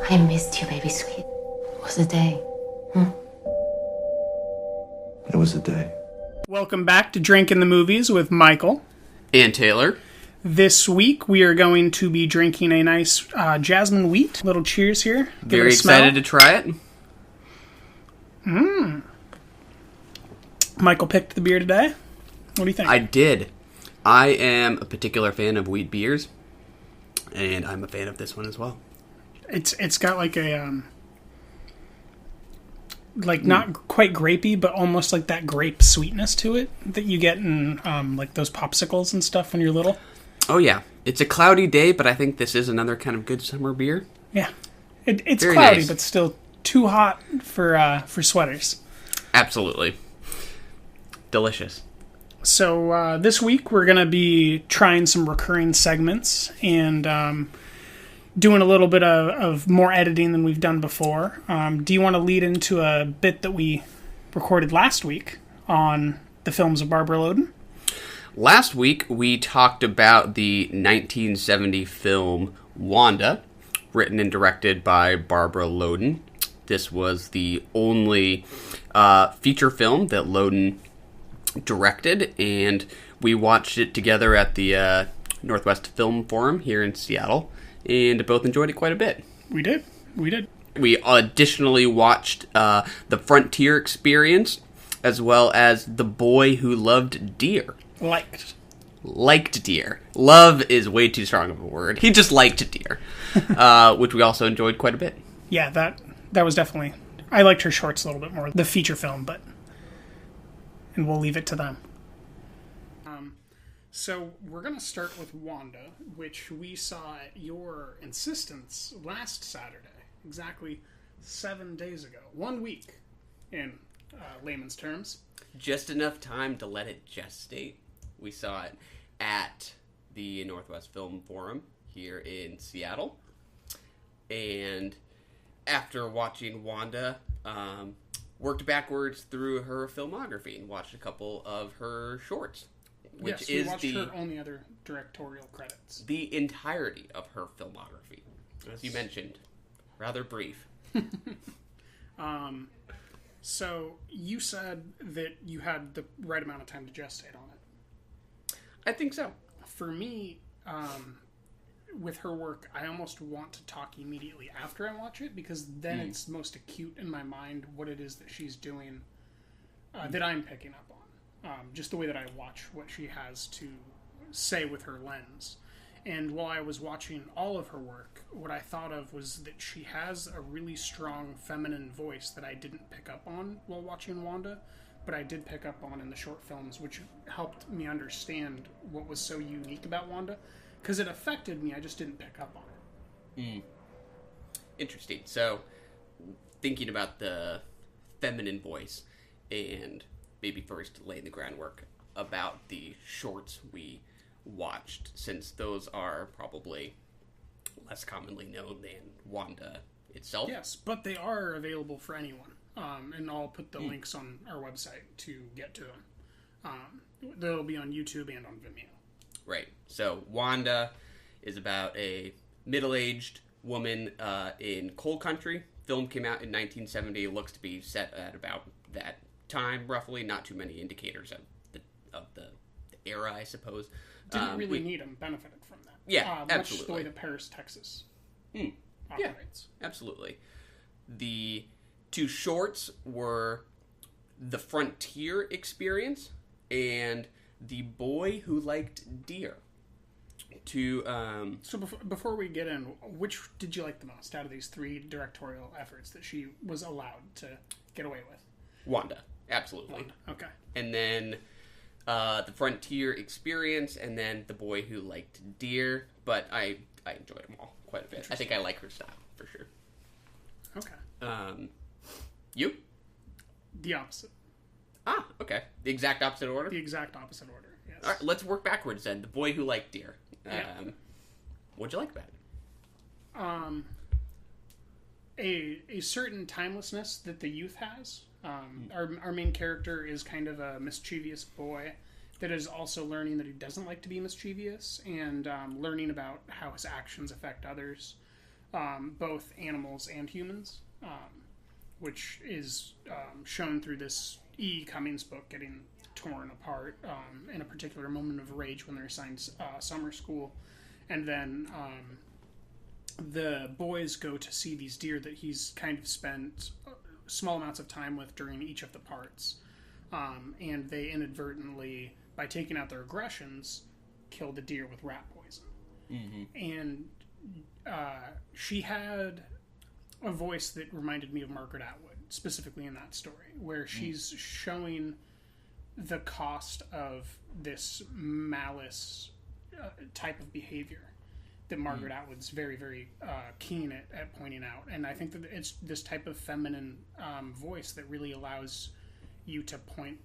I missed you, baby sweet. It was a day. It was a day. Welcome back to Drinking the Movies with Michael. And Taylor. This week we are going to be drinking a nice jasmine wheat. Little cheers here. Give Very it a smell. excited to try it. Michael picked the beer today. What do you think? I did. I am a particular fan of wheat beers, and I'm a fan of this one as well. It's got like a not quite grapey, but almost like that grape sweetness to it that you get in like those popsicles and stuff when you're little. Oh yeah, it's a cloudy day, but I think this is another kind of good summer beer. Yeah, it's Very cloudy, nice. but still too hot for sweaters. Absolutely. Delicious. So this week we're going to be trying some recurring segments and doing a little bit of more editing than we've done before. Do you want to lead into a bit that we recorded last week on the films of Barbara Loden? Last week we talked about the 1970 film Wanda, written and directed by Barbara Loden. This was the only feature film that Loden directed, and we watched it together at the Northwest Film Forum here in Seattle, and both enjoyed it quite a bit. We did. We additionally watched The Frontier Experience, as well as The Boy Who Loved Deer. Liked deer. Love is way too strong of a word. He just liked deer, which we also enjoyed quite a bit. Yeah, that was definitely... I liked her shorts a little bit more, the feature film, and we'll leave it to them. So we're going to start with Wanda, which we saw at your insistence last Saturday, exactly 7 days ago. 1 week, in layman's terms. Just enough time to let it gestate. We saw it at the Northwest Film Forum here in Seattle. And after watching Wanda, worked backwards through her filmography and watched a couple of her shorts. Which we is watched her only other directorial credits. The entirety of her filmography. As you mentioned, rather brief. So you said that you had the right amount of time to gestate on it. I think so. For me, with her work, I almost want to talk immediately after I watch it, because then it's most acute in my mind what it is that she's doing that I'm picking up on. Just the way that I watch what she has to say with her lens. And while I was watching all of her work, what I thought of was that she has a really strong feminine voice that I didn't pick up on while watching Wanda, but I did pick up on in the short films, which helped me understand what was so unique about Wanda, because it affected me, I just didn't pick up on it. Interesting. So, thinking about the feminine voice, and maybe first laying the groundwork about the shorts we watched, since those are probably less commonly known than Wanda itself. Yes, but they are available for anyone. And I'll put the links on our website to get to them. They'll be on YouTube and on Vimeo. Right. So Wanda is about a middle-aged woman in coal country. Film came out in 1970. Looks to be set at about that time, roughly. Not too many indicators of the era, I suppose. Didn't really need them. Benefited from that. Yeah, much absolutely. the way that Paris, Texas operates. Yeah, absolutely. The two shorts were The Frontier Experience and The Boy Who Liked Deer. So before we get in, which did you like the most out of these three directorial efforts that she was allowed to get away with? Wanda, absolutely. Wanda. Okay. And then The Frontier Experience, and then The Boy Who Liked Deer. But I enjoyed them all quite a bit. I think I like her style, for sure. Okay. You? The opposite. Ah, okay. The exact opposite order? The exact opposite order, yes. All right, let's work backwards then. The Boy Who Liked Deer. Yeah. What'd you like about it? A certain timelessness that the youth has. Our main character is kind of a mischievous boy that is also learning that he doesn't like to be mischievous, and learning about how his actions affect others. both animals and humans, which is shown through this E. Cummings book getting torn apart in a particular moment of rage when they're assigned summer school. And then the boys go to see these deer that he's kind of spent small amounts of time with during each of the parts. And they inadvertently, by taking out their aggressions, kill the deer with rat poison. And she had a voice that reminded me of Margaret Atwood, specifically in that story, where she's showing the cost of this malice type of behavior that Margaret Atwood's very, very keen at pointing out. And I think that it's this type of feminine voice that really allows you to point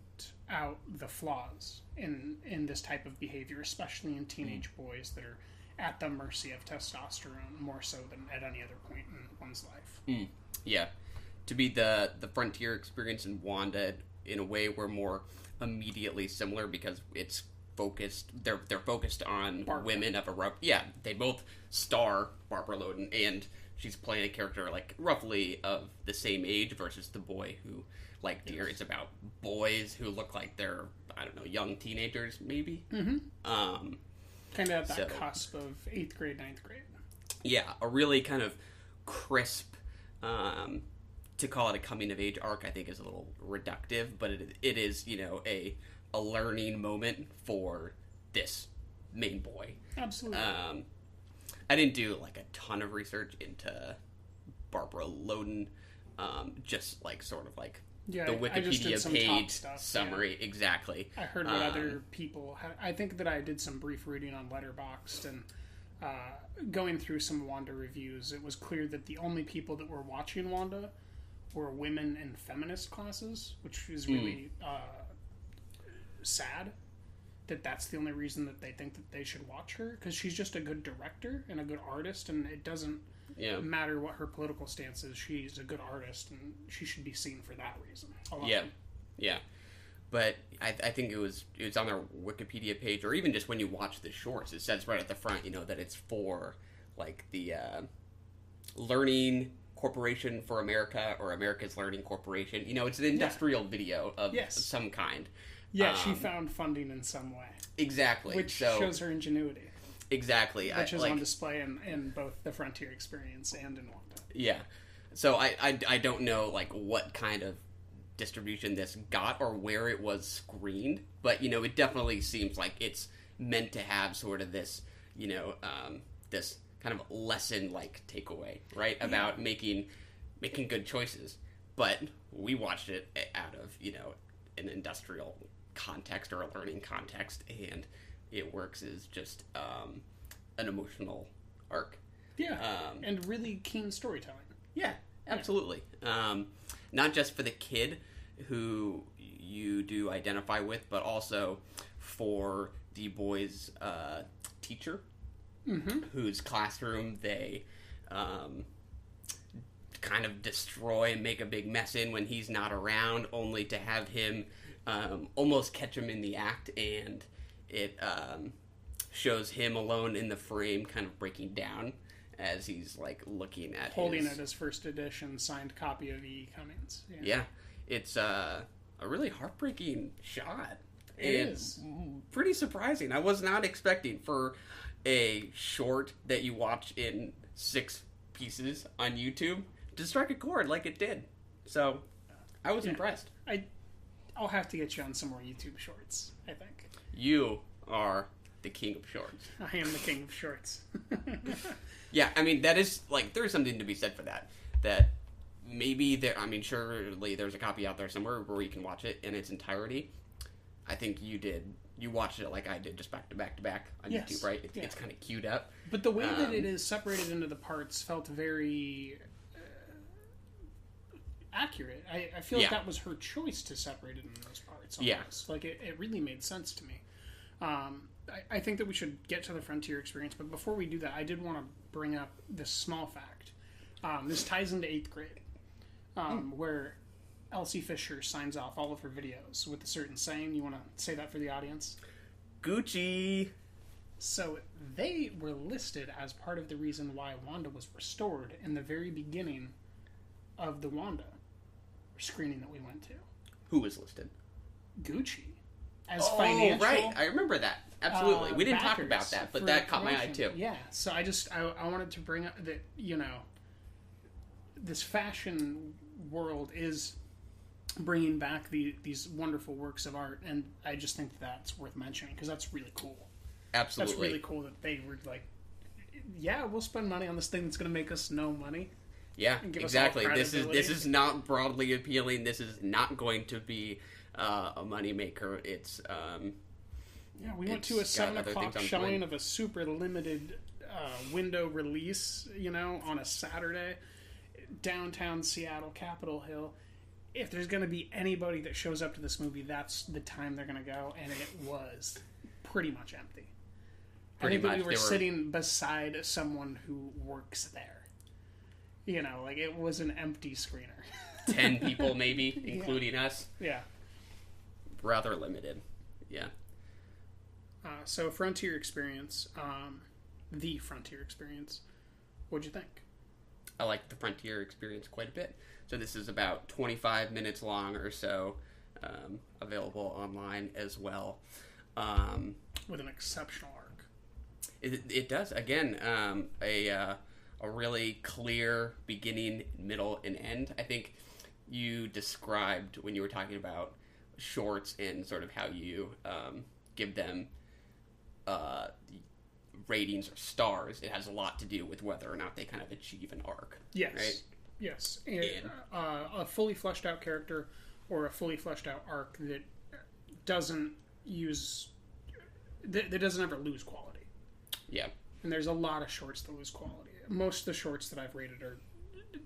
out the flaws in this type of behavior, especially in teenage boys that are at the mercy of testosterone more so than at any other point in one's life. Yeah. To be the frontier experience in Wanda, in a way, we're more immediately similar because it's focused. They're focused on women of a they both star Barbara Loden, and she's playing a character like roughly of the same age versus the boy who like deer. It's about boys who look like they're, I don't know, young teenagers maybe. Kind of at that cusp of 8th grade, 9th grade. Yeah, a really kind of crisp, to call it a coming of age arc, I think is a little reductive, but it is, you know, a learning moment for this main boy. Absolutely. I didn't do like a ton of research into Barbara Loden, just like sort of like the Wikipedia page summary. Yeah. Exactly. I heard what other people had. I think that I did some brief reading on Letterboxd, and going through some Wanda reviews, it was clear that the only people that were watching Wanda were women in feminist classes, which is really sad. That's the only reason that they think that they should watch her, because she's just a good director and a good artist, and it doesn't matter what her political stance is. She's a good artist, and she should be seen for that reason. Yeah. But I think it was on their Wikipedia page, or even just when you watch the shorts, it says right at the front, you know, that it's for like the Learning Corporation for America, or America's Learning Corporation. You know, it's an industrial video of some kind. Yeah, she found funding in some way. Exactly. Which shows her ingenuity. Exactly. Which is on display in both the Frontier experience and in Wanda. Yeah. So I don't know like what kind of distribution this got or where it was screened, but you know, it definitely seems like it's meant to have sort of this, you know, this kind of lesson like takeaway, right? About making good choices. But we watched it out of, you know, an industrial context or a learning context, and it works as just an emotional arc. And really keen storytelling. Yeah, absolutely. Not just for the kid who you do identify with, but also for the boy's teacher, whose classroom they kind of destroy and make a big mess in when he's not around, only to have him almost catch him in the act, and it shows him alone in the frame kind of breaking down as he's like looking at holding it as first edition signed copy of E. Cummings. Yeah, it's a really heartbreaking shot. It is pretty surprising. I was not expecting for a short that you watch in 6 pieces on YouTube to strike a chord like it did. So I was impressed. I'll have to get you on some more YouTube shorts, I think. You are the king of shorts. I am the king of shorts. Yeah, I mean, that is, like, there's something to be said for that. That maybe surely there's a copy out there somewhere where you can watch it in its entirety. I think you watched it like I did, just back to back to back on YouTube, right? It's kind of queued up. But the way that it is separated into the parts felt very accurate. I feel like that was her choice to separate it into those parts. Almost. Like, it really made sense to me. I think that we should get to the Frontier experience, but before we do that, I did want to bring up this small fact. This ties into 8th grade, where Elsie Fisher signs off all of her videos with a certain saying. You want to say that for the audience? Gucci. So they were listed as part of the reason why Wanda was restored in the very beginning of the Wanda screening that we went to. Who was listed? Gucci. As financial... right. I remember that. Absolutely. We didn't talk about that, but that caught my eye, too. Yeah. So I wanted to bring up that, this fashion world is bringing back these wonderful works of art, and I just think that's worth mentioning, because that's really cool. Absolutely. That's really cool that they were like, yeah, we'll spend money on this thing that's going to make us no money. Yeah, exactly. This is not broadly appealing. This is not going to be a moneymaker. It's we went to a 7:00 showing of a super limited window release, on a Saturday, downtown Seattle, Capitol Hill. If there's going to be anybody that shows up to this movie, that's the time they're going to go, and it was pretty much empty. I think we were sitting beside someone who works there. It was an empty screener. 10 people, maybe, including us. Yeah. Rather limited. Yeah. So, Frontier Experience, the Frontier Experience, what'd you think? I liked the Frontier Experience quite a bit. So this is about 25 minutes long or so, available online as well. With an exceptional arc. It does. Again, a really clear beginning, middle, and end. I think you described when you were talking about shorts and sort of how you give them ratings or stars. It has a lot to do with whether or not they kind of achieve an arc. Yes. Right? Yes. And a fully fleshed out character or a fully fleshed out arc that doesn't that doesn't ever lose quality. Yeah. And there's a lot of shorts that lose quality. Most of the shorts that I've rated are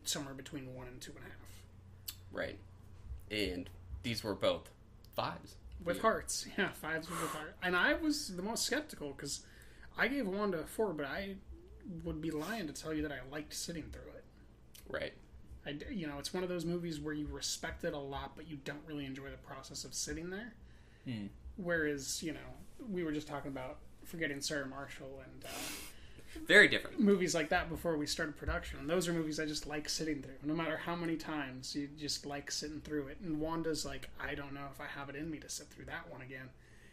somewhere between 1 and 2.5. Right. And these were both 5s. With hearts. Yeah, 5s with hearts. And I was the most skeptical because I gave Wanda a 4, but I would be lying to tell you that I liked sitting through it. Right. It's one of those movies where you respect it a lot, but you don't really enjoy the process of sitting there. Whereas, we were just talking about Forgetting Sarah Marshall and very different movies like that before we started production. And those are movies I just like sitting through. No matter how many times, you just like sitting through it. And Wanda's like, I don't know if I have it in me to sit through that one again.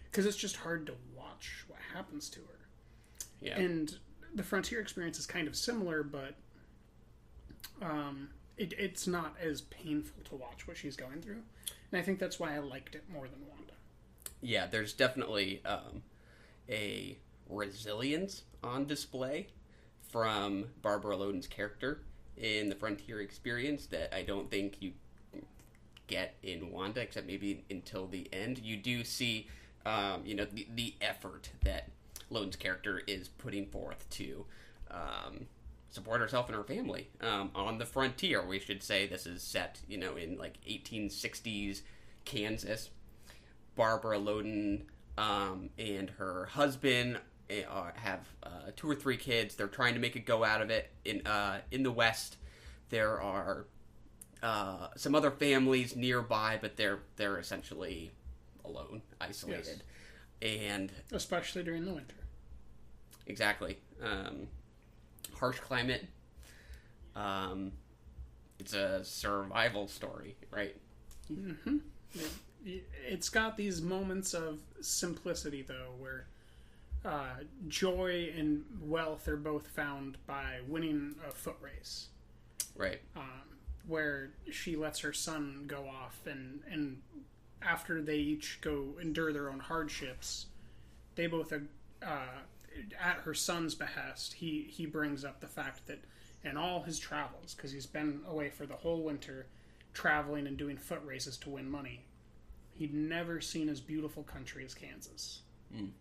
Because it's just hard to watch what happens to her. Yeah. And the Frontier Experience is kind of similar, but it's not as painful to watch what she's going through. And I think that's why I liked it more than Wanda. Yeah, there's definitely a resilience on display from Barbara Loden's character in the Frontier Experience that I don't think you get in Wanda, except maybe until the end. You do see, the effort that Loden's character is putting forth to support herself and her family on the frontier. We should say this is set, in like 1860s Kansas. Barbara Loden and her husband have 2 or 3 kids. They're trying to make a go out of it. In the West, there are some other families nearby, but they're essentially alone, isolated, and especially during the winter. Exactly. Harsh climate. It's a survival story, right? Mm-hmm. It's got these moments of simplicity, though, where joy and wealth are both found by winning a foot race. Right. Where she lets her son go off, and after they each go endure their own hardships, they both, at her son's behest, he brings up the fact that in all his travels, because he's been away for the whole winter, traveling and doing foot races to win money, he'd never seen as beautiful country as Kansas.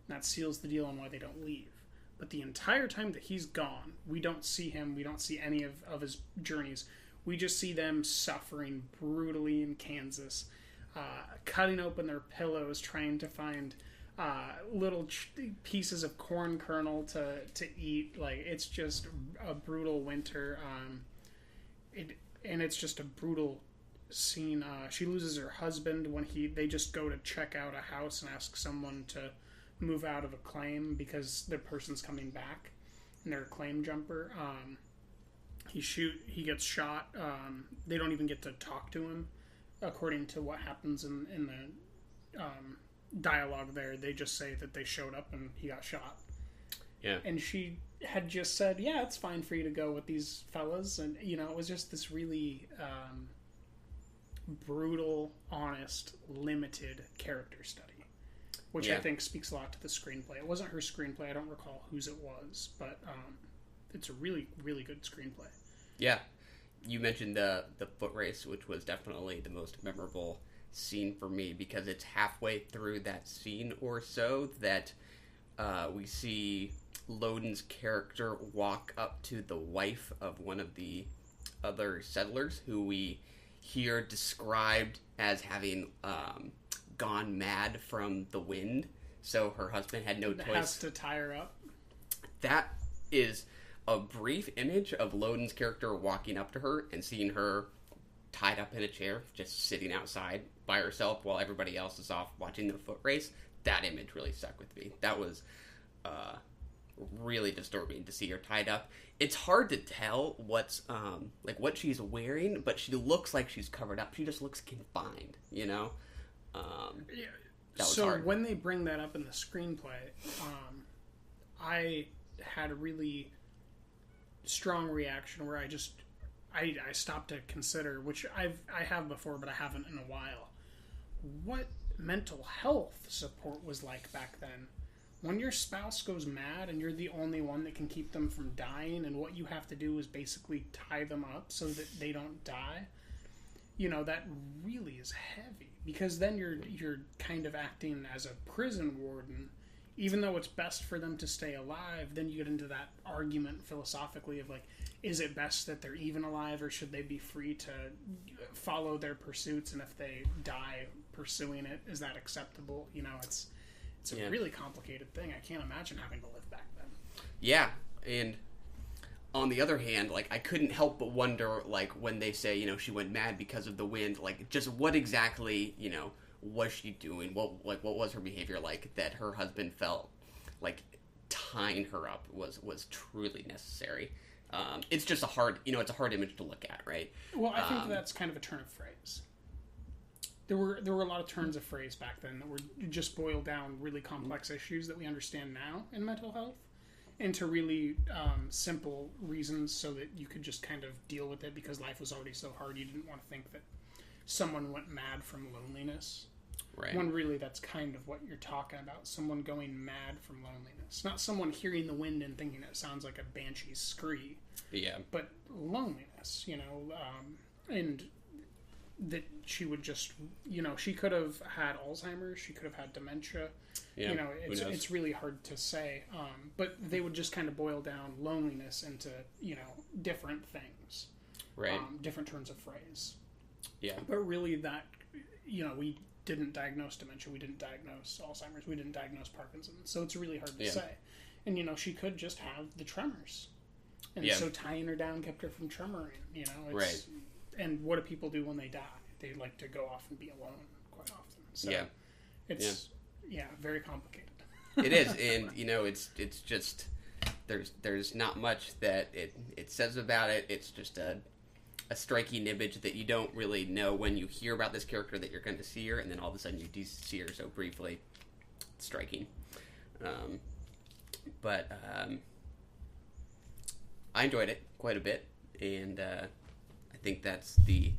That seals the deal on why they don't leave. But the entire time that he's gone, we don't see him, we don't see any of his journeys. We just see them suffering brutally in Kansas, cutting open their pillows, trying to find little pieces of corn kernel to eat. Like, it's just a brutal winter. And it's just a brutal scene. She loses her husband when they just go to check out a house and ask someone to move out of a claim because their person's coming back and they're a claim jumper. He gets shot. They don't even get to talk to him, according to what happens in the dialogue there. They just say that they showed up and he got shot. Yeah. And she had just said, yeah, it's fine for you to go with these fellas. And, you know, it was just this really brutal, honest, limited character study, which I think speaks a lot to the screenplay. It wasn't her screenplay. I don't recall whose it was, but it's a really, really good screenplay. Yeah. You mentioned the foot race, which was definitely the most memorable scene for me, because it's halfway through that scene or so that we see Loden's character walk up to the wife of one of the other settlers, who we hear described as having gone mad from the wind, so her husband had no choice. Has to tie her up. That is a brief image of Loden's character walking up to her and seeing her tied up in a chair, just sitting outside by herself while everybody else is off watching the foot race. That image really stuck with me. That was really disturbing to see her tied up. It's hard to tell what's what she's wearing, but she looks like she's covered up. She just looks confined, you know? Yeah. That was so hard. When they bring that up in the screenplay, I had a really strong reaction where I stopped to consider, which I have before, but I haven't in a while, what mental health support was like back then. When your spouse goes mad and you're the only one that can keep them from dying, and what you have to do is basically tie them up so that they don't die, you know, that really is heavy, because then you're kind of acting as a prison warden. Even though it's best for them to stay alive, then you get into that argument philosophically of, like, is it best that they're even alive, or should they be free to follow their pursuits, and if they die pursuing it, is that acceptable? You know, it's a really complicated thing. I can't imagine having to live back then. Yeah, and on the other hand, like, I couldn't help but wonder, like, when they say, you know, she went mad because of the wind, like, just what exactly, you know, was she doing? What was her behavior like that her husband felt like tying her up was truly necessary? It's just a hard image to look at, right? Well, I think that's kind of a turn of phrase. There were a lot of turns of phrase back then that were just boiled down really complex issues that we understand now in mental health into really simple reasons, so that you could just kind of deal with it because life was already so hard. You didn't want to think that someone went mad from loneliness. Right. When really that's kind of what you're talking about. Someone going mad from loneliness. Not someone hearing the wind and thinking it sounds like a banshee's scree. Yeah. But loneliness, you know, and that she would just, you know, she could have had Alzheimer's, she could have had dementia. Yeah. You know, it's really hard to say. But they would just kind of boil down loneliness into, you know, different things. Right. Different turns of phrase. Yeah. But really that, you know, we didn't diagnose dementia, we didn't diagnose Alzheimer's, we didn't diagnose Parkinson's, so it's really hard to say. And, you know, she could just have the tremors. And so tying her down kept her from tremoring, you know. Right. And what do people do when they die? They like to go off and be alone quite often. So it's very complicated. It is, and, you know, it's just, there's not much that it says about it. It's just a striking image that you don't really know when you hear about this character that you're going to see her, and then all of a sudden you do see her so briefly. It's striking. But I enjoyed it quite a bit, and I think that's the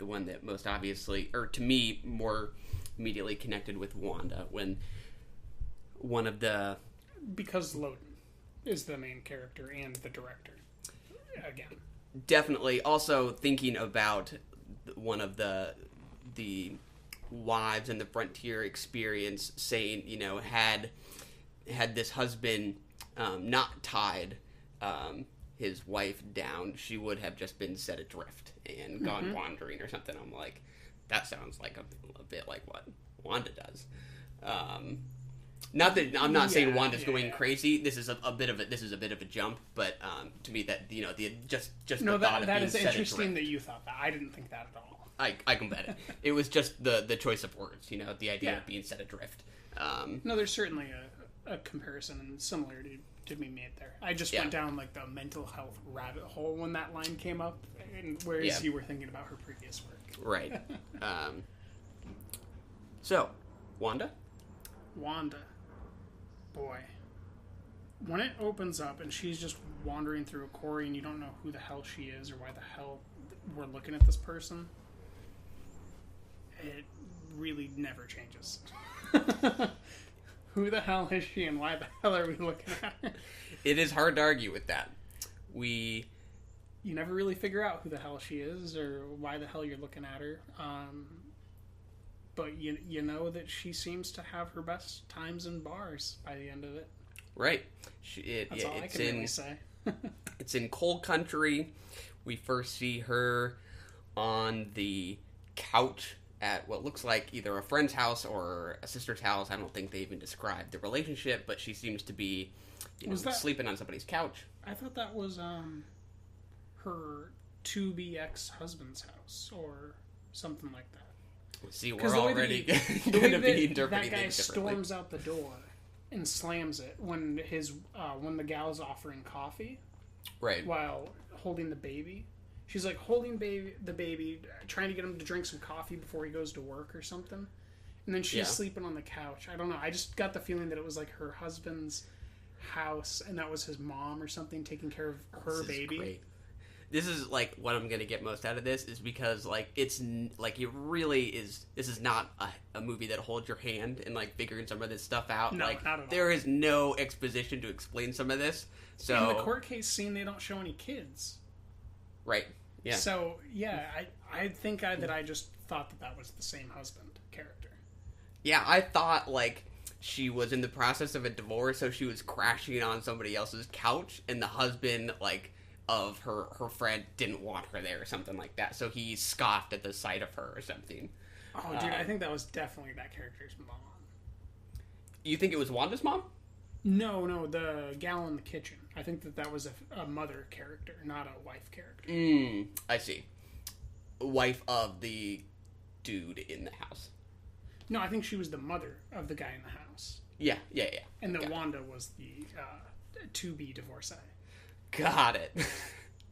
one that most obviously, or to me, more immediately connected with Wanda, when one of the... Because Loden is the main character and the director. Again. Definitely. Also thinking about one of the wives in the frontier experience, saying, you know, had this husband not tied his wife down, she would have just been set adrift and gone wandering or something. I'm like, that sounds like a bit like what Wanda does. Not that I'm not saying Wanda's going crazy. This is a bit of a jump, but to me that, you know, just the thought of being set adrift. That is interesting that you thought that. I didn't think that at all. I can bet it. It was just the choice of words, you know, the idea of being set adrift. No, there's certainly a comparison similar to be made there. I just Yeah. went down like the mental health rabbit hole when that line came up, and whereas you were thinking about her previous work. Right. So, Wanda? Wanda. Boy. When it opens up and she's just wandering through a quarry and you don't know who the hell she is or why the hell we're looking at this person, it really never changes. Who the hell is she and why the hell are we looking at her? It is hard to argue with that. You never really figure out who the hell she is or why the hell you're looking at her. But you know that she seems to have her best times in bars by the end of it. Right. That's all I can really say. It's in coal country. We first see her on the couch at what looks like either a friend's house or a sister's house. I don't think they even described the relationship, but she seems to be sleeping on somebody's couch. I thought that was her to-be ex-husband's house or something like that. See, we're already going to be interpreting that guy things differently. storms out the door and slams it when the gal's offering coffee, right, while holding the baby. She's like holding the baby, trying to get him to drink some coffee before he goes to work or something. And then she's sleeping on the couch. I don't know. I just got the feeling that it was like her husband's house and that was his mom or something taking care of her baby. Great. This is like what I'm gonna get most out of this is because like it's like it really is. This is not a movie that holds your hand in like figuring some of this stuff out. No, like not at all. there is no exposition to explain some of this. So in the court case scene, they don't show any kids. Right. Yeah. So yeah, I think that I just thought that was the same husband character. Yeah, I thought like she was in the process of a divorce, so she was crashing on somebody else's couch, and the husband like of her friend didn't want her there or something like that, so he scoffed at the sight of her or something. Oh, dude, I think that was definitely that character's mom. You think it was Wanda's mom? No, the gal in the kitchen. I think that was a mother character, not a wife character. I see. Wife of the dude in the house. No, I think she was the mother of the guy in the house. Yeah. And then Wanda was the to-be divorcee. Got it.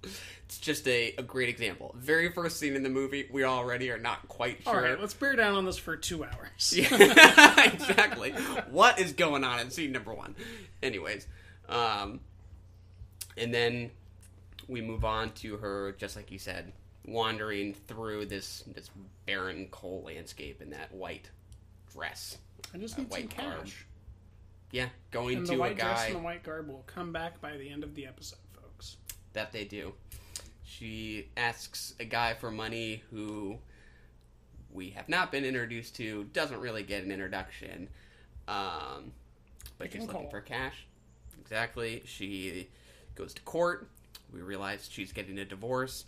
It's just a great example. Very first scene in the movie, we already are not quite sure. All right, let's bear down on this for 2 hours. Yeah, exactly. What is going on in scene number 1? Anyways, and then we move on to her, just like you said, wandering through this barren coal landscape in that white dress. I just need some cash. Garb. Yeah, going and to the white a guy. dress and the white garb will come back by the end of the episode, folks. That they do. She asks a guy for money who we have not been introduced to, doesn't really get an introduction, but she's looking for cash. Exactly. She goes to court. We realize she's getting a divorce.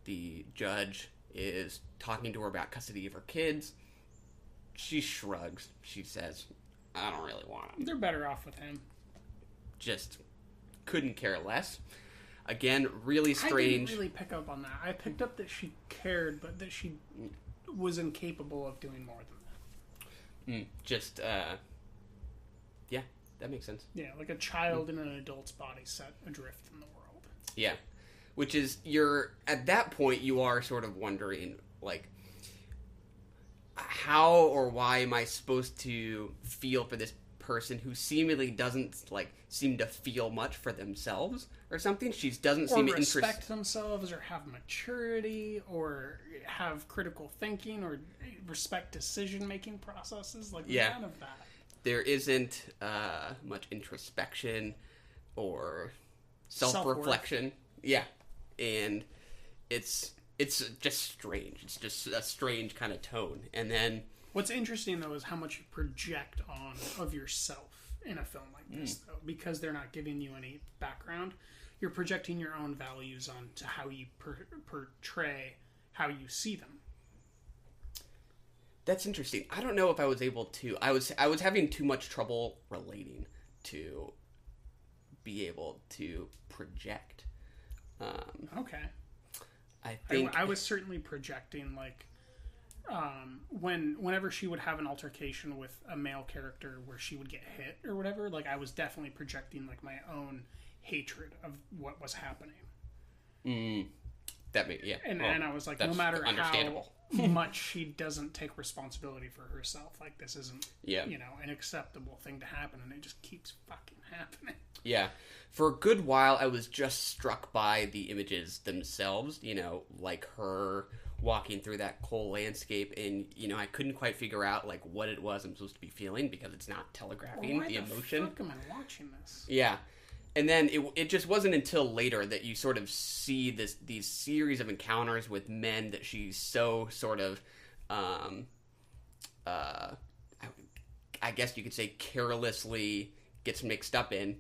The judge is talking to her about custody of her kids. She shrugs. She says, I don't really want them. They're better off with him. Just couldn't care less. Again, really strange. I didn't really pick up on that. I picked up that she cared, but that she was incapable of doing more than that. Yeah, that makes sense. Yeah, like a child in an adult's body set adrift in the world. Yeah, which is, at that point, you are sort of wondering, like, how or why am I supposed to feel for this person who seemingly doesn't, like, seem to feel much for themselves or something? She doesn't seem to respect themselves or have maturity or have critical thinking or respect decision-making processes. Like, none of that. There isn't much introspection or self-reflection. Yeah, and it's just strange. It's just a strange kind of tone. And then what's interesting though is how much you project on of yourself in a film like this, though, because they're not giving you any background. You're projecting your own values onto how you portray how you see them. That's interesting. I don't know if I was able to. I was having too much trouble relating to be able to project. Okay. I think I was certainly projecting, like, whenever she would have an altercation with a male character where she would get hit or whatever, like, I was definitely projecting, like, my own hatred of what was happening. That may, yeah. And I was like, no matter how much she doesn't take responsibility for herself, like, this isn't, an acceptable thing to happen, and it just keeps fucking happening. Yeah. For a good while, I was just struck by the images themselves, like her walking through that coal landscape, and, I couldn't quite figure out, like, what it was I'm supposed to be feeling, because it's not telegraphing the emotion. Why the fuck am I watching this? Yeah. And then it just wasn't until later that you sort of see these series of encounters with men that she's so sort of, I guess you could say carelessly gets mixed up in,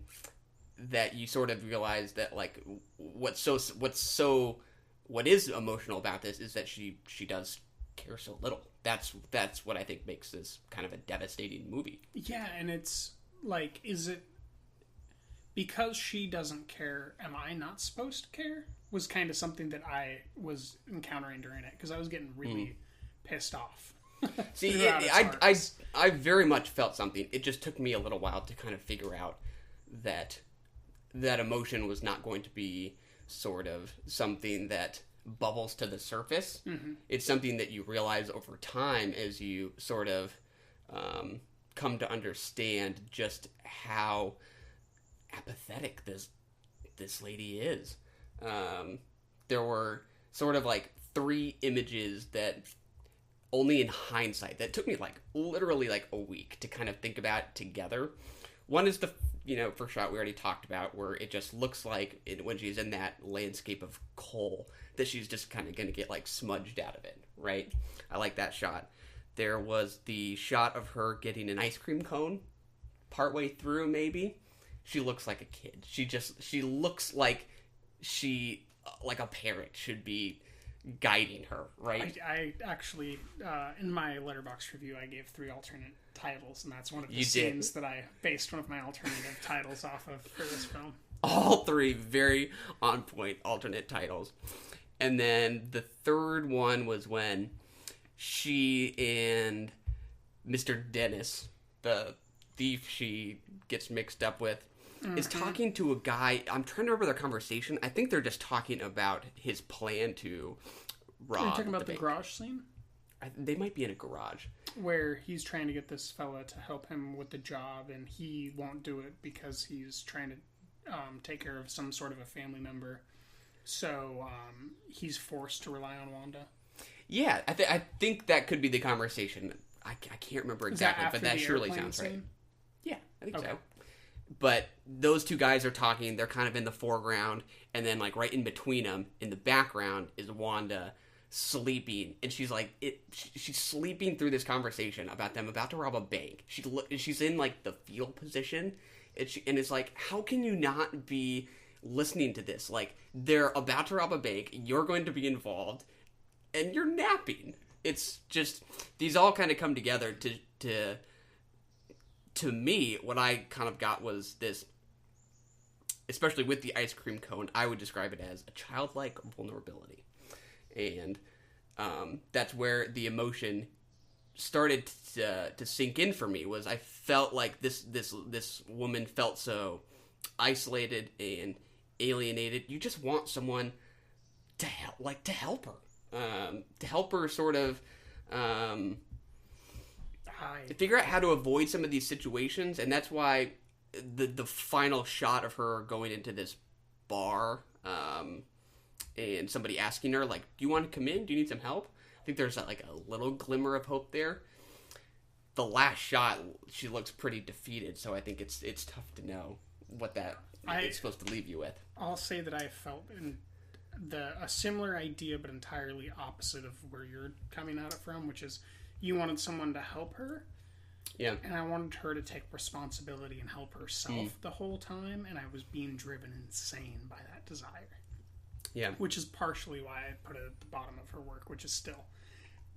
that you sort of realize that, like, what is emotional about this is that she does care so little. That's what I think makes this kind of a devastating movie. Yeah, and it's like, is it because she doesn't care, am I not supposed to care? Was kind of something that I was encountering during it, because I was getting really pissed off. See, I very much felt something. It just took me a little while to kind of figure out that emotion was not going to be sort of something that bubbles to the surface. Mm-hmm. It's something that you realize over time as you sort of come to understand just how apathetic this lady is. There were sort of like 3 images that only in hindsight, that took me like literally like a week to kind of think about together. One is the first shot we already talked about, where it just looks like when she's in that landscape of coal that she's just kind of going to get like smudged out of it, right? I like that shot. There was the shot of her getting an ice cream cone partway through, maybe. She looks like a kid. She looks like like a parent should be guiding her, right? I actually, in my Letterboxd review, I gave 3 alternate titles, and that's one of the scenes that I based one of my alternative titles off of for this film. All 3 very on point alternate titles. And then the third one was when she and Mr. Dennis, the thief she gets mixed up with, is talking to a guy. I'm trying to remember their conversation. I think they're just talking about his plan to rob. Are you talking about the bank. garage scene? They might be in a garage. Where he's trying to get this fella to help him with the job, and he won't do it because he's trying to take care of some sort of a family member. So he's forced to rely on Wanda. Yeah, I think that could be the conversation. I can't remember exactly, but that surely sounds right. Yeah, I think so. But those 2 guys are talking. They're kind of in the foreground, and then like right in between them, in the background, is Wanda sleeping, and she's like she's sleeping through this conversation about them about to rob a bank. She's in like the fetal position, and it's like, how can you not be listening to this? Like, they're about to rob a bank, you're going to be involved, and you're napping. It's just, these all kind of come together to me. What I kind of got was this, especially with the ice cream cone, I would describe it as a childlike vulnerability. And that's where the emotion started to sink in for me. Was I felt like this woman felt so isolated and alienated. You just want someone to help her, sort of to figure out how to avoid some of these situations. And that's why the final shot of her going into this bar, and somebody asking her, like, do you want to come in? Do you need some help? I think there's like a little glimmer of hope there. The last shot, she looks pretty defeated, so I think it's tough to know what that is supposed to leave you with. I'll say that I felt a similar idea, but entirely opposite of where you're coming at it from, which is you wanted someone to help her. Yeah. And I wanted her to take responsibility and help herself the whole time, and I was being driven insane by that desire. Yeah. Which is partially why I put it at the bottom of her work, which is still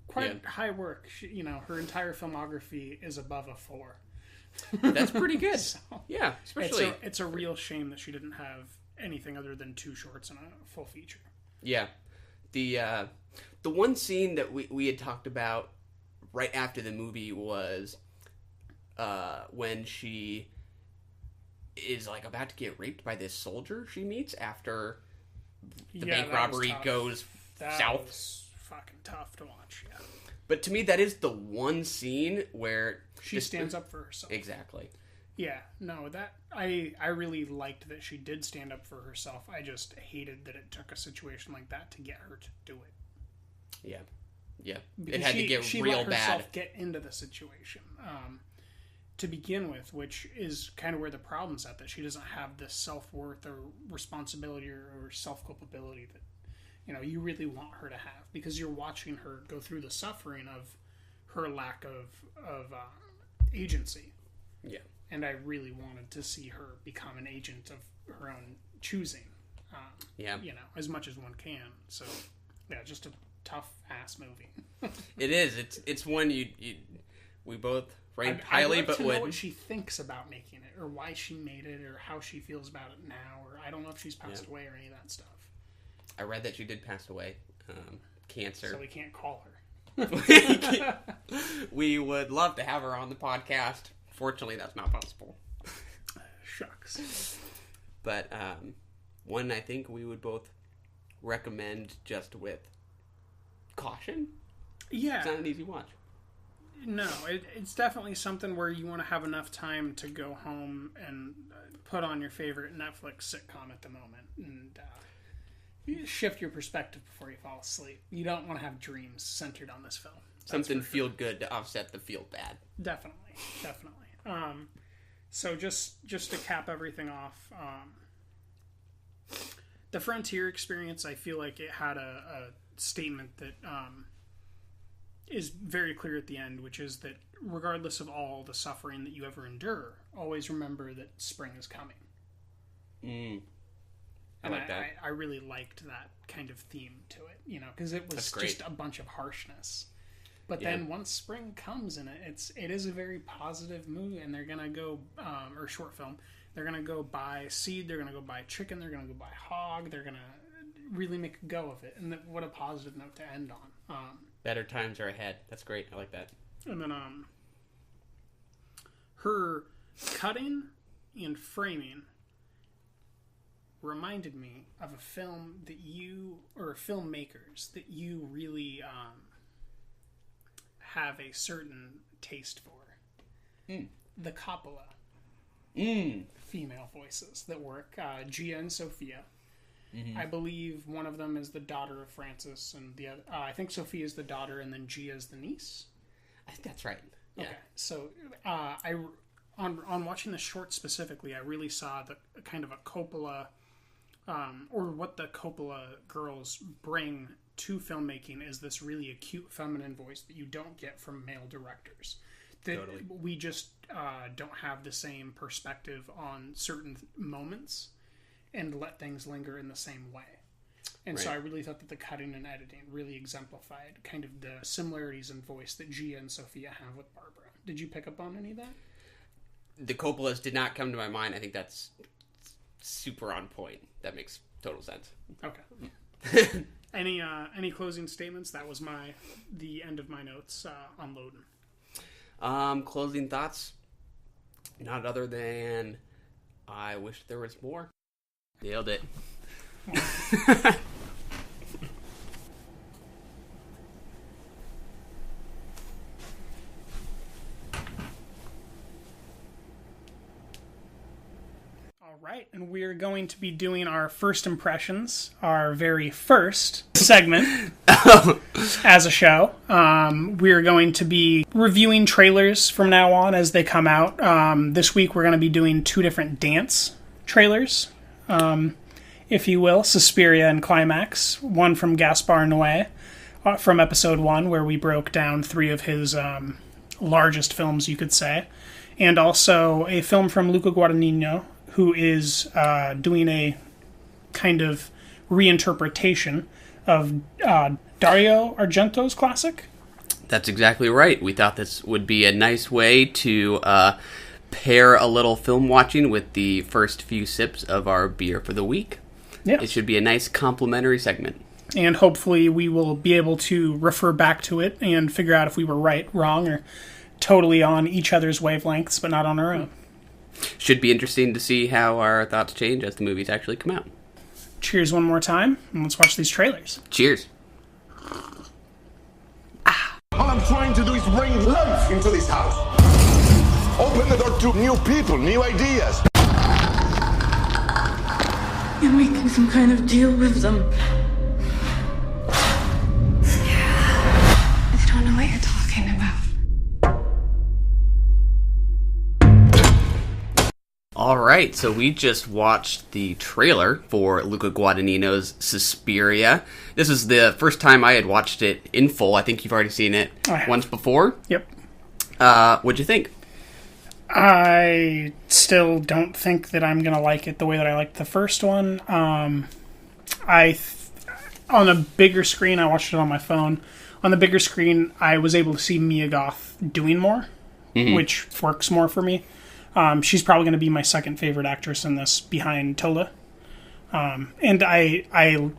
quite high work. She, her entire filmography is above a 4. That's pretty good. So, yeah, especially it's a real shame that she didn't have anything other than 2 shorts and a full feature. Yeah. The The one scene that we had talked about right after the movie was when she is like about to get raped by this soldier she meets after the bank robbery goes south. Was fucking tough to watch. Yeah. But to me, that is the one scene where she stands up for herself. Exactly. Yeah. No, that I really liked that she did stand up for herself. I just hated that it took a situation like that to get her to do it. Yeah. Yeah. Because it had to get she real let herself bad. Get into the situation to begin with, which is kind of where the problem's at. That she doesn't have this self-worth or responsibility or self-culpability that you really want her to have, because you're watching her go through the suffering of her lack of agency. Yeah. And I really wanted to see her become an agent of her own choosing. As much as one can. So, yeah, just a tough ass movie. It is. It's one we both ranked highly, but know what she thinks about making it, or why she made it, or how she feels about it now, or I don't know if she's passed away or any of that stuff. I read that she did pass away, cancer. So we can't call her. We would love to have her on the podcast. Fortunately, that's not possible. Shucks. But one I think we would both recommend, just with caution. Yeah. It's not an easy watch. No, it's definitely something where you want to have enough time to go home and put on your favorite Netflix sitcom at the moment and you shift your perspective before you fall asleep. You don't want to have dreams centered on this film. Something feel good to offset the feel bad. Definitely. So just to cap everything off, the Frontier experience, I feel like it had a statement that is very clear at the end, which is that regardless of all the suffering that you ever endure, always remember that spring is coming. I really liked that kind of theme to it, because it was just a bunch of harshness. But then once spring comes in it is a very positive movie, and they're gonna go or short film. They're gonna go buy seed. They're gonna go buy chicken. They're gonna go buy hog. They're gonna really make a go of it. And what a positive note to end on. Better times are ahead. That's great. I like that. And then her cutting and framing reminded me of a film that filmmakers that you really have a certain taste for. The Coppola female voices that work. Gia and Sophia. I believe one of them is the daughter of Francis, and the other, I think Sophia is the daughter, and then Gia is the niece. I think that's right. Yeah. Okay, so on watching the short specifically, I really saw the kind of a Coppola, or what the Coppola girls bring to filmmaking is this really acute feminine voice that you don't get from male directors. That totally. We just don't have the same perspective on certain moments and let things linger in the same way. And so I really thought that the cutting and editing really exemplified kind of the similarities in voice that Gia and Sophia have with Barbara. Did you pick up on any of that? The Coppolas did not come to my mind. I think that's super on point. That makes total sense. Okay. Any closing statements? That was the end of my notes on Loden. Closing thoughts? Not other than I wish there was more. Nailed it. All right, and we're going to be doing our first impressions, our very first segment as a show. We're going to be reviewing trailers from now on as they come out. This week we're going to be doing 2 different dance trailers. If you will, Suspiria and Climax. One from Gaspar Noé from episode 1, where we broke down 3 of his largest films, you could say. And also a film from Luca Guadagnino, who is doing a kind of reinterpretation of Dario Argento's classic. That's exactly right. We thought this would be a nice way to pair a little film watching with the first few sips of our beer for the week. Yeah. It should be a nice complimentary segment. And hopefully we will be able to refer back to it and figure out if we were right, wrong, or totally on each other's wavelengths, but not on our own. Should be interesting to see how our thoughts change as the movies actually come out. Cheers one more time, and let's watch these trailers. Cheers. All I'm trying to do is bring life into this house. Open the door to new people, new ideas. You're making some kind of deal with them. I don't know what you're talking about. All right, so we just watched the trailer for Luca Guadagnino's Suspiria. This is the first time I had watched it in full. I think you've already seen it once before. Yep. What'd you think? I still don't think that I'm going to like it the way that I liked the first one. On a bigger screen, I watched it on my phone. On the bigger screen, I was able to see Mia Goth doing more, which works more for me. She's probably going to be my second favorite actress in this, behind Tilda. And I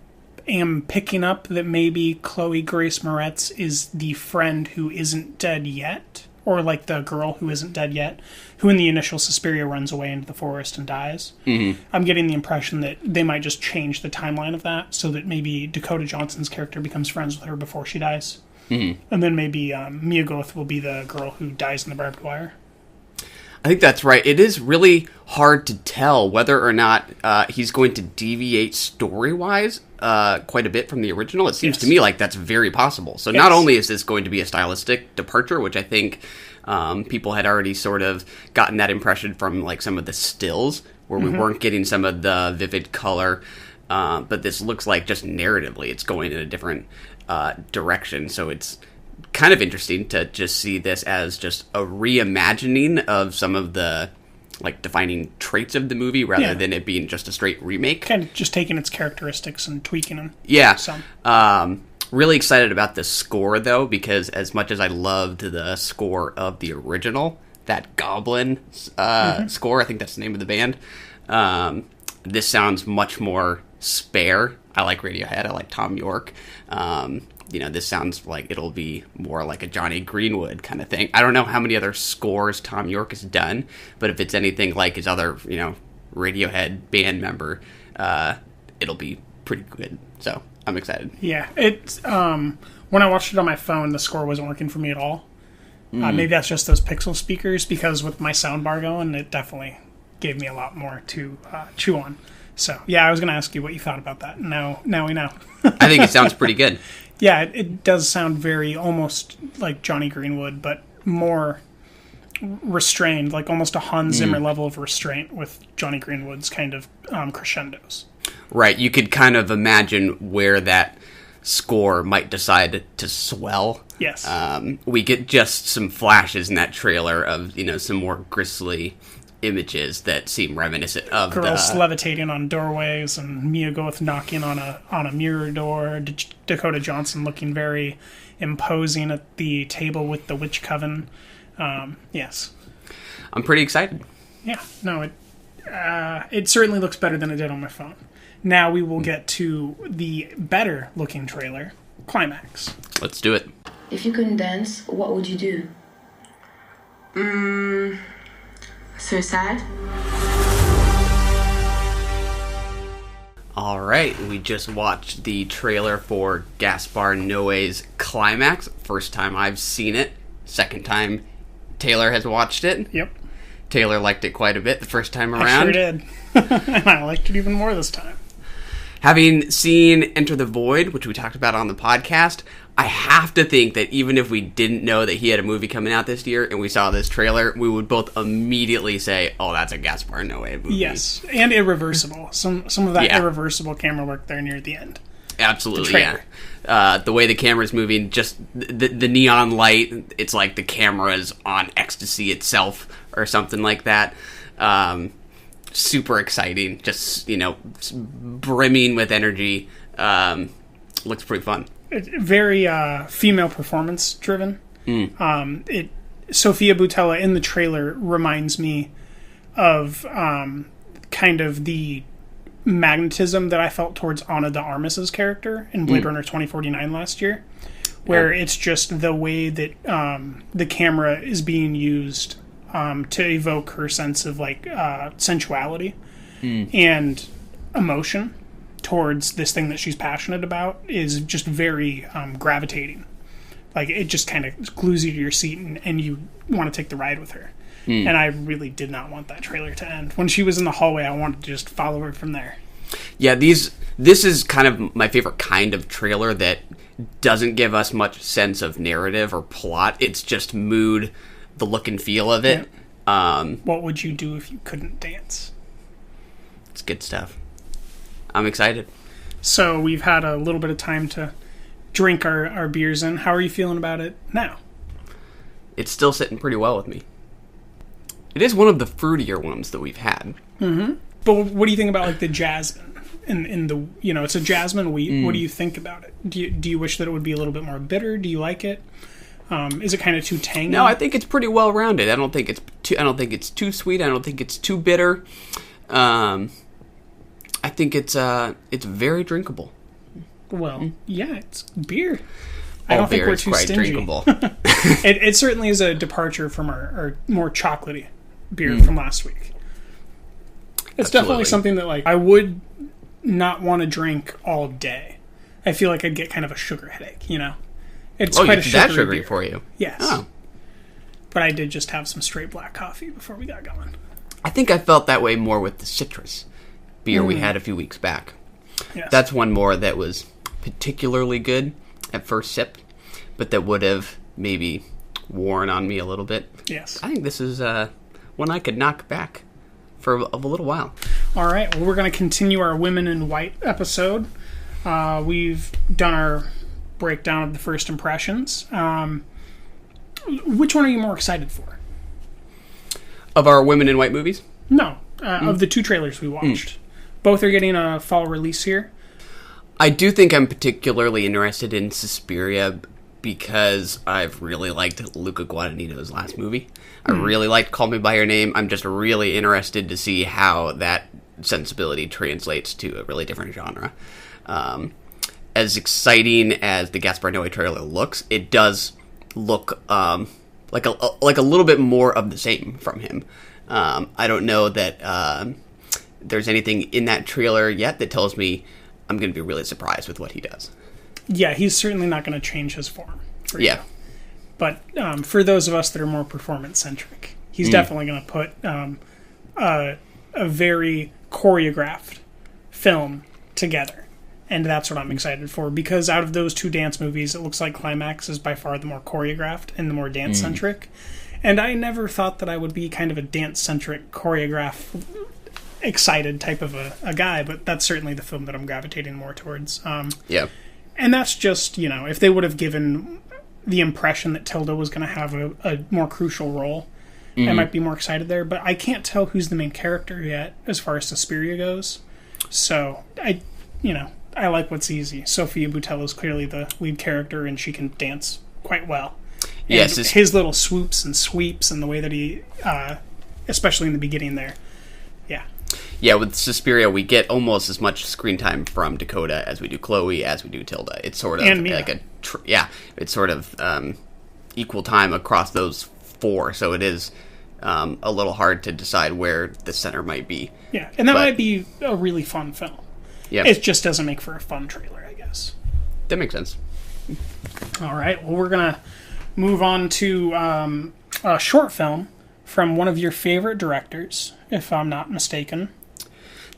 am picking up that maybe Chloe Grace Moretz is the friend who isn't dead yet, or like the girl who isn't dead yet, who in the initial Suspiria runs away into the forest and dies. I'm getting the impression that they might just change the timeline of that so that maybe Dakota Johnson's character becomes friends with her before she dies. And then maybe Mia Goth will be the girl who dies in the barbed wire. I think that's right. It is really hard to tell whether or not he's going to deviate story-wise quite a bit from the original. It seems to me like that's very possible. So not only is this going to be a stylistic departure, which I think people had already sort of gotten that impression from like some of the stills, where we weren't getting some of the vivid color, but this looks like just narratively it's going in a different direction. So it's kind of interesting to just see this as just a reimagining of some of the like defining traits of the movie rather than it being just a straight remake. Kind of just taking its characteristics and tweaking them. Yeah. Some. Really excited about the score though, because as much as I loved the score of the original, that Goblin score, I think that's the name of the band, this sounds much more spare. I like Radiohead. I like Tom York. This sounds like it'll be more like a Johnny Greenwood kind of thing. I don't know how many other scores Tom York has done, but if it's anything like his other, Radiohead band member, it'll be pretty good. So I'm excited. Yeah, it's when I watched it on my phone, the score wasn't working for me at all. Maybe that's just those Pixel speakers, because with my soundbar going, it definitely gave me a lot more to chew on. So yeah, I was going to ask you what you thought about that. Now we know. I think it sounds pretty good. Yeah, it does sound very almost like Johnny Greenwood, but more restrained, like almost a Hans Zimmer level of restraint with Johnny Greenwood's kind of crescendos. Right, you could kind of imagine where that score might decide to swell. Yes. We get just some flashes in that trailer of, some more grisly images that seem reminiscent of girls levitating on doorways and Mia Goth knocking on a mirror door. Dakota Johnson looking very imposing at the table with the witch coven. Yes, I'm pretty excited. Yeah, no, it certainly looks better than it did on my phone. Now we will get to the better looking trailer, Climax. Let's do it. If you couldn't dance, what would you do? Suicide? All right, we just watched the trailer for Gaspar Noé's Climax. First time I've seen it. Second time Taylor has watched it. Yep. Taylor liked it quite a bit the first time around. I sure did. And I liked it even more this time. Having seen Enter the Void, which we talked about on the podcast, I have to think that even if we didn't know that he had a movie coming out this year and we saw this trailer, we would both immediately say, oh, that's a Gaspar Noé movie. Yes, and irreversible. Some of that irreversible camera work there near the end. Absolutely, yeah. The way the camera's moving, just the neon light, it's like the camera's on ecstasy itself or something like that. Super exciting, just, brimming with energy. Looks pretty fun. It's very female performance driven. Sophia Boutella in the trailer reminds me of kind of the magnetism that I felt towards Ana de Armas's character in Blade Runner 2049 last year, where it's just the way that the camera is being used to evoke her sense of like sensuality and emotion towards this thing that she's passionate about is just very gravitating. Like, it just kind of glues you to your seat and you want to take the ride with her. And I really did not want that trailer to end. When she was in the hallway, I wanted to just follow her from there. Yeah, this is kind of my favorite kind of trailer that doesn't give us much sense of narrative or plot. It's just mood, the look and feel of it. Yeah. What would you do if you couldn't dance? It's good stuff. I'm excited. So we've had a little bit of time to drink our beers in. How are you feeling about it now? It's still sitting pretty well with me. It is one of the fruitier ones that we've had. Mm-hmm. But what do you think about like the jasmine? In the it's a jasmine wheat. What do you think about it? Do you wish that it would be a little bit more bitter? Do you like it? Is it kind of too tangy? No, I think it's pretty well rounded. I don't think it's too sweet. I don't think it's too bitter. I think it's very drinkable. Well, yeah, it's beer. I don't think we're too quite stingy. Drinkable. It certainly is a departure from our more chocolatey beer from last week. It's definitely something that like I would not want to drink all day. I feel like I'd get kind of a sugar headache, It's quite a sugary beer for you. Yes. Oh. But I did just have some straight black coffee before we got going. I think I felt that way more with the citrus beer we had a few weeks back. Yes. That's one more that was particularly good at first sip, but that would have maybe worn on me a little bit. Yes. I think this is one I could knock back for a little while. All right. Well, we're going to continue our Women in White episode. We've done our breakdown of the first impressions. Which one are you more excited for? Of our Women in White movies? No. Of the two trailers we watched. Both are getting a fall release here. I do think I'm particularly interested in Suspiria because I've really liked Luca Guadagnino's last movie. I really liked Call Me By Your Name. I'm just really interested to see how that sensibility translates to a really different genre. As exciting as the Gaspar Noé trailer looks, it does look like a little bit more of the same from him. I don't know that there's anything in that trailer yet that tells me I'm going to be really surprised with what he does. Yeah, he's certainly not going to change his form. Yeah. But for those of us that are more performance-centric, he's definitely going to put a very choreographed film together. And that's what I'm excited for. Because out of those two dance movies, it looks like Climax is by far the more choreographed and the more dance-centric. And I never thought that I would be kind of a dance-centric, excited type of a guy, but that's certainly the film that I'm gravitating more towards. Yeah. And that's just, if they would have given the impression that Tilda was going to have a more crucial role, I might be more excited there. But I can't tell who's the main character yet as far as Suspiria goes. So, I like what's easy. Sofia Boutella is clearly the lead character, and she can dance quite well. And yes, his little swoops and sweeps and the way that he, especially in the beginning there, yeah. Yeah, with Suspiria, we get almost as much screen time from Dakota as we do Chloe, as we do Tilda. It's sort of like it's sort of equal time across those four, so it is a little hard to decide where the center might be. Yeah, and that might be a really fun film. Yeah. It just doesn't make for a fun trailer, I guess. That makes sense. All right, well, we're going to move on to a short film from one of your favorite directors, if I'm not mistaken.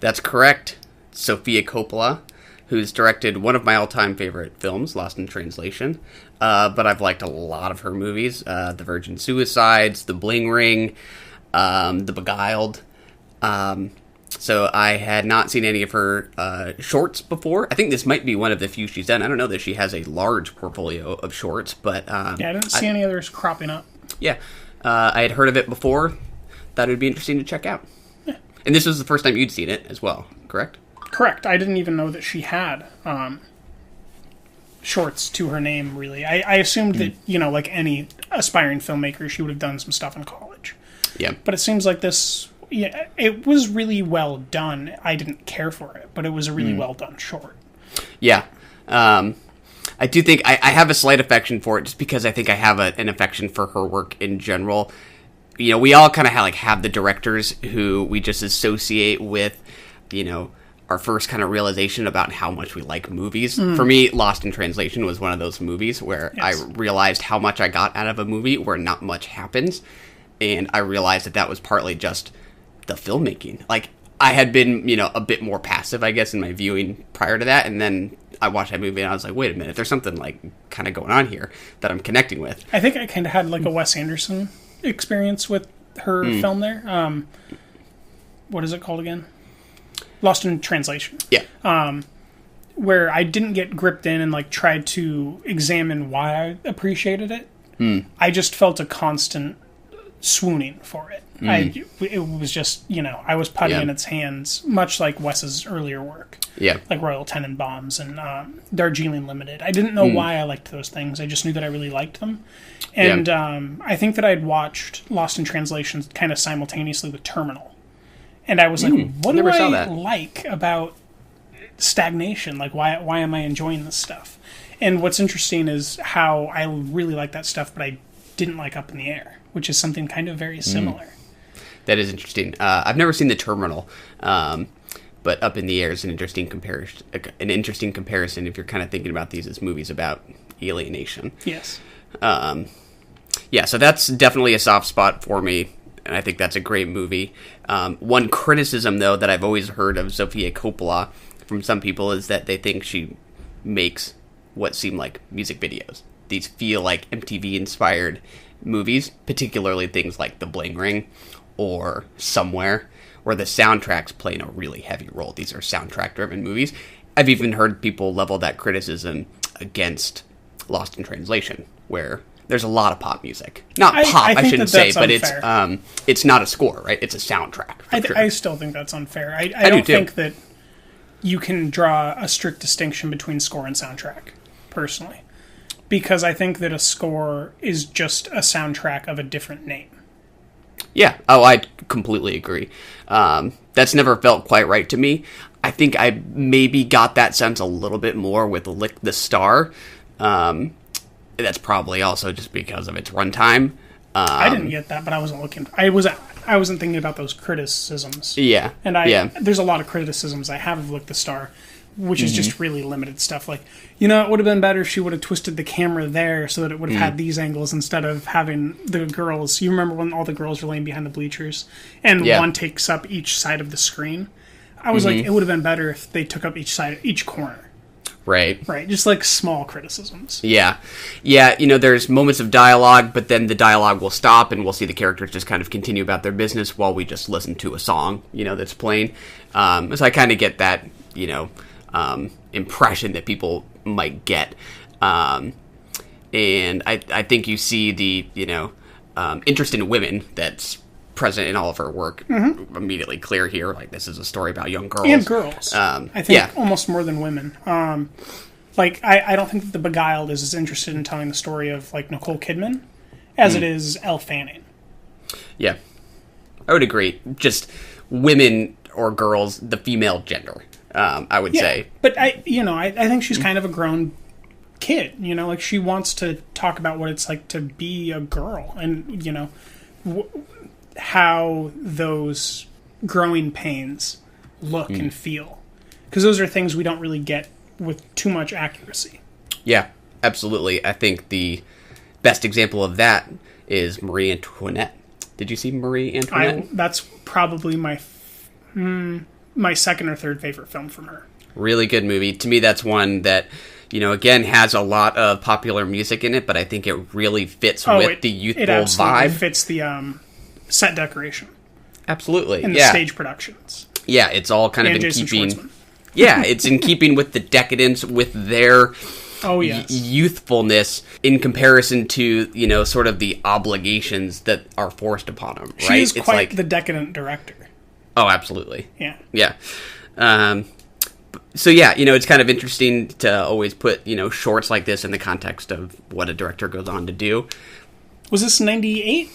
That's correct. Sofia Coppola, who's directed one of my all-time favorite films, Lost in Translation. But I've liked a lot of her movies. The Virgin Suicides, The Bling Ring, The Beguiled. So I had not seen any of her shorts before. I think this might be one of the few she's done. I don't know that she has a large portfolio of shorts, but... I didn't see any others cropping up. Yeah. I had heard of it before. Thought it would be interesting to check out. Yeah. And this was the first time you'd seen it as well, correct? Correct. I didn't even know that she had shorts to her name, really. I assumed that, like any aspiring filmmaker, she would have done some stuff in college. Yeah. But it seems like this yeah, it was really well done. I didn't care for it, but it was a really well done short. Yeah. I do think I have a slight affection for it just because I think I have an affection for her work in general. You know, we all kind of have the directors who we just associate with, you know, our first kind of realization about how much we like movies. For me, Lost in Translation was one of those movies where I realized how much I got out of a movie where not much happens. And I realized that was partly just the filmmaking. Like, I had been, you know, a bit more passive, I guess, in my viewing prior to that. And then I watched that movie and I was like, wait a minute, there's something, like, kind of going on here that I'm connecting with. I think I kind of had, like, a Wes Anderson experience with her film there. What is it called again? Lost in Translation. Yeah. Where I didn't get gripped in and, like, tried to examine why I appreciated it. I just felt a constant swooning for it. It was just, you know, I was putty in its hands, much like Wes's earlier work. Yeah. Like Royal Tenenbaums and Darjeeling Limited. I didn't know why I liked those things. I just knew that I really liked them. And I think that I'd watched Lost in Translation kind of simultaneously with Terminal. And I was like, what do I like about stagnation? Like, why am I enjoying this stuff? And what's interesting is how I really like that stuff, but I didn't like Up in the Air, which is something kind of very similar. That is interesting. I've never seen The Terminal, but Up in the Air is an interesting comparison. If you're kind of thinking about these as movies about alienation. Yes. Yeah, so that's definitely a soft spot for me, and I think that's a great movie. One criticism, though, that I've always heard of Sofia Coppola from some people is that they think she makes what seem like music videos. These feel like MTV-inspired movies, particularly things like The Bling Ring or Somewhere, where the soundtracks play a really heavy role. These are soundtrack-driven movies. I've even heard people level that criticism against Lost in Translation, where there's a lot of pop music. Not pop, I shouldn't say, but it's not a score, right? It's a soundtrack. I still think that's unfair. I don't think that you can draw a strict distinction between score and soundtrack, personally. Because I think that a score is just a soundtrack of a different name. Yeah. Oh, I completely agree. That's never felt quite right to me. I think I maybe got that sense a little bit more with Lick the Star. That's probably also just because of its runtime. I didn't get that, but I wasn't looking. I wasn't thinking about those criticisms. Yeah. And there's a lot of criticisms I have of Lick the Star, which is just really limited stuff. Like, you know, it would have been better if she would have twisted the camera there so that it would have had these angles instead of having the girls. You remember when all the girls were laying behind the bleachers and one takes up each side of the screen? I was like, it would have been better if they took up each corner. Right. Right. Just like small criticisms. Yeah. Yeah, you know, there's moments of dialogue, but then the dialogue will stop and we'll see the characters just kind of continue about their business while we just listen to a song, you know, that's playing. So I kind of get that, you know, impression that people might get. And I think you see the, you know, interest in women that's present in all of her work immediately clear here. Like, this is a story about young girls. And girls. I think almost more than women. Like, I don't think that The Beguiled is as interested in telling the story of, like, Nicole Kidman as it is Elle Fanning. Yeah. I would agree. Just women or girls, the female gender, I would say. But I think she's kind of a grown kid, you know, like, she wants to talk about what it's like to be a girl and, you know, how those growing pains look and feel. Because those are things we don't really get with too much accuracy. Yeah, absolutely. I think the best example of that is Marie Antoinette. Did you see Marie Antoinette? That's probably my second or third favorite film from her. Really good movie. To me, that's one that, you know, again, has a lot of popular music in it, but I think it really fits with the youthful vibe. It fits the set decoration. Absolutely. And the stage productions. Yeah, it's all kind of in Jason keeping. Schwartzman. Yeah, it's in keeping with the decadence, with their youthfulness in comparison to, you know, sort of the obligations that are forced upon them, right? She is quite the decadent director. Oh, absolutely. Yeah. Yeah. So, yeah, you know, it's kind of interesting to always put, you know, shorts like this in the context of what a director goes on to do. Was this 98?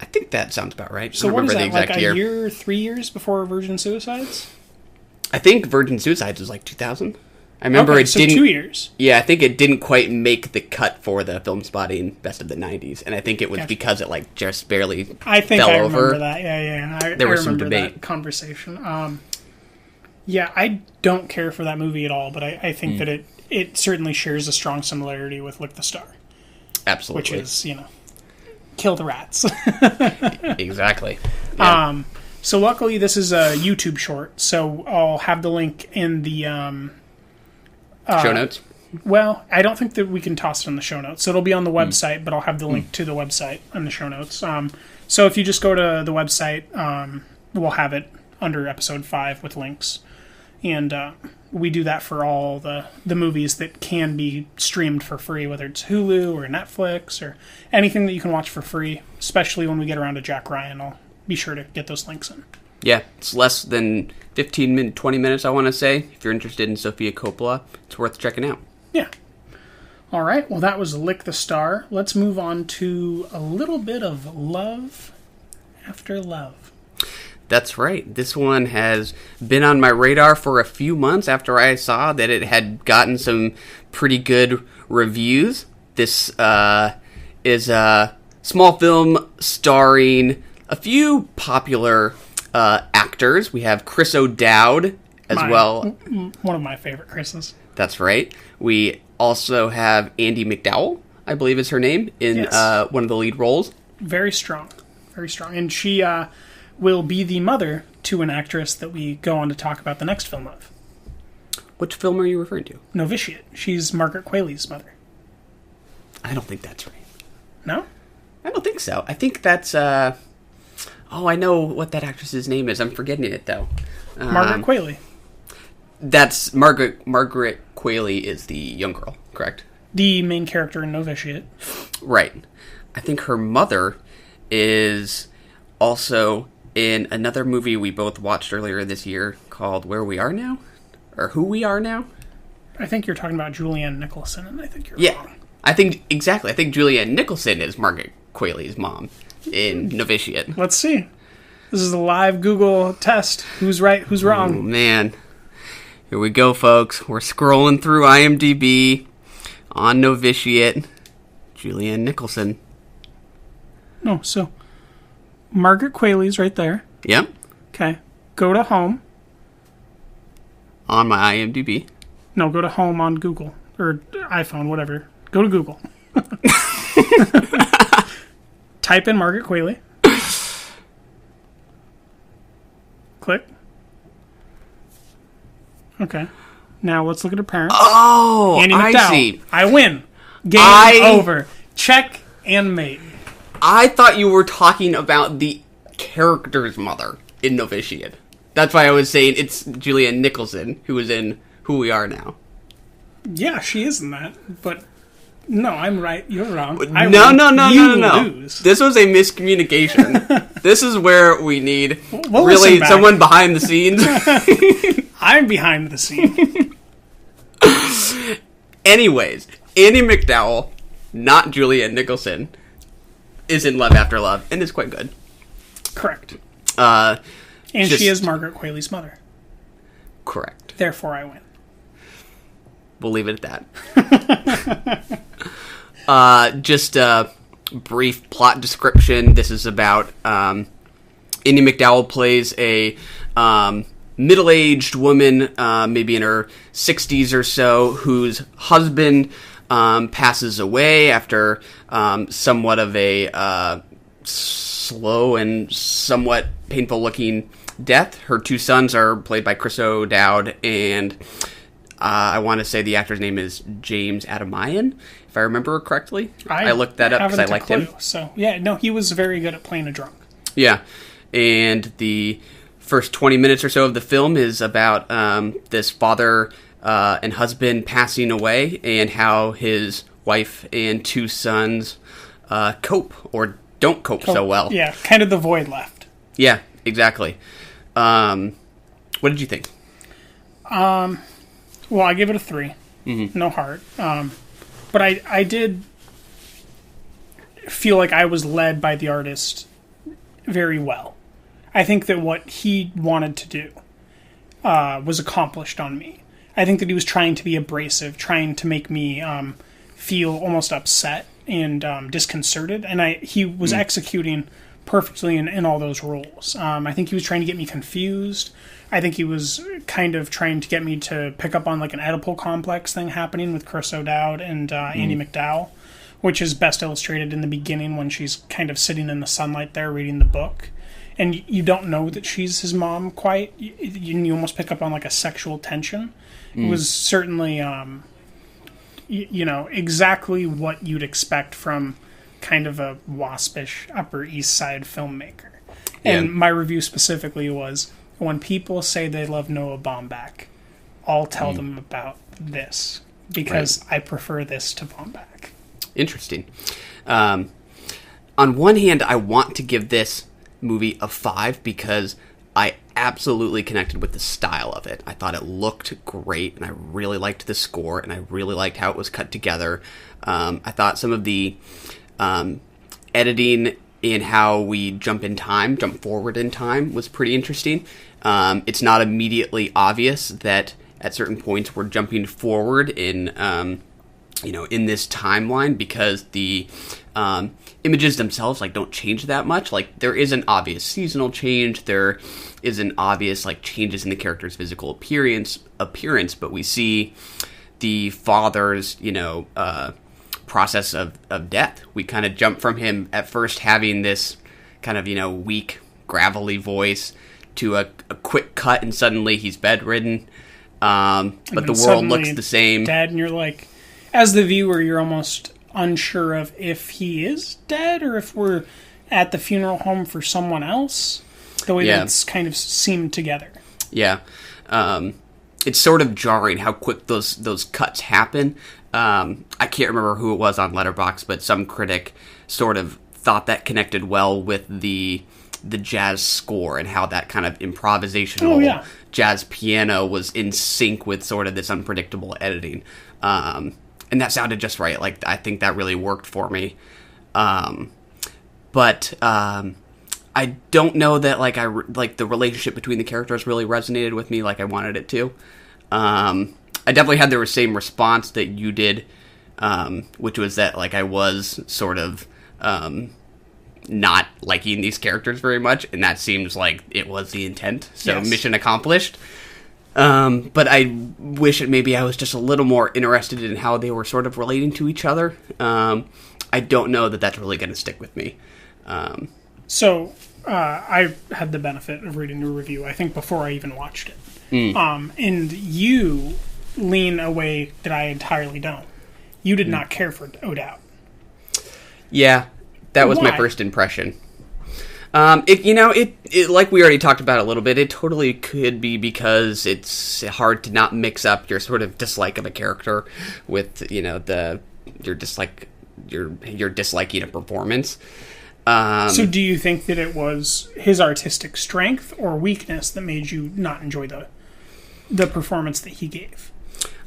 I think that sounds about right. So I don't what is remember that, the like exact a year. year, 3 years before Virgin Suicides? I think Virgin Suicides was like 2000. I remember it so didn't... 2 years. Yeah, I think it didn't quite make the cut for the Film Spotting Best of the 90s, and I think it was because it like just barely I think fell I over. remember that. Yeah. There I was some remember debate. that conversation. Yeah, I don't care for that movie at all, but I think that it certainly shares a strong similarity with Lick the Star. Absolutely. Which is, kill the rats. Exactly. Yeah. So luckily this is a YouTube short, so I'll have the link in the... show notes? Well, I don't think that we can toss it in the show notes. So it'll be on the website, but I'll have the link to the website in the show notes. So if you just go to the website, we'll have it under episode 5 with links. And we do that for all the movies that can be streamed for free, whether it's Hulu or Netflix or anything that you can watch for free, especially when we get around to Jack Ryan. I'll be sure to get those links in. Yeah, it's less than 20 minutes, I want to say. If you're interested in Sofia Coppola, it's worth checking out. Yeah. All right, well, that was Lick the Star. Let's move on to a little bit of Love After Love. That's right. This one has been on my radar for a few months after I saw that it had gotten some pretty good reviews. This is a small film starring a few popular actors. We have Chris O'Dowd as well. One of my favorite Chris's. That's right. We also have Andie MacDowell, I believe is her name, in one of the lead roles. Very strong. Very strong. And she will be the mother to an actress that we go on to talk about the next film of. Which film are you referring to? Novitiate. She's Margaret Qualley's mother. I don't think that's right. No? I don't think so. I think that's... Oh, I know what that actress's name is. I'm forgetting it, though. Margaret Qualley. That's... Margaret Qualley is the young girl, correct? The main character in Novitiate. Right. I think her mother is also in another movie we both watched earlier this year called Where We Are Now? Or Who We Are Now? I think you're talking about Julianne Nicholson, and I think you're wrong. I think Julianne Nicholson is Margaret Qualley's mom in Novitiate. Let's see. This is a live Google test. Who's right, who's wrong? Oh, man. Here we go, folks. We're scrolling through IMDb on Novitiate. Julianne Nicholson. No, so Margaret Qualley's right there. Yep. Okay. Go to home. On my IMDb. No, go to home on Google. Or iPhone, whatever. Go to Google. Type in Margaret Qualley. Click. Okay. Now let's look at her parents. Oh, Andie I MacDowell. see. I win. Game over. Check and mate. I thought you were talking about the character's mother in Novitiate. That's why I was saying it's Julianne Nicholson who is in Who We Are Now. Yeah, she is in that. But no, I'm right. You're wrong. No. Lose. This was a miscommunication. This is where we need We'll really listen back. someone behind the scenes. I'm behind the scene. Anyways, Andie MacDowell, not Julianne Nicholson, is in Love After Love and is quite good. Correct. And she is Margaret Qualley's mother. Correct. Therefore, I win. We'll leave it at that. Just a brief plot description. This is about Andie MacDowell plays a middle-aged woman, maybe in her 60s or so, whose husband passes away after somewhat of a slow and somewhat painful-looking death. Her two sons are played by Chris O'Dowd, and I want to say the actor's name is James Adamian, if I remember correctly. I looked that up because I liked him. So, yeah, no, he was very good at playing a drunk. Yeah, and the first 20 minutes or so of the film is about this father and husband passing away and how his wife and two sons cope or don't cope so well. Yeah, kind of the void left. Yeah, exactly. What did you think? Well, I give it a 3. Mm-hmm. No heart. But I did feel like I was led by the artist very well. I think that what he wanted to do was accomplished on me. I think that he was trying to be abrasive, trying to make me feel almost upset and disconcerted, and he was executing perfectly in all those roles. I think he was trying to get me confused. I think he was kind of trying to get me to pick up on like an Oedipal complex thing happening with Chris O'Dowd and Andie MacDowell, which is best illustrated in the beginning when she's kind of sitting in the sunlight there reading the book. And you don't know that she's his mom quite. You almost pick up on like a sexual tension. It was certainly, exactly what you'd expect from kind of a waspish Upper East Side filmmaker. And my review specifically was, when people say they love Noah Baumbach, I'll tell them about this, because I prefer this to Baumbach. Interesting. On one hand, I want to give this movie a 5 because I absolutely connected with the style of it. I thought it looked great, and I really liked the score, and I really liked how it was cut together. I thought some of the editing in how we jump forward in time was pretty interesting. It's not immediately obvious that at certain points we're jumping forward in this timeline, because the images themselves don't change that much. There is an obvious seasonal change, there is an obvious changes in the character's physical appearance, but we see the father's process of death. We kind of jump from him at first having this kind of weak, gravelly voice to a quick cut, and suddenly he's bedridden. But the world looks the same. Dead, and you're like, as the viewer, you're almost unsure of if he is dead or if we're at the funeral home for someone else. The way that it's kind of seamed together. Yeah. It's sort of jarring how quick those cuts happen. I can't remember who it was on Letterboxd, but some critic sort of thought that connected well with the jazz score and how that kind of improvisational jazz piano was in sync with sort of this unpredictable editing. And that sounded just right. I think that really worked for me. But I don't know that the relationship between the characters really resonated with me like I wanted it to. I definitely had the same response that you did, which was that I was sort of not liking these characters very much, and that seems like it was the intent. So mission accomplished. But I wish maybe I was just a little more interested in how they were sort of relating to each other. I don't know that that's really going to stick with me. So I had the benefit of reading your review, I think, before I even watched it. And you lean a way that I entirely don't. You did not care for O'Dowd. Yeah, that was my first impression. It like we already talked about a little bit, it totally could be because it's hard to not mix up your sort of dislike of a character with, your disliking a performance. So do you think that it was his artistic strength or weakness that made you not enjoy the performance that he gave?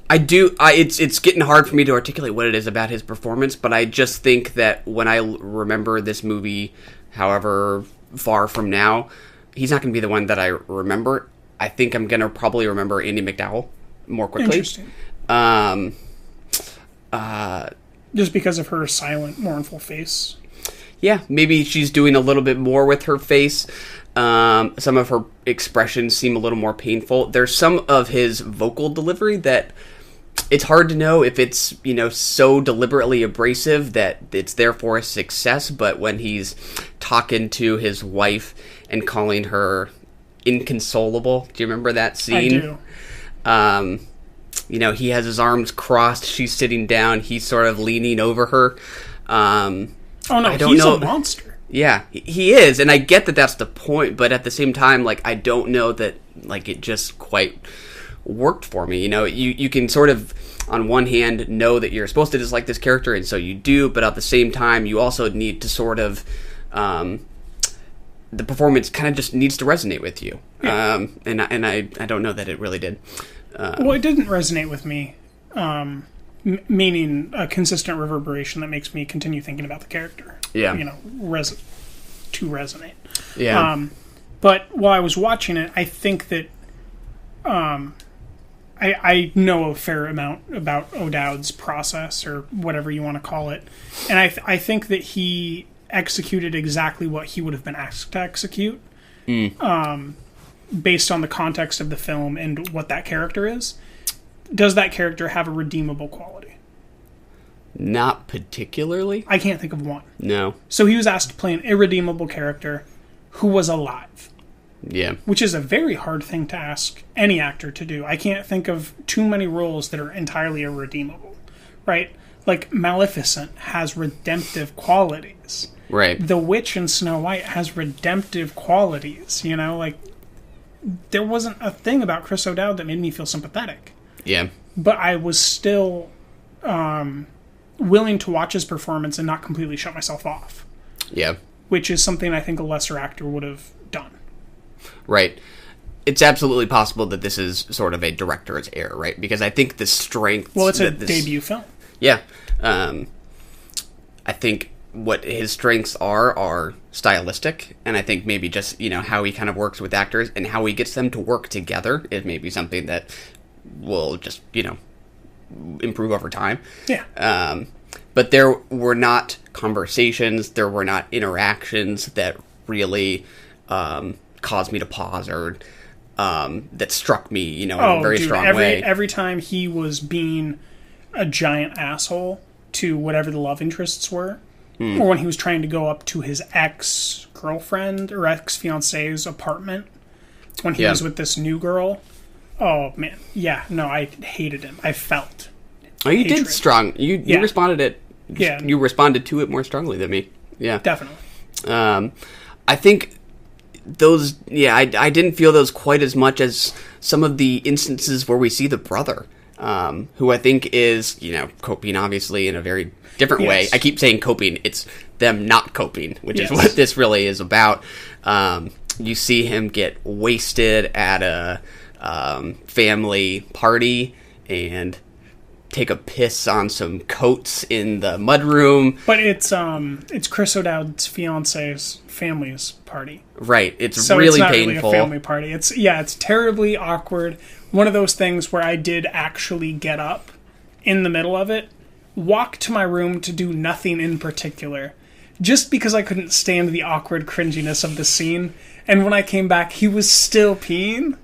I do. It's getting hard for me to articulate what it is about his performance, but I just think that when I remember this movie, however far from now, he's not going to be the one that I remember. I think I'm going to probably remember Andie MacDowell more quickly. Interesting. Just because of her silent, mournful face. Yeah, maybe she's doing a little bit more with her face. Some of her expressions seem a little more painful. There's some of his vocal delivery that it's hard to know if it's, so deliberately abrasive that it's therefore a success, but when he's talking to his wife and calling her inconsolable, do you remember that scene? I do. He has his arms crossed, she's sitting down, he's sort of leaning over her. He's a monster. Yeah, he is, and I get that that's the point, but at the same time, I don't know that, it just quite worked for me. You can sort of, on one hand, know that you're supposed to dislike this character, and so you do, but at the same time, you also need to sort of, the performance kind of just needs to resonate with you. Yeah. And I don't know that it really did. Well, it didn't resonate with me, meaning a consistent reverberation that makes me continue thinking about the character. Yeah. to resonate. Yeah. But while I was watching it, I think that I know a fair amount about O'Dowd's process, or whatever you want to call it. And I think that he executed exactly what he would have been asked to execute, based on the context of the film and what that character is. Does that character have a redeemable quality? Not particularly. I can't think of one. No. So he was asked to play an irredeemable character who was alive. Yeah. Which is a very hard thing to ask any actor to do. I can't think of too many roles that are entirely irredeemable, right? Like, Maleficent has redemptive qualities. Right. The Witch in Snow White has redemptive qualities, you know? Like, there wasn't a thing about Chris O'Dowd that made me feel sympathetic. Yeah. But I was still willing to watch his performance and not completely shut myself off. Yeah. Which is something I think a lesser actor would have done. Right. It's absolutely possible that this is sort of a director's error, right? Because I think the strength... Well, it's a debut film. Yeah. I think what his strengths are stylistic, and I think maybe just, you know, how he kind of works with actors and how he gets them to work together is maybe something that will just, you know, improve over time. Yeah. But there were not conversations, there were not interactions that really caused me to pause, or that struck me, you know, in a very strong way. Every time he was being a giant asshole to whatever the love interests were, or when he was trying to go up to his ex-girlfriend or ex-fiance's apartment when he was with this new girl. Oh, man. Yeah, no, I hated him. I felt you hatred. did strong. You responded it. Yeah. You responded to it more strongly than me. Yeah. Definitely. I think those, I didn't feel those quite as much as some of the instances where we see the brother, who I think is, you know, coping obviously in a very different way. I keep saying coping. It's them not coping, which is what this really is about. You see him get wasted at a family party and take a piss on some coats in the mudroom. But it's Chris O'Dowd's fiance's family's party. Right. It's so really it's not painful. Really a family party. It's terribly awkward. One of those things where I did actually get up in the middle of it, walk to my room to do nothing in particular, just because I couldn't stand the awkward cringiness of the scene. And when I came back, he was still peeing.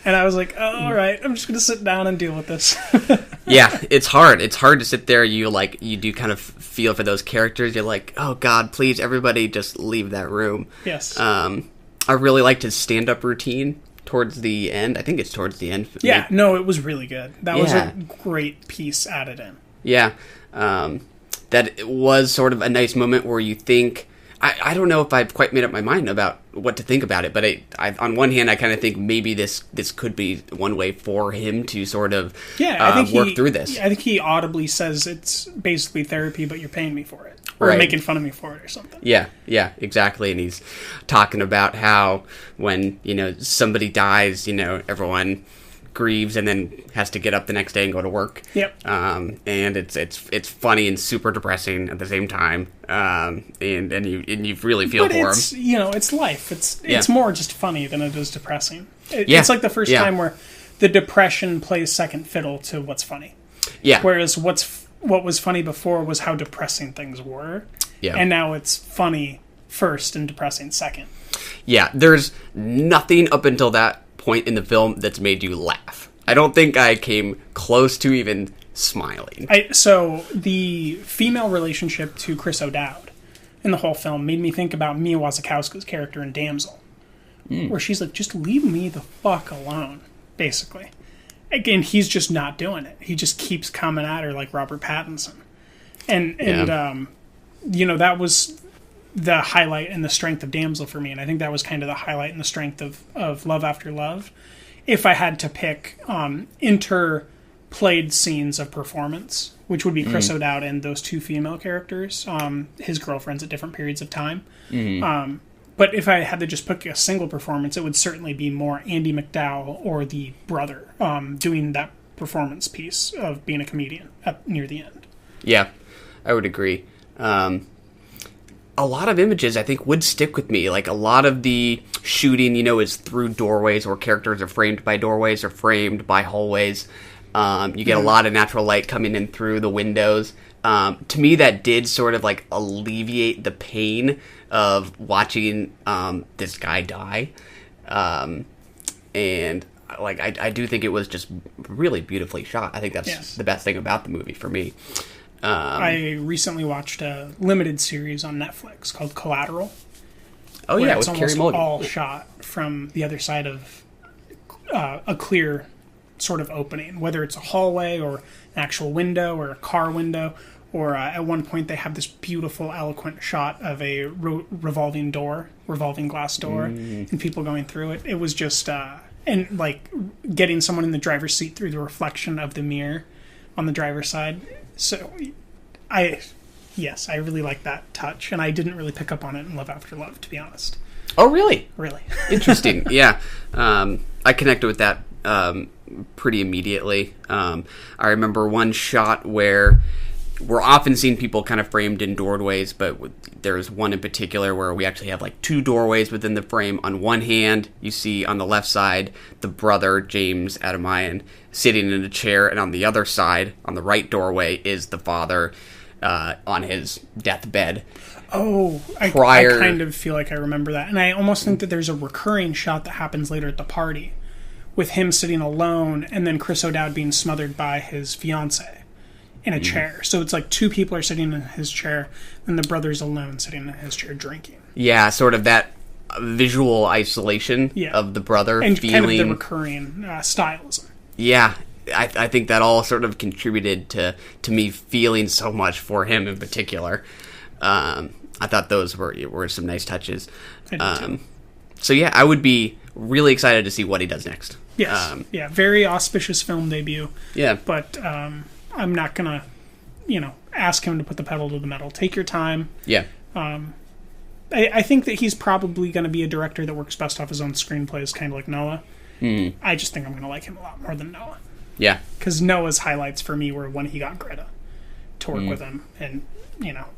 And I was like, oh, all right, I'm just going to sit down and deal with this. Yeah, it's hard. It's hard to sit there. You do kind of feel for those characters. You're like, oh, God, please, everybody just leave that room. Yes. I really liked his stand-up routine towards the end. I think it's towards the end. Yeah, no, it was really good. That was a great piece added in. Yeah. That was sort of a nice moment where you think... I don't know if I've quite made up my mind about what to think about it, but I on one hand, I kind of think maybe this could be one way for him to sort of work through this. I think he audibly says it's basically therapy, but you're paying me for it. Or Right. making fun of me for it or something. Yeah, exactly. And he's talking about how when, you know, somebody dies, you know, everyone grieves and then has to get up the next day and go to work. Yep. And it's funny and super depressing at the same time. And you really feel for him. You know, it's life. It's more just funny than it is depressing. It's like the first time where the depression plays second fiddle to what's funny. Yeah. Whereas what was funny before was how depressing things were. Yeah. And now it's funny first and depressing second. Yeah, there's nothing up until that point in the film that's made you laugh. I don't think I came close to even smiling. So the female relationship to Chris O'Dowd in the whole film made me think about Mia Wasikowska's character in Damsel, where she's like, just leave me the fuck alone, basically. Again, he's just not doing it. He just keeps coming at her like Robert Pattinson. And you know, that was the highlight and the strength of Damsel for me, and I think that was kind of the highlight and the strength of Love After Love. If I had to pick interplayed scenes of performance, which would be Chris O'Dowd and those two female characters, his girlfriends at different periods of time. But if I had to just pick a single performance, it would certainly be more Andy McDowell or the brother doing that performance piece of being a comedian near the end. Yeah, I would agree. a lot of images I think would stick with me. Like a lot of the shooting, is through doorways, or characters are framed by doorways or framed by hallways. You get a lot of natural light coming in through the windows. To me, that did sort of like alleviate the pain of watching this guy die. And like I do think it was just really beautifully shot. I think that's the best thing about the movie for me. I recently watched a limited series on Netflix called Collateral. Oh yeah, it's with Carey almost Mulligan. all shot from the other side of a clear sort of opening, whether it's a hallway or an actual window or a car window, or at one point they have this beautiful, eloquent shot of a revolving glass door, and people going through it. It was just, and like getting someone in the driver's seat through the reflection of the mirror on the driver's side. So, I really like that touch, and I didn't really pick up on it in Love After Love, to be honest. Oh, really? Really. Interesting. Yeah. I connected with that pretty immediately. I remember one shot where we're often seeing people kind of framed in doorways, but there's one in particular where we actually have like two doorways within the frame. On one hand, you see on the left side the brother, James Adamayan, sitting in a chair, and on the other side, on the right doorway, is the father on his deathbed. Oh, I kind of feel like I remember that. And I almost think that there's a recurring shot that happens later at the party with him sitting alone and then Chris O'Dowd being smothered by his fiancée in a chair. So it's like two people are sitting in his chair and the brother's alone sitting in his chair drinking. Yeah, sort of that visual isolation of the brother and feeling... kind of the recurring stylism. Yeah, I think that all sort of contributed to me feeling so much for him in particular. I thought those were some nice touches. So yeah, I would be really excited to see what he does next. Yes, very auspicious film debut. Yeah, but I'm not gonna, ask him to put the pedal to the metal. Take your time. Yeah. I think that he's probably going to be a director that works best off his own screenplays, kind of like Noah. I just think I'm going to like him a lot more than Noah. Yeah. Because Noah's highlights for me were when he got Greta to work with him. And,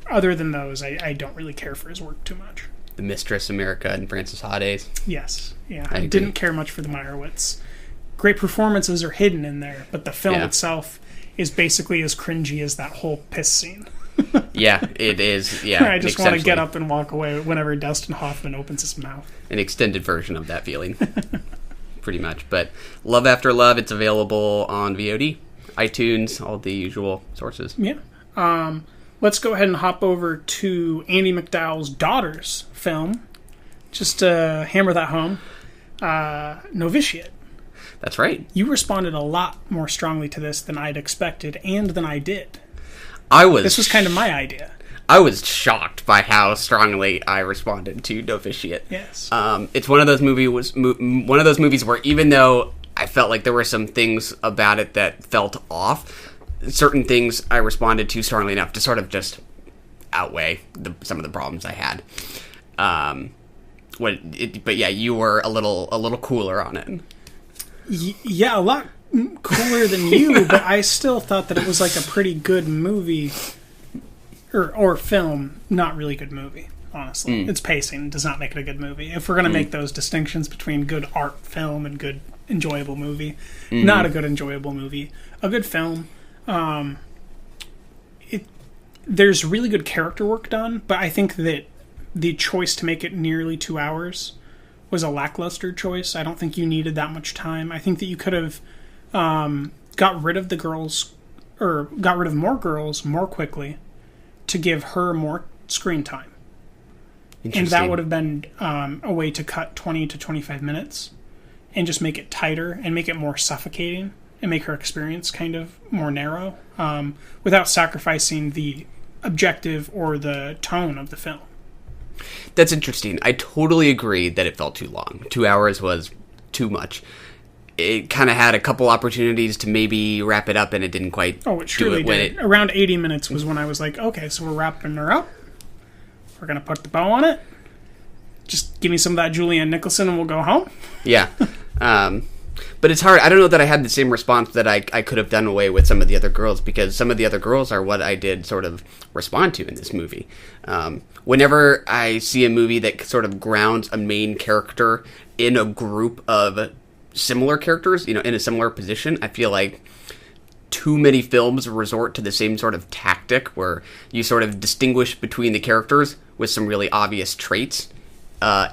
other than those, I don't really care for his work too much. The Mistress America and Frances Ha days. Yes. Yeah. I didn't care much for the Meyerowitz. Great performances are hidden in there, but the film itself is basically as cringy as that whole piss scene. Yeah, it is. Yeah, I just want to get up and walk away whenever Dustin Hoffman opens his mouth. An extended version of that feeling. Pretty much. But Love After Love, it's available on VOD, iTunes, all the usual sources. Yeah. Let's go ahead and hop over to Andie MacDowell's daughter's film. Just to hammer that home. Novitiate. That's right. You responded a lot more strongly to this than I'd expected and than I did. This was kind of my idea. I was shocked by how strongly I responded to Novitiate. Yes. It's one of those movies where even though I felt like there were some things about it that felt off, certain things I responded to strongly enough to sort of just outweigh some of the problems I had. But yeah, you were a little cooler on it. Yeah, a lot cooler than you, but I still thought that it was like a pretty good movie or film. Not really good movie, honestly. Its pacing does not make it a good movie. If we're going to make those distinctions between good art film and good enjoyable movie, not a good enjoyable movie. A good film. There's really good character work done, but I think that the choice to make it nearly 2 hours was a lackluster choice. I don't think you needed that much time. I think that you could have got rid of the girls, or got rid of more girls more quickly to give her more screen time. And that would have been a way to cut 20 to 25 minutes and just make it tighter and make it more suffocating and make her experience kind of more narrow without sacrificing the objective or the tone of the film. That's interesting. I totally agree that it felt too long. 2 hours was too much. It kind of had a couple opportunities to maybe wrap it up, and it didn't quite do it. Truly did. Around 80 minutes was when I was like, okay, so we're wrapping her up. We're going to put the bow on it. Just give me some of that Julianne Nicholson and we'll go home. Yeah. But it's hard. I don't know that I had the same response that I could have done away with some of the other girls, because some of the other girls are what I did sort of respond to in this movie. Whenever I see a movie that sort of grounds a main character in a group of similar characters, in a similar position, I feel like too many films resort to the same sort of tactic where you sort of distinguish between the characters with some really obvious traits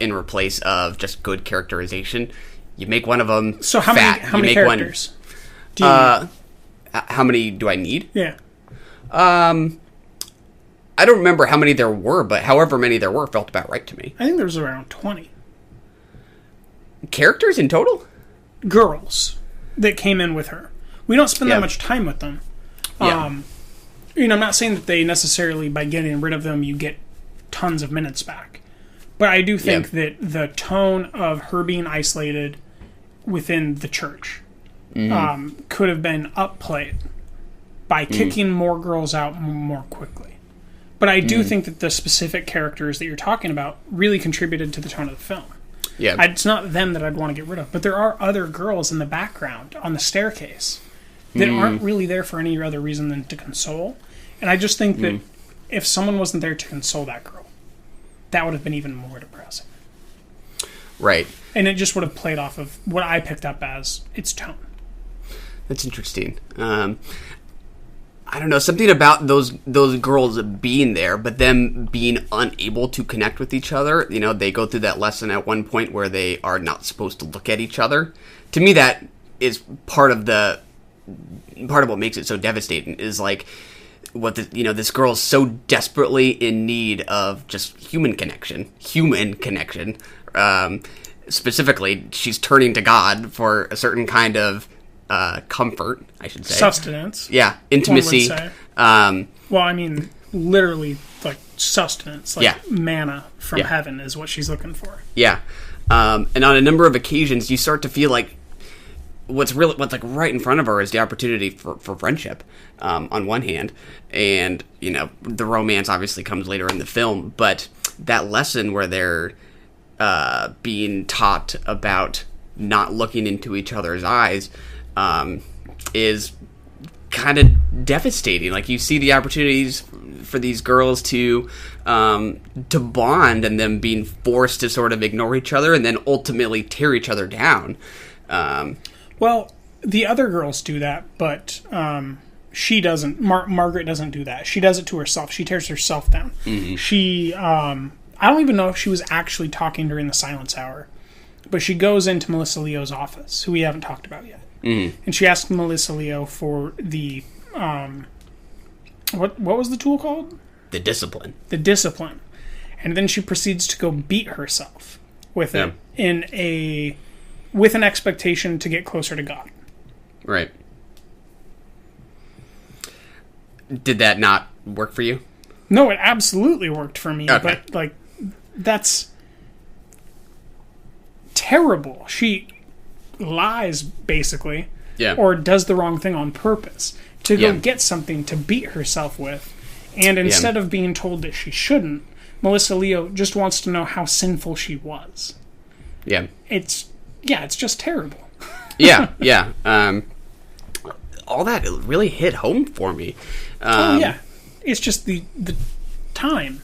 in replace of just good characterization. You make one of them so how fat. How many characters do you need? How many do I need? Yeah. I don't remember how many there were, but however many there were felt about right to me. I think there was around 20. Characters in total? Girls that came in with her. We don't spend that much time with them. I'm not saying that they necessarily, by getting rid of them, you get tons of minutes back. But I do think that the tone of her being isolated within the church could have been upplayed by kicking more girls out more quickly. But I do think that the specific characters that you're talking about really contributed to the tone of the film. Yeah. It's not them that I'd want to get rid of. But there are other girls in the background on the staircase that aren't really there for any other reason than to console. And I just think that if someone wasn't there to console that girl, that would have been even more depressing. Right. And it just would have played off of what I picked up as its tone. That's interesting. I don't know, something about those girls being there, but them being unable to connect with each other. They go through that lesson at one point where they are not supposed to look at each other. To me, that is part of what makes it so devastating. Is like this girl's so desperately in need of just human connection. Specifically, she's turning to God for a certain kind of comfort, I should say. Sustenance. Yeah, intimacy. Literally, like, sustenance. Like, manna from heaven is what she's looking for. Yeah. And on a number of occasions, you start to feel like what's like right in front of her is the opportunity for friendship, on one hand. And, the romance obviously comes later in the film, but that lesson where they're being taught about not looking into each other's eyes is kind of devastating. Like, you see the opportunities for these girls to bond, and them being forced to sort of ignore each other and then ultimately tear each other down. Well, the other girls do that, but she doesn't. Margaret doesn't do that. She does it to herself. She tears herself down. Mm-hmm. She, I don't even know if she was actually talking during the silence hour, but she goes into Melissa Leo's office, who we haven't talked about yet. Mm-hmm. And she asks Melissa Leo for the, what was the tool called? The discipline. The discipline. And then she proceeds to go beat herself with it with an expectation to get closer to God. Right. Did that not work for you? No, it absolutely worked for me. Okay. But, that's terrible. She lies, basically. Yeah. Or does the wrong thing on purpose to go get something to beat herself with. And instead of being told that she shouldn't, Melissa Leo just wants to know how sinful she was. Yeah. It's just terrible. Yeah. All that really hit home for me. It's just the time.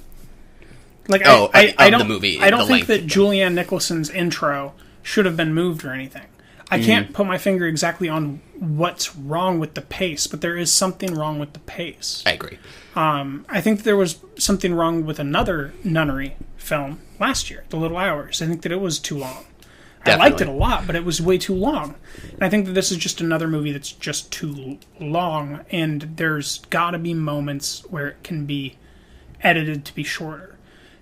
Like, I don't, the movie. I don't think that Julianne Nicholson's intro should have been moved or anything. I can't put my finger exactly on what's wrong with the pace, but there is something wrong with the pace. I agree. I think there was something wrong with another nunnery film last year, The Little Hours. I think that it was too long. Definitely. I liked it a lot, but it was way too long. And I think that this is just another movie that's just too long, and there's got to be moments where it can be edited to be shorter.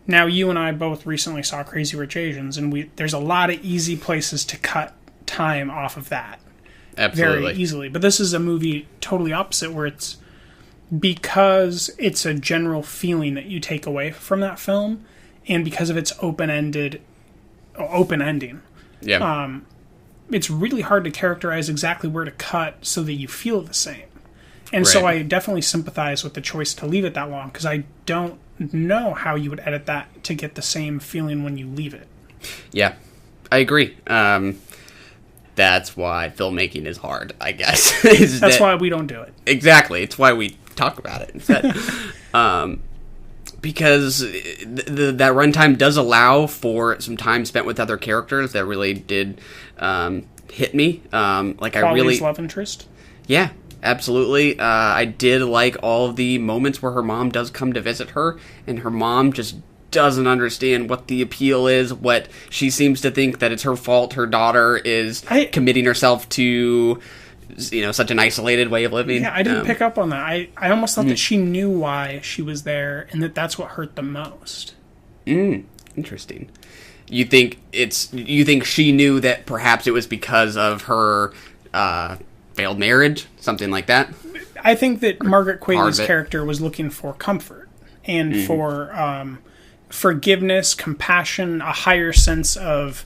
Now, you and I both recently saw Crazy Rich Asians, and there's a lot of easy places to cut time off of that. Absolutely. Very easily. But this is a movie totally opposite, where it's because it's a general feeling that you take away from that film, and because of its open ending. Yeah. It's really hard to characterize exactly where to cut so that you feel the same. And so I definitely sympathize with the choice to leave it that long, because I don't know how you would edit that to get the same feeling when you leave it. Yeah, I agree. That's why filmmaking is hard, I guess. That's why we don't do it. Exactly. It's why we talk about it instead. Because that runtime does allow for some time spent with other characters that really did hit me. Quality's love interest? Yeah, absolutely. I did like all of the moments where her mom does come to visit her, and her mom just doesn't understand what the appeal is, what she seems to think that it's her fault her daughter is committing herself to, such an isolated way of living. Yeah, I didn't pick up on that. I almost thought that she knew why she was there, and that's what hurt the most. Interesting. You think she knew that perhaps it was because of her failed marriage, something like that? I think that Margaret Qualley's character was looking for comfort and for forgiveness, compassion, a higher sense of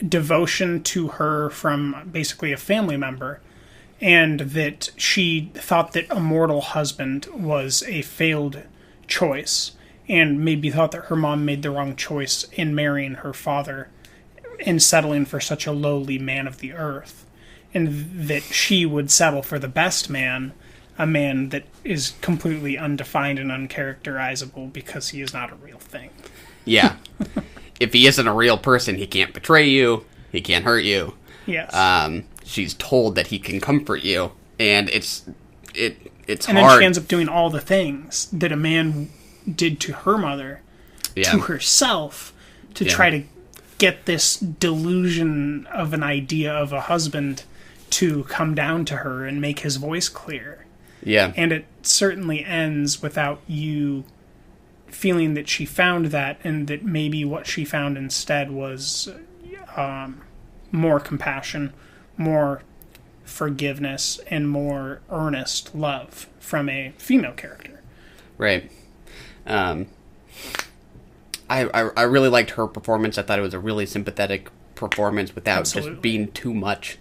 devotion to her from basically a family member, and that she thought that a mortal husband was a failed choice, and maybe thought that her mom made the wrong choice in marrying her father and settling for such a lowly man of the earth, and that she would settle for the best man, a man that is completely undefined and uncharacterizable because he is not a real thing. Yeah. If he isn't a real person, he can't betray you, he can't hurt you. Yes. She's told that he can comfort you, and it's hard. And then she ends up doing all the things that a man did to her mother, to herself, to try to get this delusion of an idea of a husband to come down to her and make his voice clear. Yeah. And it certainly ends without you feeling that she found that, and that maybe what she found instead was more compassion, more forgiveness, and more earnest love from a female character. Right. I really liked her performance. I thought it was a really sympathetic performance without just being too much.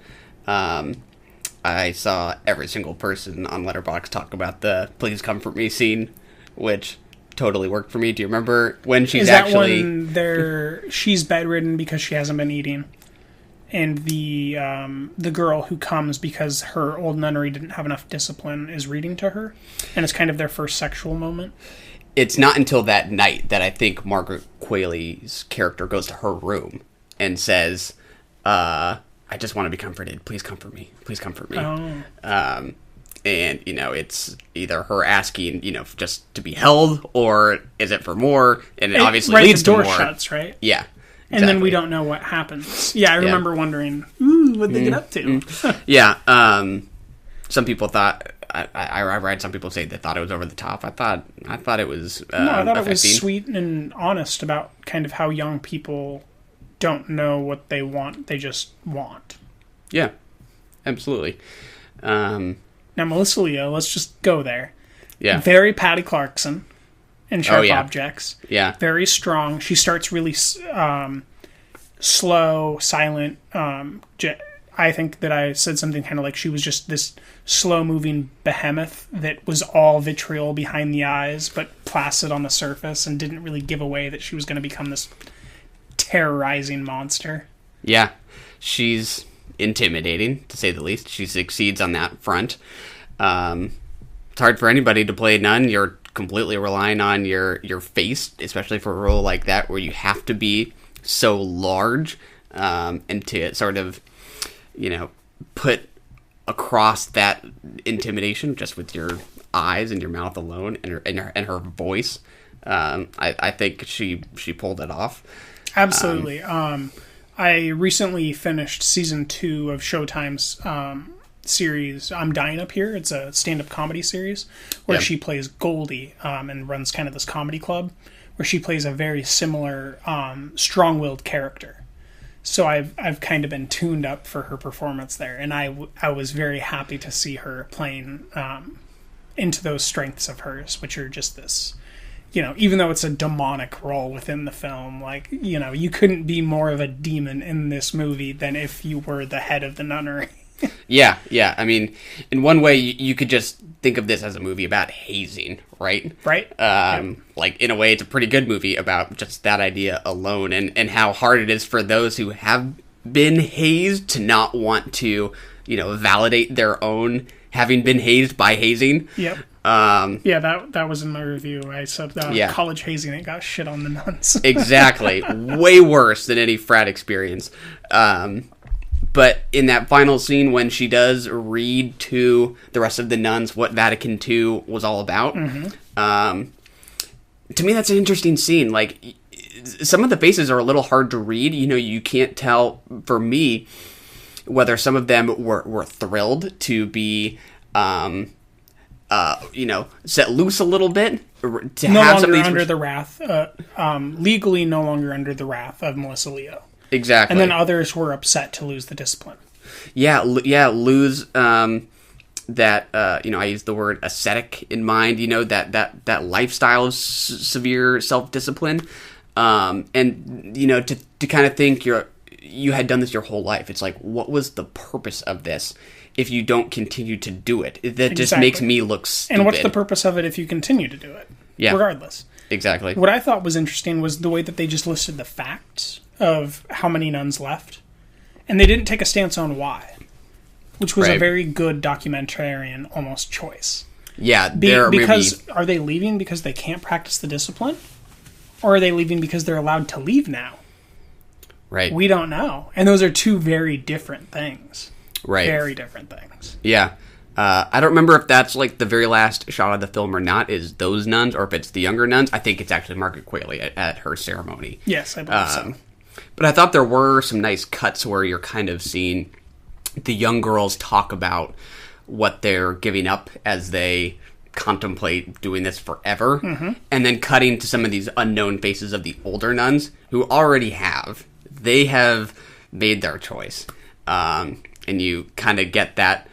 I saw every single person on Letterboxd talk about the "Please Comfort Me" scene, which totally worked for me. Do you remember when she's actually... Is that when she's bedridden because she hasn't been eating, and the girl who comes because her old nunnery didn't have enough discipline is reading to her, and it's kind of their first sexual moment? It's not until that night that I think Margaret Qualley's character goes to her room and says, I just want to be comforted. Please comfort me. Please comfort me. Oh. And, it's either her asking, just to be held, or is it for more? And it obviously leads to more. The door shuts, right? Yeah. And then we don't know what happens. Yeah, I remember wondering, what'd they get up to? Yeah. Some people thought... I read some people say they thought it was over the top. I thought it was I thought it was sweet and honest about kind of how young people don't know what they want. They just want. Yeah, absolutely. Now, Melissa Leo, let's just go there. Yeah. Very Patty Clarkson in Sharp Objects. Yeah. Very strong. She starts really slow, silent. I think that I said something kind of like she was just this slow-moving behemoth that was all vitriol behind the eyes, but placid on the surface, and didn't really give away that she was going to become this terrorizing monster. Yeah. She's intimidating, to say the least. She succeeds on that front. It's hard for anybody to play nun. You're completely relying on your face, especially for a role like that, where you have to be so large, and to sort of... put across that intimidation just with your eyes and your mouth alone and her voice. I think she pulled it off. Absolutely. I recently finished season 2 of Showtime's series I'm Dying Up Here. It's a stand-up comedy series where she plays Goldie and runs kind of this comedy club where she plays a very similar strong-willed character. So I've kind of been tuned up for her performance there, and I was very happy to see her playing into those strengths of hers, which are just this, even though it's a demonic role within the film, you couldn't be more of a demon in this movie than if you were the head of the nunnery. Yeah. I mean, in one way, you could just think of this as a movie about hazing, right? Right. Like, in a way, it's a pretty good movie about just that idea alone, and how hard it is for those who have been hazed to not want to, validate their own having been hazed by hazing. Yep. That was in my review. I said college hazing, it got shit on the nuns. Exactly. Way worse than any frat experience. But in that final scene when she does read to the rest of the nuns what Vatican II was all about, to me that's an interesting scene. Like, some of the faces are a little hard to read. You can't tell, for me, whether some of them were thrilled to be, set loose a little bit. To no have longer some under the wrath, legally no longer under the wrath of Melissa Leo. Exactly. And then others were upset to lose the discipline. Lose that, I use the word ascetic in mind, that lifestyle of severe self-discipline. And, to kind of think you had done this your whole life. It's like, what was the purpose of this if you don't continue to do it? That just makes me look stupid. And what's the purpose of it if you continue to do it? Yeah. Regardless. Exactly. What I thought was interesting was the way that they just listed the facts of how many nuns left. And they didn't take a stance on why. Which was a very good documentarian almost choice. Yeah. Are they leaving because they can't practice the discipline? Or are they leaving because they're allowed to leave now? Right. We don't know. And those are two very different things. Right. Very different things. Yeah. I don't remember if that's like the very last shot of the film or not, is those nuns, or if it's the younger nuns. I think it's actually Margaret Qualley at her ceremony. Yes, I believe so. But I thought there were some nice cuts where you're kind of seeing the young girls talk about what they're giving up as they contemplate doing this forever, and then cutting to some of these unknown faces of the older nuns who already have. They have made their choice. And you kind of get that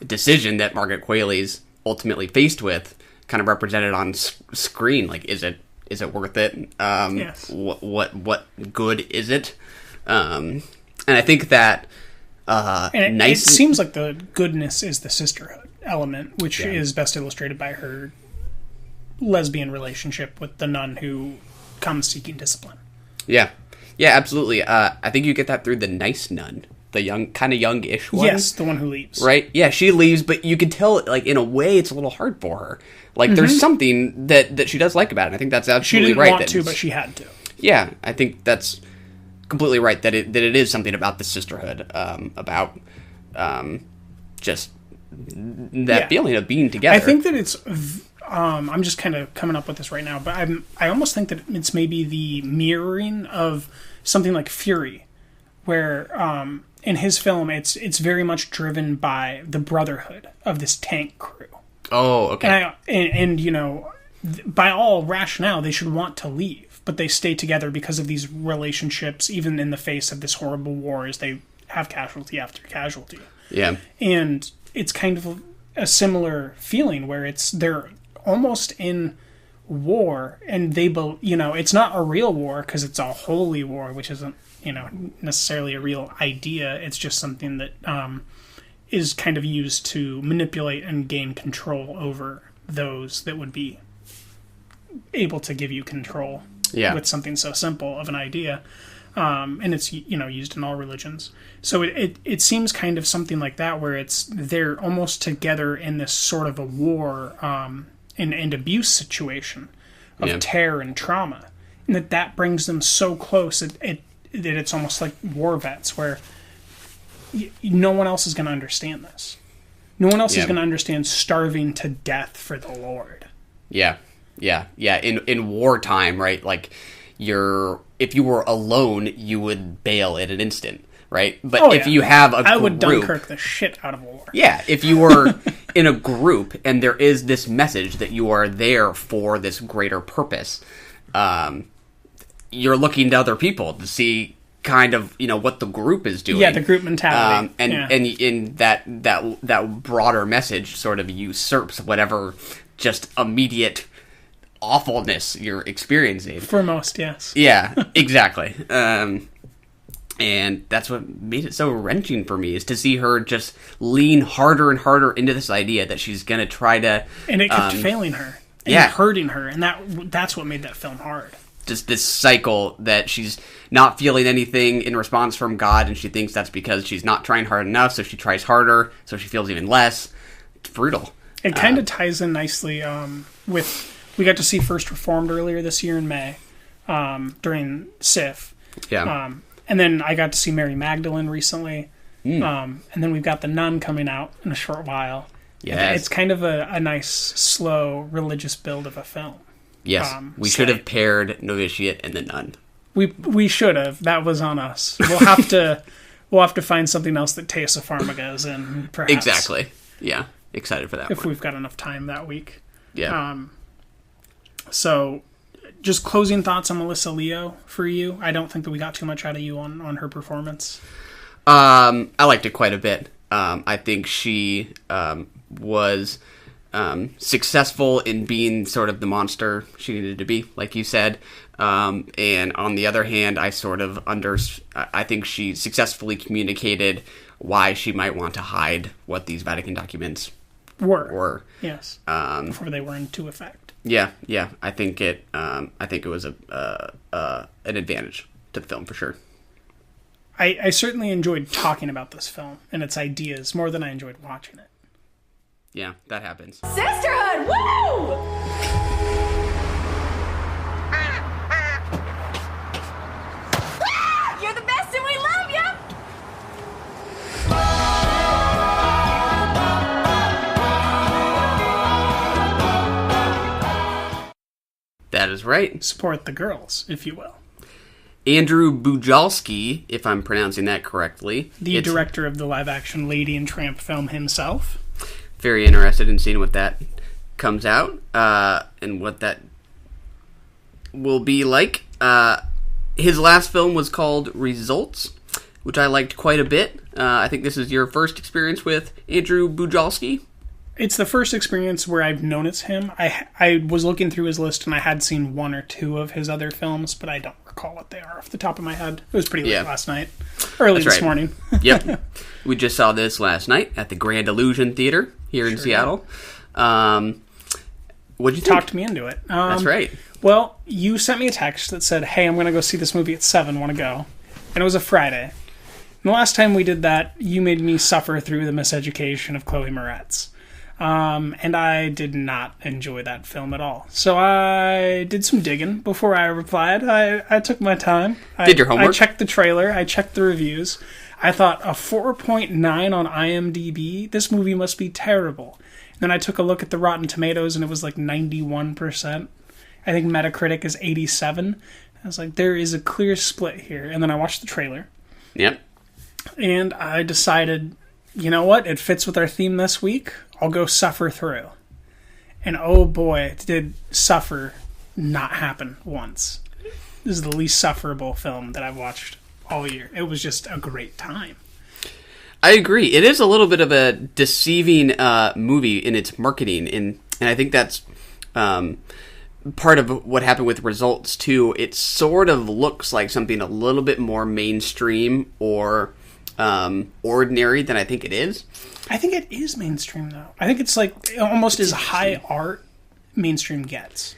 decision that Margaret Qualley's ultimately faced with kind of represented on screen. Like, is it worth it? Yes. What good is it? And I think that it seems like the goodness is the sisterhood element, which is best illustrated by her lesbian relationship with the nun who comes seeking discipline. Yeah, absolutely. I think you get that through the nice nun. The youngish one. Yes, the one who leaves. Right? Yeah, she leaves, but you can tell, like, in a way, it's a little hard for her. Like, there's something that she does like about it. I think that's absolutely right. She didn't want to, but she had to. Yeah, I think that's completely right, that it is something about the sisterhood, about just that feeling of being together. I think that it's... I'm just kind of coming up with this right now, but I almost think that it's maybe the mirroring of something like Fury, where... in his film, it's very much driven by the brotherhood of this tank crew. Oh, okay. And by all rationale, they should want to leave, but they stay together because of these relationships, even in the face of this horrible war, as they have casualty after casualty. Yeah. And it's kind of a similar feeling where they're almost in war, and it's not a real war because it's a holy war, which isn't necessarily a real idea. It's just something that is kind of used to manipulate and gain control over those that would be able to give you control with something so simple of an idea. And it's, used in all religions. So it seems kind of something like that, where they're almost together in this sort of a war and abuse situation of terror and trauma. And that brings them so close that it's almost like war vets, where no one else is going to understand this. No one else is going to understand starving to death for the Lord. Yeah. In wartime, right? Like, if you were alone, you would bail in an instant, right? But if you have a group... I would Dunkirk the shit out of war. Yeah, if you were in a group and there is this message that you are there for this greater purpose... you're looking to other people to see kind of, what the group is doing. Yeah, the group mentality. And in that broader message sort of usurps whatever just immediate awfulness you're experiencing. For most, yes. Yeah, exactly. And that's what made it so wrenching for me, is to see her just lean harder and harder into this idea that she's going to try to... And it kept failing her. And hurting her. And that's what made that film hard. just this cycle that she's not feeling anything in response from God, and she thinks that's because she's not trying hard enough, so she tries harder, so she feels even less. It's brutal. It kind of ties in nicely with... We got to see First Reformed earlier this year in May during SIF. Yeah. And then I got to see Mary Magdalene recently. And then we've got The Nun coming out in a short while. Yes. It's kind of a nice, slow, religious build of a film. Yes. We should have paired Novitiate and The Nun. We should have. That was on us. We'll have to find something else that Tessa Farmiga is in, perhaps. Exactly. Yeah. Excited for that if one. we've got enough time that week. Yeah. So, just closing thoughts on Melissa Leo for you. I don't think that we got too much out of you on her performance. I liked it quite a bit. I think she was successful in being sort of the monster she needed to be, like you said. And on the other hand, I think she successfully communicated why she might want to hide what these Vatican documents were. Yes. Before they were into effect. Yeah. I think it was an advantage to the film for sure. I certainly enjoyed talking about this film and its ideas more than I enjoyed watching it. Yeah, that happens. Sisterhood! Woo! You're the best and we love you! That is right. Support the girls, if you will. Andrew Bujalski, if I'm pronouncing that correctly. The director of the live-action Lady and Tramp film himself. Very interested in seeing what that comes out, and what that will be like. His last film was called Results, which I liked quite a bit. I think this is your first experience with Andrew Bujalski. It's the first experience where I've known it's him. I was looking through his list and I had seen one or two of his other films, but I don't recall what they are off the top of my head. It was pretty late last night. Early this morning. Yep. We just saw this last night at the Grand Illusion Theater here in Seattle. What'd you think? Talked me into it. That's right. Well, you sent me a text that said, hey, I'm going to go see this movie at 7. Want to go? And it was a Friday. And the last time we did that, you made me suffer through the miseducation of Chloe Moretz. And I did not enjoy that film at all. So I did some digging before I replied. I took my time. Did your homework? I checked the trailer. I checked the reviews. I thought a 4.9 on IMDb, this movie must be terrible. And then I took a look at the Rotten Tomatoes and it was like 91%. I think Metacritic is 87. I was like, there is a clear split here. And then I watched the trailer. Yep. And I decided, you know what? It fits with our theme this week. I'll go suffer through. And oh boy, did suffer not happen once. This is the least sufferable film that I've watched all year. It was just a great time. I agree. It is a little bit of a deceiving movie in its marketing, and I think that's part of what happened with Results too. It sort of looks like something a little bit more mainstream or ordinary than I think it is. I think it is mainstream, though. I think it's like almost as high art mainstream gets.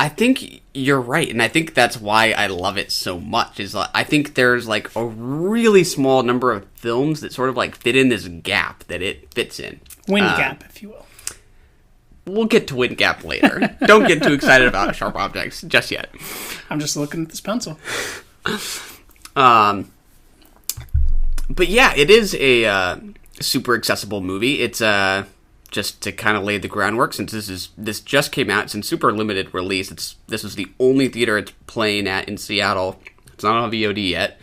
I think you're right, and I think that's why I love it so much. Is I think there's like a really small number of films that sort of like fit in this gap that it fits in. Wind gap, if you will. We'll get to Wind Gap later. Don't get too excited about Sharp Objects just yet. I'm just looking at this pencil. But yeah, it is a super accessible movie. It's just to kind of lay the groundwork, since this just came out. It's in super limited release. This is the only theater it's playing at in Seattle. It's not on VOD yet.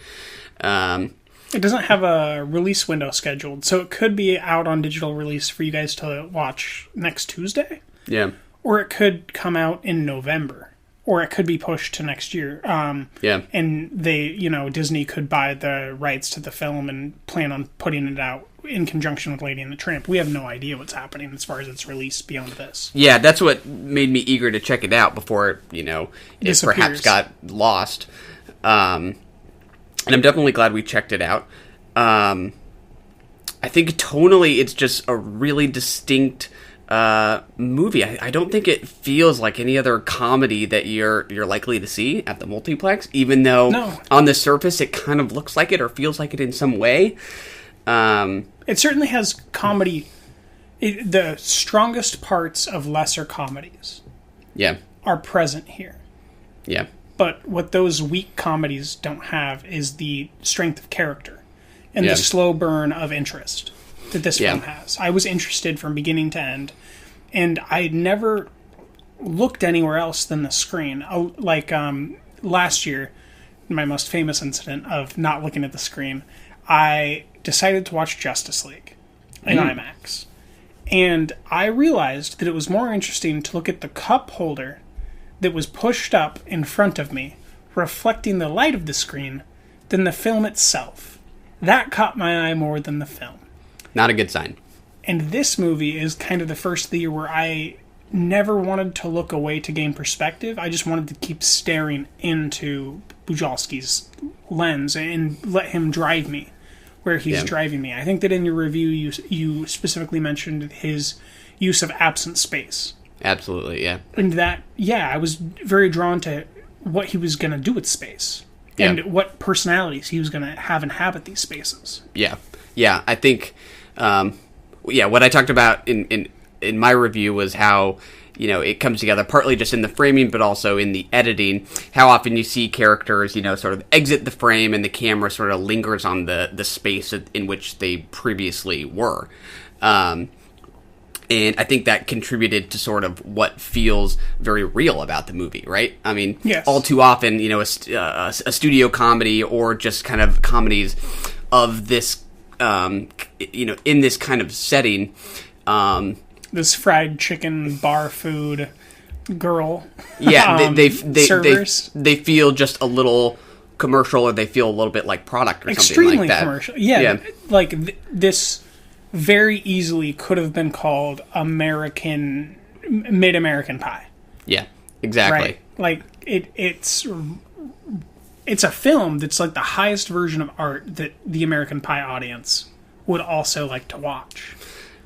It doesn't have a release window scheduled, so it could be out on digital release for you guys to watch next Tuesday. Yeah. Or it could come out in November. Or it could be pushed to next year. Yeah. And Disney could buy the rights to the film and plan on putting it out in conjunction with Lady and the Tramp. We have no idea what's happening as far as its release beyond this. Yeah, that's what made me eager to check it out before, it perhaps got lost. And I'm definitely glad we checked it out. I think tonally it's just a really distinct movie. I don't think it feels like any other comedy that you're likely to see at the multiplex, even though on the surface it kind of looks like it or feels like it in some way. It certainly has comedy. The strongest parts of lesser comedies are present here. Yeah. But what those weak comedies don't have is the strength of character and the slow burn of interest that this film has. I was interested from beginning to end, and I never looked anywhere else than the screen. Like last year, my most famous incident of not looking at the screen, I decided to watch Justice League in IMAX. And I realized that it was more interesting to look at the cup holder that was pushed up in front of me, reflecting the light of the screen, than the film itself. That caught my eye more than the film. Not a good sign. And this movie is kind of the first of the year where I never wanted to look away to gain perspective. I just wanted to keep staring into Bujalski's lens and let him drive me where he's driving me. I think that in your review you specifically mentioned his use of absent space. Absolutely, yeah. And that, I was very drawn to what he was going to do with space. Yeah. And what personalities he was going to have inhabit these spaces. Yeah. Yeah, I think, what I talked about in my review was how, it comes together partly just in the framing, but also in the editing. How often you see characters, sort of exit the frame and the camera sort of lingers on the space in which they previously were. And I think that contributed to sort of what feels very real about the movie, right? I mean, all too often, a studio comedy or just kind of comedies of this, in this kind of setting. This fried chicken bar food girl. Yeah, they feel just a little commercial, or they feel a little bit like product or something like that. Extremely commercial. Yeah. Like this very easily could have been called Mid-American Pie. Yeah, exactly. Right? Like it's a film that's like the highest version of art that the American Pie audience would also like to watch.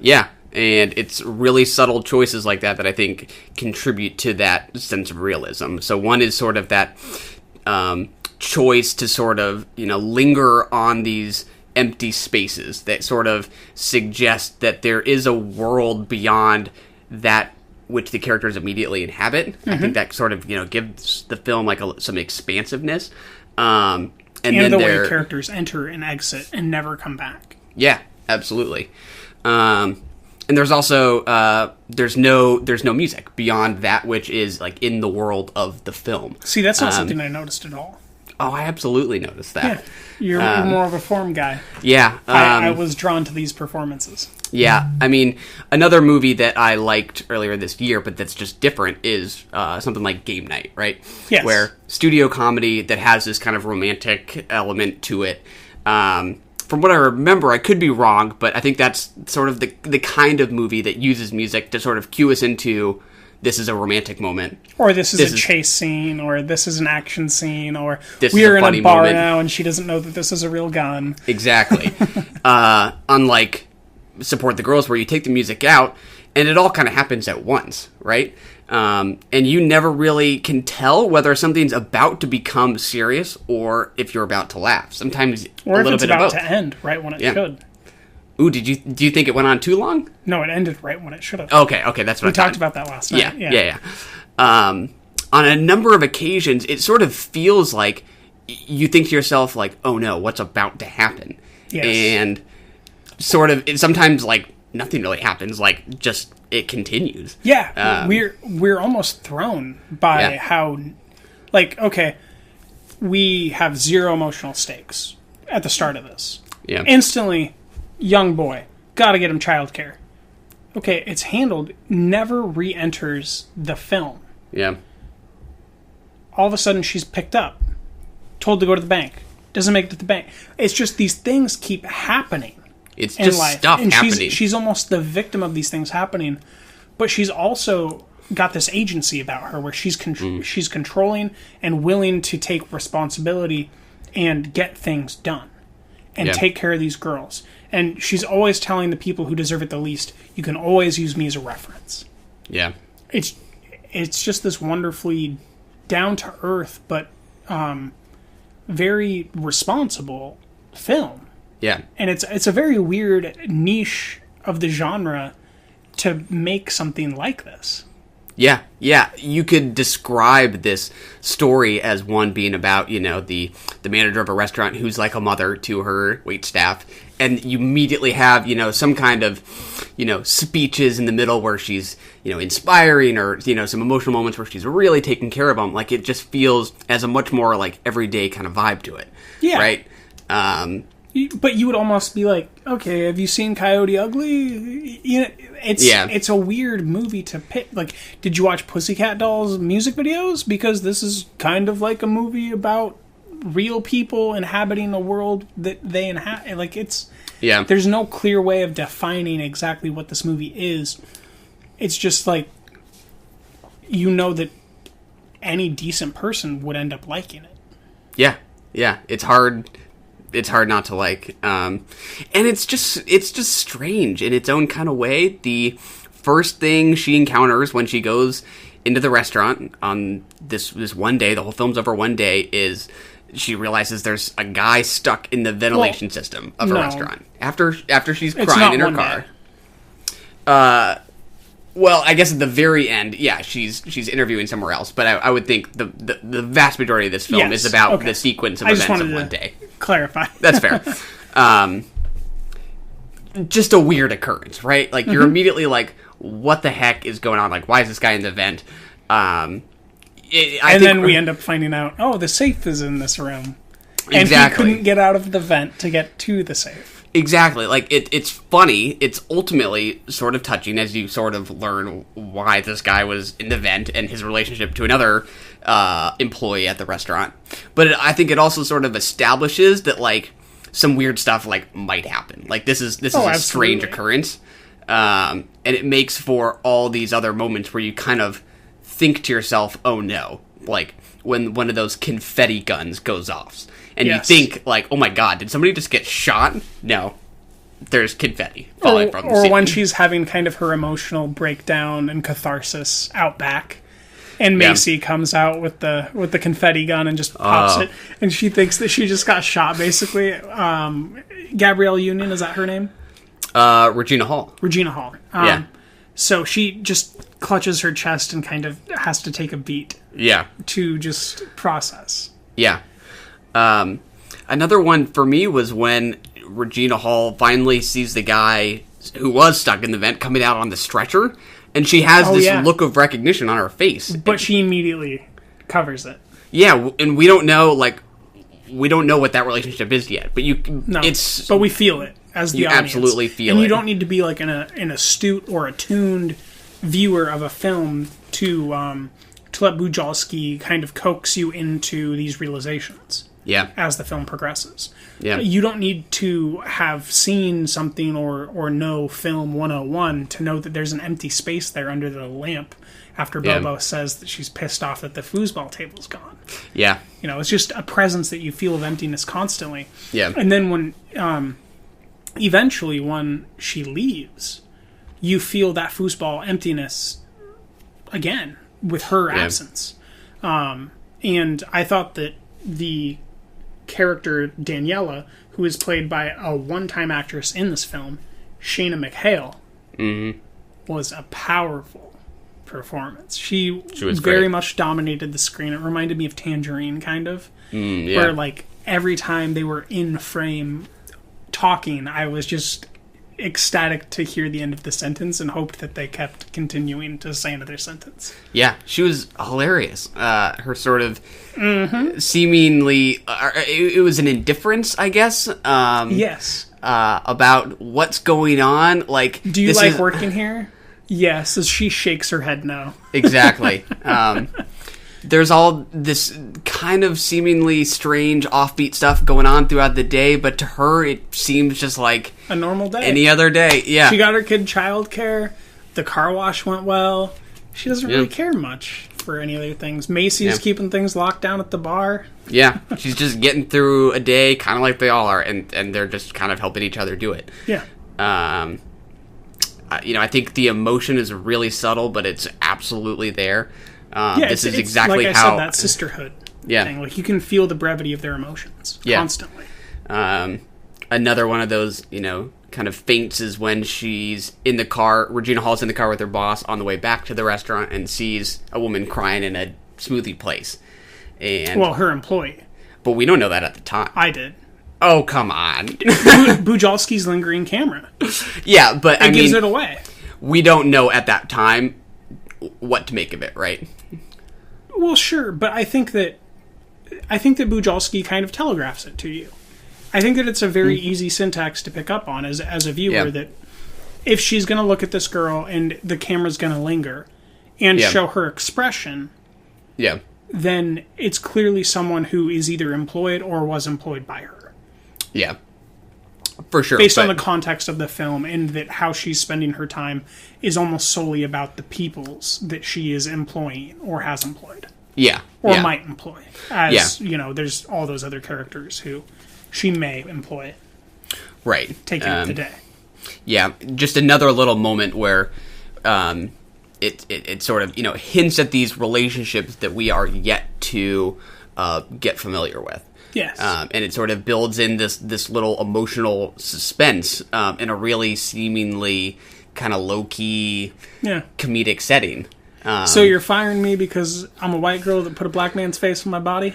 Yeah, and it's really subtle choices like that I think contribute to that sense of realism. So one is sort of that choice to sort of, linger on these empty spaces that sort of suggest that there is a world beyond that which the characters immediately inhabit. I think that sort of, gives the film like some expansiveness. And then the way characters enter and exit and never come back. Yeah, absolutely. And there's also there's no music beyond that which is like in the world of the film. See, that's not something I noticed at all. Oh, I absolutely noticed that. Yeah, you're more of a form guy. Yeah. I was drawn to these performances. Yeah, I mean, another movie that I liked earlier this year, but that's just different, is something like Game Night, right? Yes. Where studio comedy that has this kind of romantic element to it. From what I remember, I could be wrong, but I think that's sort of the kind of movie that uses music to sort of cue us into this is a romantic moment. Or this is a chase scene, or this is an action scene, or this we are in a bar moment. now and she doesn't know that this is a real gun. Exactly. Unlike Support the Girls, where you take the music out and it all kind of happens at once, right? And you never really can tell whether something's about to become serious or if you're about to laugh. Sometimes or a little if it's bit about of both. to end right when it should. Ooh, do you think it went on too long? No, it ended right when it should have. Okay, that's what we talked about that last night. Yeah. On a number of occasions, it sort of feels like you think to yourself, like, oh no, what's about to happen? Yes. And sort of, sometimes, like, nothing really happens, like, just, it continues. Yeah, we're almost thrown by how, like, okay, we have zero emotional stakes at the start of this. Yeah. Instantly, young boy, gotta get him childcare. Okay, it's handled, never re-enters the film. Yeah. All of a sudden, she's picked up, told to go to the bank, doesn't make it to the bank. It's just these things keep happening. It's just life. stuff and happening. She's almost the victim of these things happening, but she's also got this agency about her where she's she's controlling and willing to take responsibility and get things done. and take care of these girls. And she's always telling the people who deserve it the least, you can always use me as a reference. Yeah. It's just this wonderfully down-to-earth, but very responsible film. Yeah. And it's a very weird niche of the genre to make something like this. Yeah, yeah. You could describe this story as one being about, the manager of a restaurant who's like a mother to her waitstaff, and you immediately have, some kind of, speeches in the middle where she's, inspiring, or, some emotional moments where she's really taking care of them. Like, it just feels as a much more, like, everyday kind of vibe to it. Yeah. Right? But you would almost be like, okay, have you seen Coyote Ugly? It's a weird movie to pick. Like, did you watch Pussycat Dolls music videos? Because this is kind of like a movie about real people inhabiting a world that they inhabit. Like, there's no clear way of defining exactly what this movie is. It's just like, that any decent person would end up liking it. Yeah, yeah. It's hard not to like. And it's just strange in its own kind of way. The first thing she encounters when she goes into the restaurant on this one day, the whole film's over one day, is she realizes there's a guy stuck in the ventilation system of a restaurant. After she's crying in her car. Well, I guess at the very end, yeah, she's interviewing somewhere else. But I would think the vast majority of this film is about the sequence of events of one day. Clarify. That's fair. Just a weird occurrence, right? Like, you're immediately like, what the heck is going on? Like, why is this guy in the vent? And then we end up finding out, the safe is in this room. And he couldn't get out of the vent to get to the safe. Exactly. Like, it's funny. It's ultimately sort of touching as you sort of learn why this guy was in the vent and his relationship to another employee at the restaurant. But I think it also sort of establishes that, like, some weird stuff, like, might happen. Like, this is a strange occurrence. And it makes for all these other moments where you kind of think to yourself, oh no. Like, when one of those confetti guns goes off. And you think, like, oh my god, did somebody just get shot? No. There's confetti falling from the ceiling. Or when she's having kind of her emotional breakdown and catharsis out back. And Macy comes out with the confetti gun and just pops it. And she thinks that she just got shot, basically. Gabrielle Union, is that her name? Regina Hall. Regina Hall. So she just clutches her chest and kind of has to take a beat. Yeah. To just process. Yeah. Another one for me was when Regina Hall finally sees the guy who was stuck in the vent coming out on the stretcher, and she has this look of recognition on her face. But she immediately covers it. Yeah, and we don't know what that relationship is yet. But but we feel it as the audience. You absolutely feel it. And you don't need to be like an astute or attuned viewer of a film to let Bujalski kind of coax you into these realizations. Yeah. As the film progresses. Yeah. You don't need to have seen something or know film 101 to know that there's an empty space there under the lamp after Bobo says that she's pissed off that the foosball table's gone. Yeah. It's just a presence that you feel of emptiness constantly. Yeah. And then when eventually when she leaves, you feel that foosball emptiness again with her absence. And I thought that the character Daniela, who is played by a one-time actress in this film, Shayna McHale, was a powerful performance. She was very much dominated the screen. It reminded me of Tangerine, kind of, where like every time they were in frame talking, I was just ecstatic to hear the end of the sentence and hoped that they kept continuing to say another sentence. Yeah, she was hilarious. Her sort of seemingly... it was an indifference, I guess. Yes. About what's going on. Like, do you like working here? Yes, as she shakes her head no. Exactly. There's all this kind of seemingly strange offbeat stuff going on throughout the day, but to her it seems just like a normal day. Any other day, yeah. She got her kid childcare, the car wash went well. She doesn't really care much. for any other things. Macy's keeping things locked down at the bar. Yeah, she's just getting through a day, kind of like they all are, and they're just kind of helping each other do it. Yeah. I think the emotion is really subtle, but it's absolutely there. This is it's exactly like I how said, that sisterhood Yeah. thing. Like, you can feel the brevity of their emotions constantly. Another one of those, kind of feints is when she's in the car. Regina Hall's in the car with her boss on the way back to the restaurant and sees a woman crying in a smoothie place. And her employee. But we don't know that at the time. I did. Oh, come on. Bujalski's lingering camera. Yeah, but It gives it away. We don't know at that time what to make of it, right? Well, sure, but I think that Bujalski kind of telegraphs it to you. I think that it's a very easy syntax to pick up on as a viewer, that if she's going to look at this girl and the camera's going to linger and show her expression, then it's clearly someone who is either employed or was employed by her. Yeah, for sure. Based on the context of the film, and that how she's spending her time is almost solely about the peoples that she is employing or has employed. Yeah. Or might employ. As, there's all those other characters who she may employ. Right. Taking it today. Yeah, just another little moment where it sort of, hints at these relationships that we are yet to get familiar with. Yes. And it sort of builds in this little emotional suspense in a really seemingly kind of low-key comedic setting. So you're firing me because I'm a white girl that put a black man's face on my body?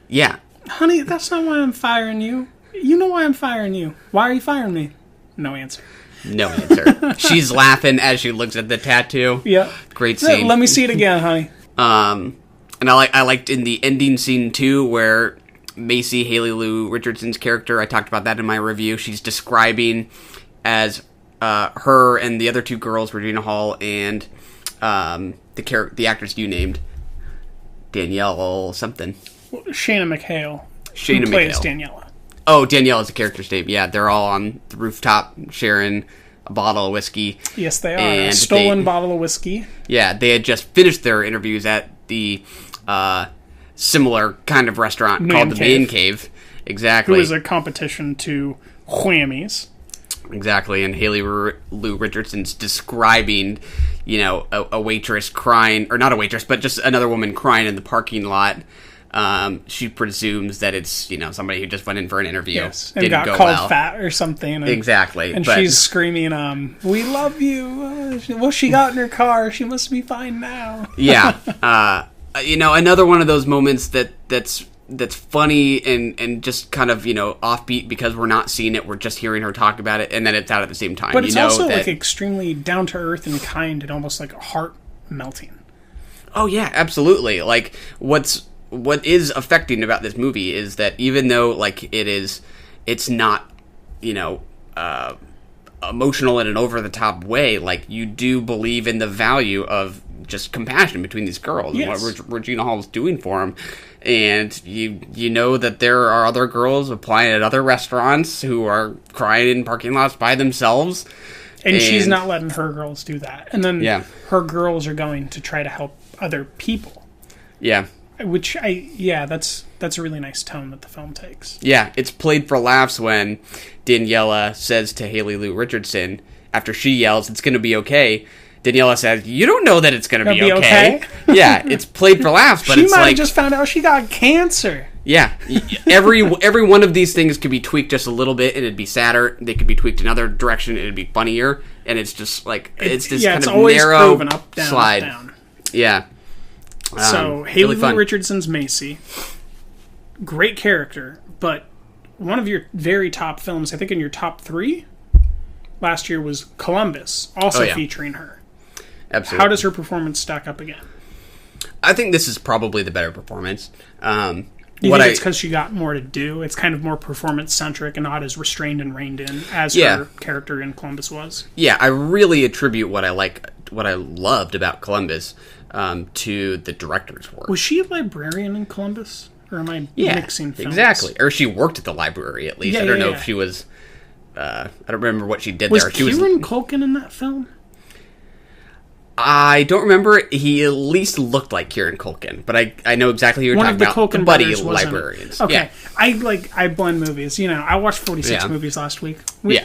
Yeah. Honey, that's not why I'm firing you. You know why I'm firing you. Why are you firing me? No answer. No answer. She's laughing as she looks at the tattoo. Yeah. Great scene. Let me see it again, honey. And I liked in the ending scene too, where Macy, Haley Lou Richardson's character, I talked about that in my review. She's describing as her and the other two girls, Regina Hall and the actress you named, Danielle something. Shayna McHale. Shayna who plays McHale. Daniela. Oh, Danielle is the character's name. Yeah, they're all on the rooftop sharing a bottle of whiskey. Yes, they are. And a stolen bottle of whiskey. Yeah, they had just finished their interviews at the similar kind of restaurant called the Man Cave. Exactly. Who is a competition to Whammies. Exactly, and Haley Lou Richardson's describing, a waitress crying, or not a waitress, but just another woman crying in the parking lot. She presumes that it's, somebody who just went in for an interview. Yes, and got called fat or something. Exactly. And she's screaming, "We love you." Well, she got in her car. She must be fine now. Yeah. Another one of those moments that's funny and just kind of, offbeat because we're not seeing it, we're just hearing her talk about it, and then it's out at the same time. But it's also like extremely down to earth and kind and almost like heart melting. Oh yeah, absolutely. Like what is affecting about this movie is that even though like it's not, emotional in an over the top way, like you do believe in the value of just compassion between these girls and what Regina Hall is doing for them. And you know that there are other girls applying at other restaurants who are crying in parking lots by themselves. And she's not letting her girls do that. And then her girls are going to try to help other people. Yeah. Which that's a really nice tone that the film takes. Yeah, it's played for laughs when Daniela says to Haley Lou Richardson, after she yells, "It's going to be okay," Daniela says, "You don't know that it's going to be okay." Yeah, it's played for laughs, but she it's might like... have just found out she got cancer. Yeah, every one of these things could be tweaked just a little bit, and it'd be sadder. They could be tweaked another direction, and it'd be funnier. And it's just like, it's this kind of narrow proven up, down, slide. Up, down. Yeah. So, Haley really Lou Richardson's Macy, great character, but one of your very top films, I think in your top 3, last year was Columbus, also featuring her. Absolutely. How does her performance stack up again? I think this is probably the better performance. You think it's because she got more to do? It's kind of more performance-centric and not as restrained and reined in as her character in Columbus was? Yeah, I really attribute what I loved about Columbus to the director's work. Was she a librarian in Columbus? Or am I mixing films? Exactly. Or she worked at the library, at least. I don't know if she was... I don't remember what she did there. Was Kieran Culkin in that film? I don't remember. He at least looked like Kieran Culkin, but I know exactly who you're talking about. One of the Culkin buddy brothers wasn't. librarians. Okay, Yeah. I blend movies. I watched 46 movies last week. I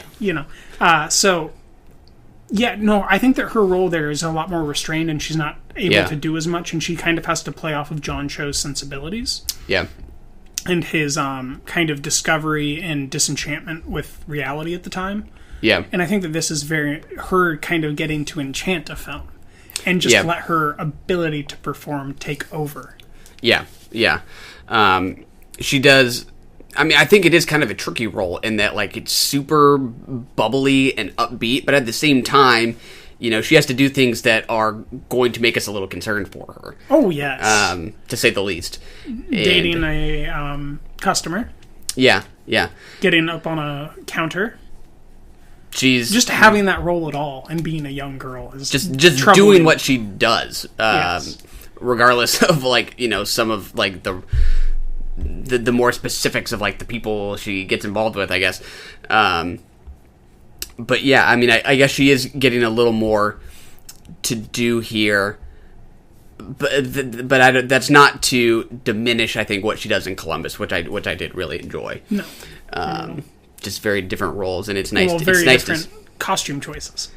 think that her role there is a lot more restrained, and she's not able to do as much, and she kind of has to play off of John Cho's sensibilities. Yeah. And his kind of discovery and disenchantment with reality at the time. Yeah. And I think that this is her kind of getting to enchant a film. And just let her ability to perform take over. Yeah. Yeah. She does... I mean, I think it is kind of a tricky role in that, like, it's super bubbly and upbeat, but at the same time, she has to do things that are going to make us a little concerned for her. Oh, yes. To say the least. Dating a customer. Yeah. Getting up on a counter. She's... Just having that role at all and being a young girl is just troubling. doing what she does. Yes. Regardless of, like, some of, like, the more specifics of, like, the people she gets involved with, I guess. But yeah, I mean, I guess she is getting a little more to do here, but that's not to diminish, I think, what she does in Columbus, which I did really enjoy. No. Just very different roles, and it's nice. Well, very different costume choices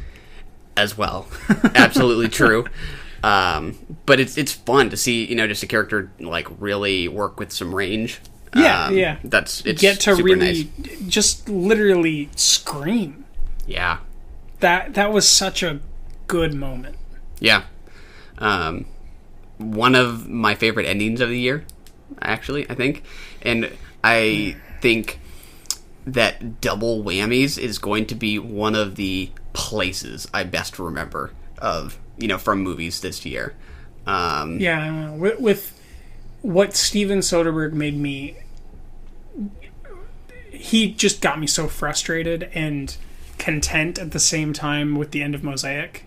as well. Absolutely true. But it's fun to see, just a character like really work with some range. Yeah. It's get to really nice. Just literally scream. Yeah. That was such a good moment. Yeah. One of my favorite endings of the year, actually, I think. And I think that Double Whammies is going to be one of the places I best remember of, from movies this year. With what Steven Soderbergh made me... He just got me so frustrated and content at the same time with the end of Mosaic.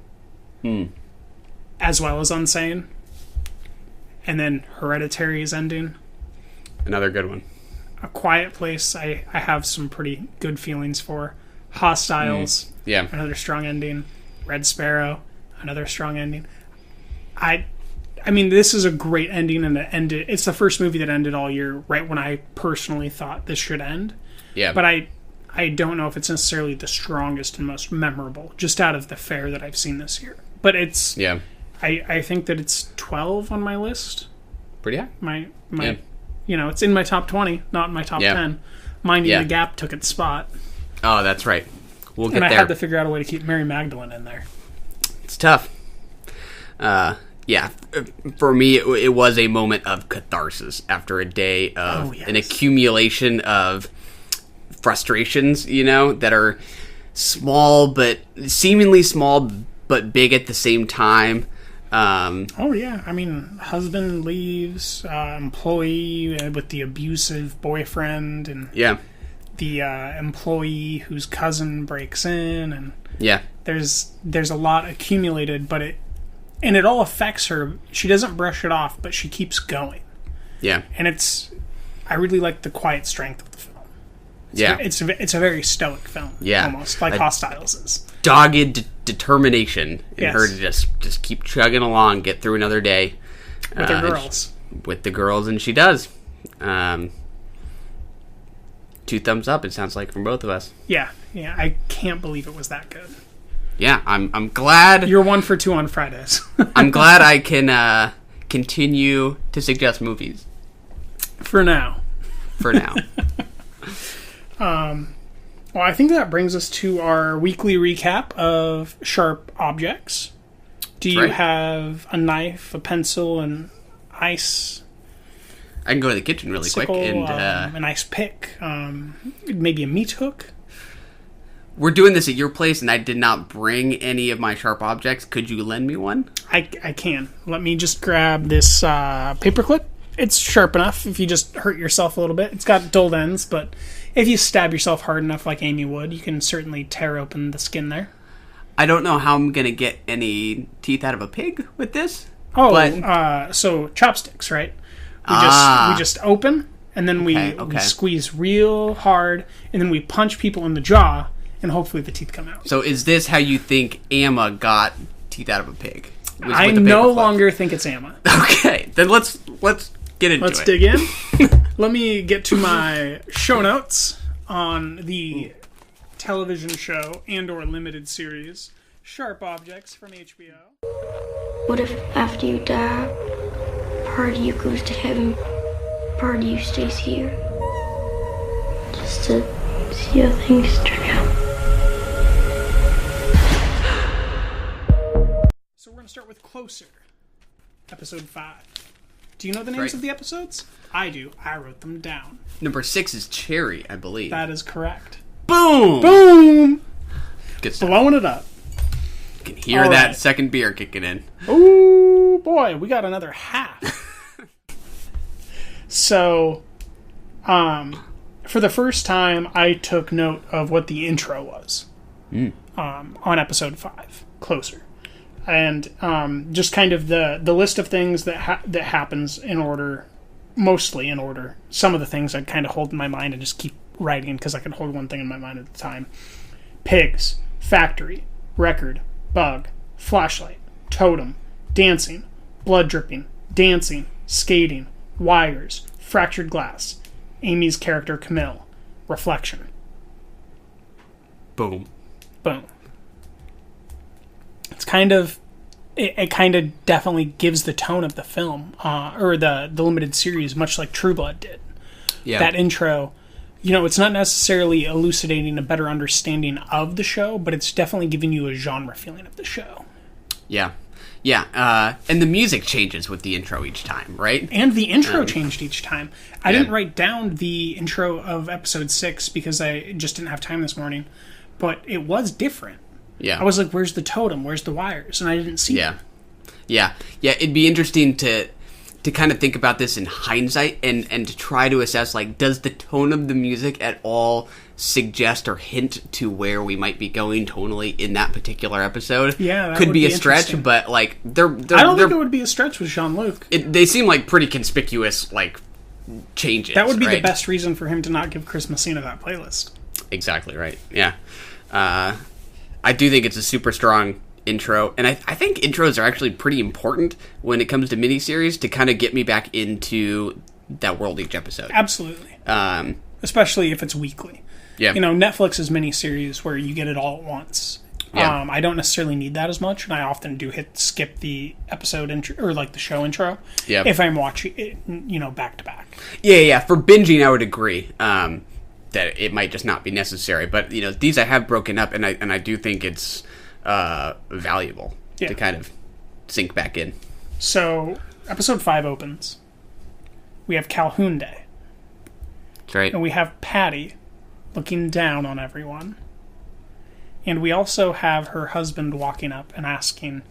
As well as Unsane. And then Hereditary's ending. Another good one. A Quiet Place, I have some pretty good feelings for. Hostiles, another strong ending. Red Sparrow, another strong ending. I mean, this is a great ending, and it's the first movie that ended all year right when I personally thought this should end. Yeah. But I don't know if it's necessarily the strongest and most memorable, just out of the fare that I've seen this year. But it's... Yeah. I think that it's 12 on my list. Pretty high. My it's in my top 20, not in my top 10. Minding the Gap took its spot. Oh, that's right. We'll get and I there. had to figure out a way to keep Mary Magdalene in there. It's tough. For me, it was a moment of catharsis after a day of an accumulation of frustrations, that are small, but seemingly small, but big at the same time. I mean, husband leaves, employee with the abusive boyfriend, and the employee whose cousin breaks in, and there's a lot accumulated, but it all affects her. She doesn't brush it off, but she keeps going. Yeah, and I really like the quiet strength of the film. It's a very stoic film. Yeah, almost like Hostiles is. Dogged determination in her to just keep chugging along, get through another day with the girls. With the girls, and she does. 2 thumbs up. It sounds like from both of us. Yeah. I can't believe it was that good. Yeah, I'm glad. You're 1 for 2 on Fridays. I'm glad I can continue to suggest movies. For now. Well, I think that brings us to our weekly recap of Sharp Objects. Do you have a knife, a pencil, and ice? I can go to the kitchen really quick. And an ice pick, maybe a meat hook. We're doing this at your place, and I did not bring any of my sharp objects. Could you lend me one? I can. Let me just grab this paperclip. It's sharp enough if you just hurt yourself a little bit. It's got dulled ends, but if you stab yourself hard enough like Amy would, you can certainly tear open the skin there. I don't know how I'm going to get any teeth out of a pig with this. So chopsticks, right? We just open, and then we squeeze real hard, and then we punch people in the jaw, and hopefully the teeth come out. So is this how you think Amma got teeth out of a pig? I no longer think it's Amma. Okay, then let's get into it. Let's dig in. Let me get to my show notes on the television show and/or limited series Sharp Objects from HBO. What if after you die, part of you goes to heaven, part of you stays here? Just to see how things turn out. So we're going to start with Closer, episode 5. Do you know the names of the episodes? I do. I wrote them down. Number 6 is Cherry, I believe. That is correct. Boom! Boom! Good stuff. Blowing it up. You can hear that second beer kicking in. Ooh, boy, we got another half. So, for the first time, I took note of what the intro was on episode 5, Closer. And just kind of the list of things that happens in order, mostly in order. Some of the things I'd kind of hold in my mind and just keep writing because I could hold one thing in my mind at the time. Pigs, factory, record, bug, flashlight, totem, dancing, blood dripping, dancing, skating, wires, fractured glass, Amy's character Camille, reflection. Boom. Boom. It's kind of, it kind of definitely gives the tone of the film, or the limited series, much like True Blood did. Yeah. That intro, you know, it's not necessarily elucidating a better understanding of the show, but it's definitely giving you a genre feeling of the show. Yeah. Yeah. And the music changes with the intro each time, right? And the intro changed each time. I didn't write down the intro of episode 6 because I just didn't have time this morning, but it was different. Yeah. I was like, where's the totem? Where's the wires? And I didn't see them. Yeah. It'd be interesting to kind of think about this in hindsight and to try to assess, like, does the tone of the music at all suggest or hint to where we might be going tonally in that particular episode? Yeah, that could would be be a stretch, but like I don't think it would be a stretch with Jean-Luc. They seem like pretty conspicuous, like, changes. That would be right? the best reason for him to not give Chris Messina that playlist. Exactly right. Yeah. I do think it's a super strong intro, and I think intros are actually pretty important when it comes to miniseries to kind of get me back into that world each episode. Absolutely. Especially if it's weekly. Yeah. You know, Netflix's miniseries where you get it all at once. Yeah. I don't necessarily need that as much, and I often do skip the episode intro, or like the show intro, if I'm watching it, you know, back to back. Yeah. For binging, I would agree that it might just not be necessary. But, you know, these I have broken up, and I do think it's valuable to kind of sink back in. So, episode 5 opens. We have Calhoun Day. That's right. And we have Patty looking down on everyone. And we also have her husband walking up and asking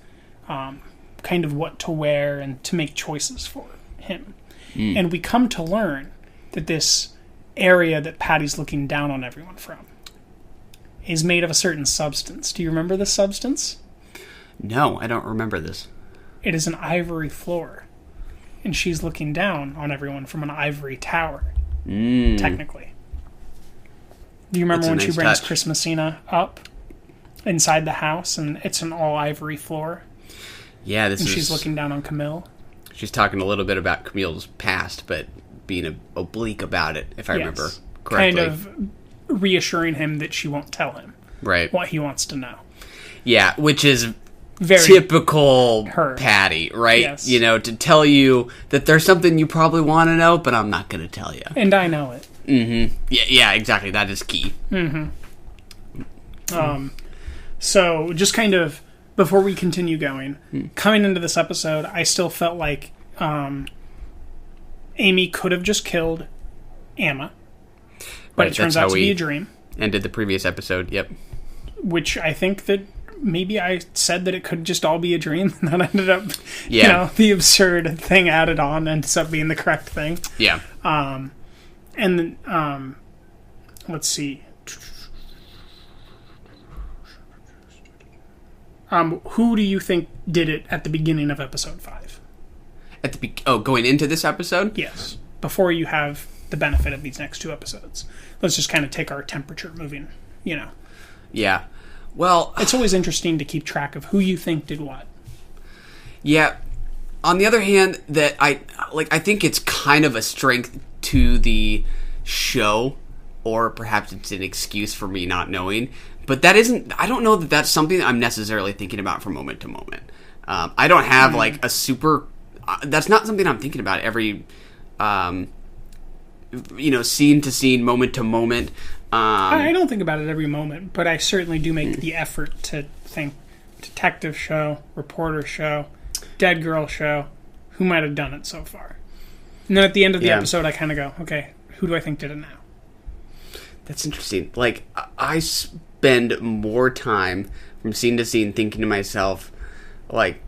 kind of what to wear and to make choices for him. And we come to learn that this area that Patty's looking down on everyone from is made of a certain substance. Do you remember this substance? No, I don't remember this. It is an ivory floor. And she's looking down on everyone from an ivory tower, technically. Do you remember when she brings Chris Messina up inside the house and it's an all ivory floor? Yeah, she's looking down on Camille. She's talking a little bit about Camille's past, but being oblique about it, if I remember correctly. Kind of reassuring him that she won't tell him what he wants to know. Yeah, which is very typical her. Patty, right? Yes. You know, to tell you that there's something you probably want to know, but I'm not going to tell you. And I know it. Mm-hmm. Yeah, exactly. That is key. Mm-hmm. So, just kind of, before we continue going, coming into this episode, I still felt like Amy could have just killed Amma. But it turns out to be a dream. Ended the previous episode, yep. Which I think that maybe I said that it could just all be a dream, and that ended up, you know, the absurd thing added on ends up being the correct thing. Yeah. And let's see. Who do you think did it at the beginning of episode 5? Going into this episode? Yes. Before you have the benefit of these next 2 episodes. Let's just kind of take our temperature moving, you know. Yeah. Well, it's always interesting to keep track of who you think did what. Yeah. On the other hand, that I think it's kind of a strength to the show, or perhaps it's an excuse for me not knowing. But that isn't. I don't know that that's something that I'm necessarily thinking about from moment to moment. I don't have like a super. That's not something I'm thinking about every, scene to scene, moment to moment. I don't think about it every moment, but I certainly do make the effort to think detective show, reporter show, dead girl show, who might have done it so far. And then at the end of the episode, I kind of go, okay, who do I think did it now? That's interesting. Like, I spend more time from scene to scene thinking to myself, like,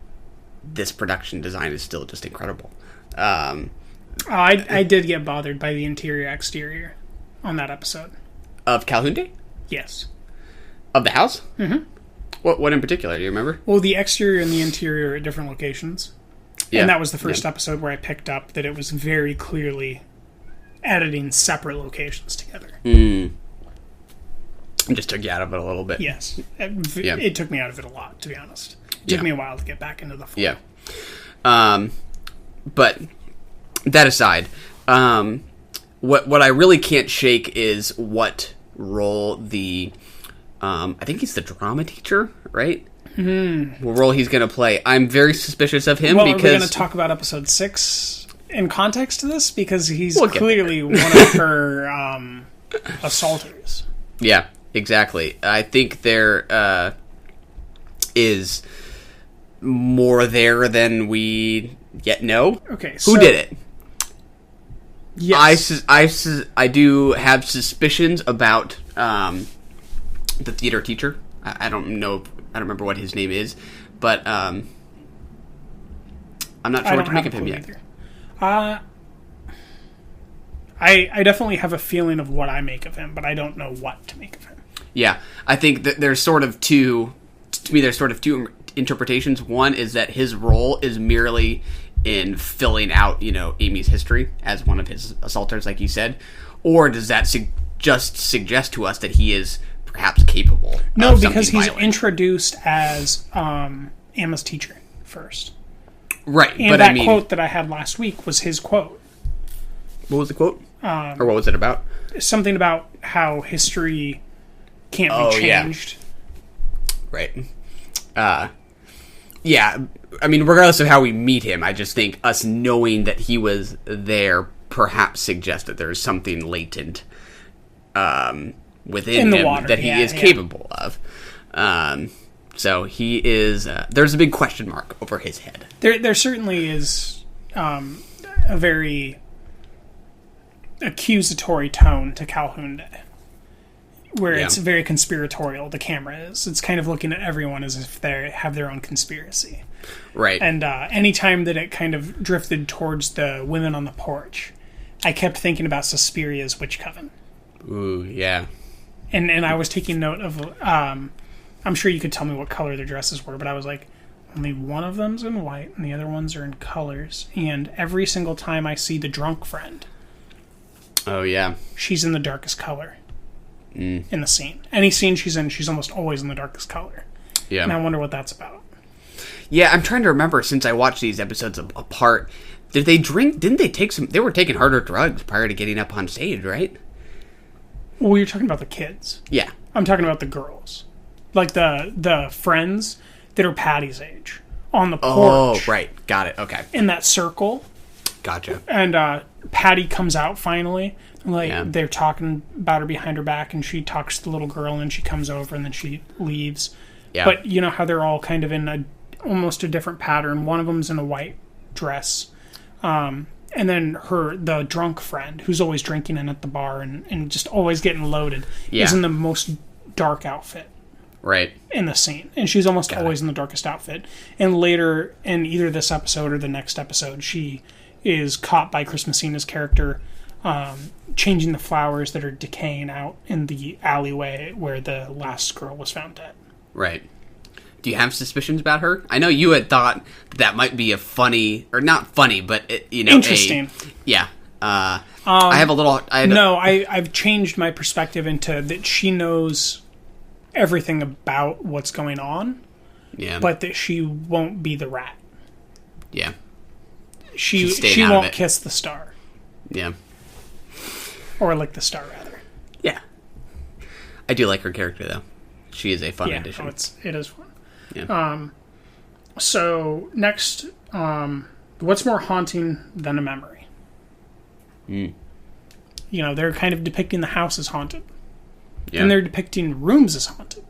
this production design is still just incredible. I did get bothered by the interior-exterior on that episode. Of Calhoun Day? Yes. Of the house? Mm-hmm. What in particular? Do you remember? Well, the exterior and the interior are at different locations. Yeah. And that was the first episode where I picked up that it was very clearly editing separate locations together. It just took you out of it a little bit. Yes. It took me out of it a lot, to be honest. It took me a while to get back into the flow. Yeah. But that aside, what I really can't shake is what role the I think he's the drama teacher, right? What role he's going to play. I'm very suspicious of him because... Are we going to talk about episode 6 in context to this? Because he's clearly one of her assaulters. Yeah, exactly. I think there is more there than we yet know. Okay, Who did it? Yes. I do have suspicions about the theater teacher. I don't know. I don't remember what his name is, but I'm not sure what to make of him yet. I definitely have a feeling of what I make of him, but I don't know what to make of him. Yeah, I think that there's sort of two. To me, there's sort of two interpretations. One is that his role is merely in filling out, Amy's history as one of his assaulters, like you said, or does that just suggest to us that he is perhaps capable? No, because he's introduced as Emma's teacher first. Right, and that quote that I had last week was his quote. What was the quote? Or what was it about? Something about how history can't be changed. Yeah. Right. Yeah, I mean, regardless of how we meet him, I just think us knowing that he was there perhaps suggests that there's something latent within him that he is capable of. So he is... there's a big question mark over his head. There certainly is a very accusatory tone to Calhoun Day, where it's very conspiratorial, the camera is. It's kind of looking at everyone as if they have their own conspiracy. Right. And anytime that it kind of drifted towards the women on the porch, I kept thinking about Suspiria's Witch Coven. Ooh, yeah. And I was taking note of... I'm sure you could tell me what color their dresses were, but I was like, only one of them's in white, and the other ones are in colors. And every single time I see the drunk friend... Oh, yeah. She's in the darkest color. In the scene. Any scene she's in, she's almost always in the darkest color. Yeah. And I wonder what that's about. Yeah, I'm trying to remember, since I watched these episodes apart, did they drink? Didn't they take some... They were taking harder drugs prior to getting up on stage, right? Well, you're talking about the kids. Yeah. I'm talking about the girls. Like the friends that are Patty's age. On the porch. Oh, right. Got it. Okay. In that circle. Gotcha. And Patty comes out finally. They're talking about her behind her back, and she talks to the little girl, and she comes over, and then she leaves. Yeah. But you know how they're all kind of in almost a different pattern. One of them's in a white dress. And then the drunk friend, who's always drinking in at the bar and just always getting loaded, is in the most dark outfit. Right. In the scene. And she's almost always in the darkest outfit. And later, in either this episode or the next episode, she is caught by Chris Messina's character changing the flowers that are decaying out in the alleyway where the last girl was found dead. Right. Do you have suspicions about her? I know you had thought that might be a funny, or not funny, but interesting. I have a little. I've changed my perspective into that she knows everything about what's going on. Yeah. But that she won't be the rat. Yeah. She out of won't it. kiss the star. Yeah. Or lick the star, rather. Yeah. I do like her character, though. She is a fun addition. It is fun. Yeah. So, next, what's more haunting than a memory? You know, they're kind of depicting the house as haunted. Yeah. And they're depicting rooms as haunted.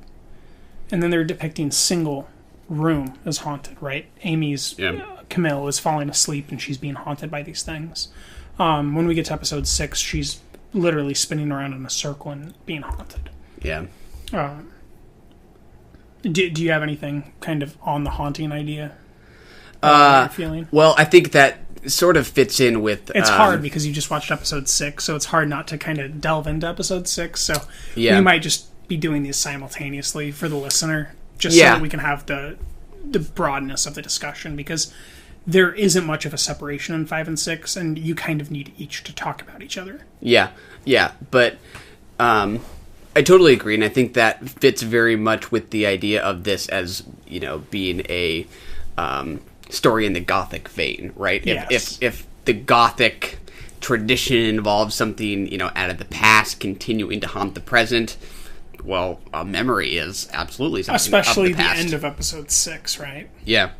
And then they're depicting single room as haunted, right? Amy's Camille is falling asleep and she's being haunted by these things. When we get to episode 6, she's literally spinning around in a circle and being haunted. Yeah. Do you have anything kind of on the haunting idea? You're feeling? Well, I think that sort of fits in with... It's hard because you just watched episode 6, so it's hard not to kind of delve into episode 6. So we might just be doing these simultaneously for the listener, just so that we can have the broadness of the discussion, because there isn't much of a separation in 5 and 6, and you kind of need each to talk about each other. Yeah, but I totally agree, and I think that fits very much with the idea of this as, you know, being a story in the Gothic vein, right? Yes. If the Gothic tradition involves something, you know, out of the past continuing to haunt the present, well, a memory is absolutely something especially of the past. end of episode 6, right? Yeah.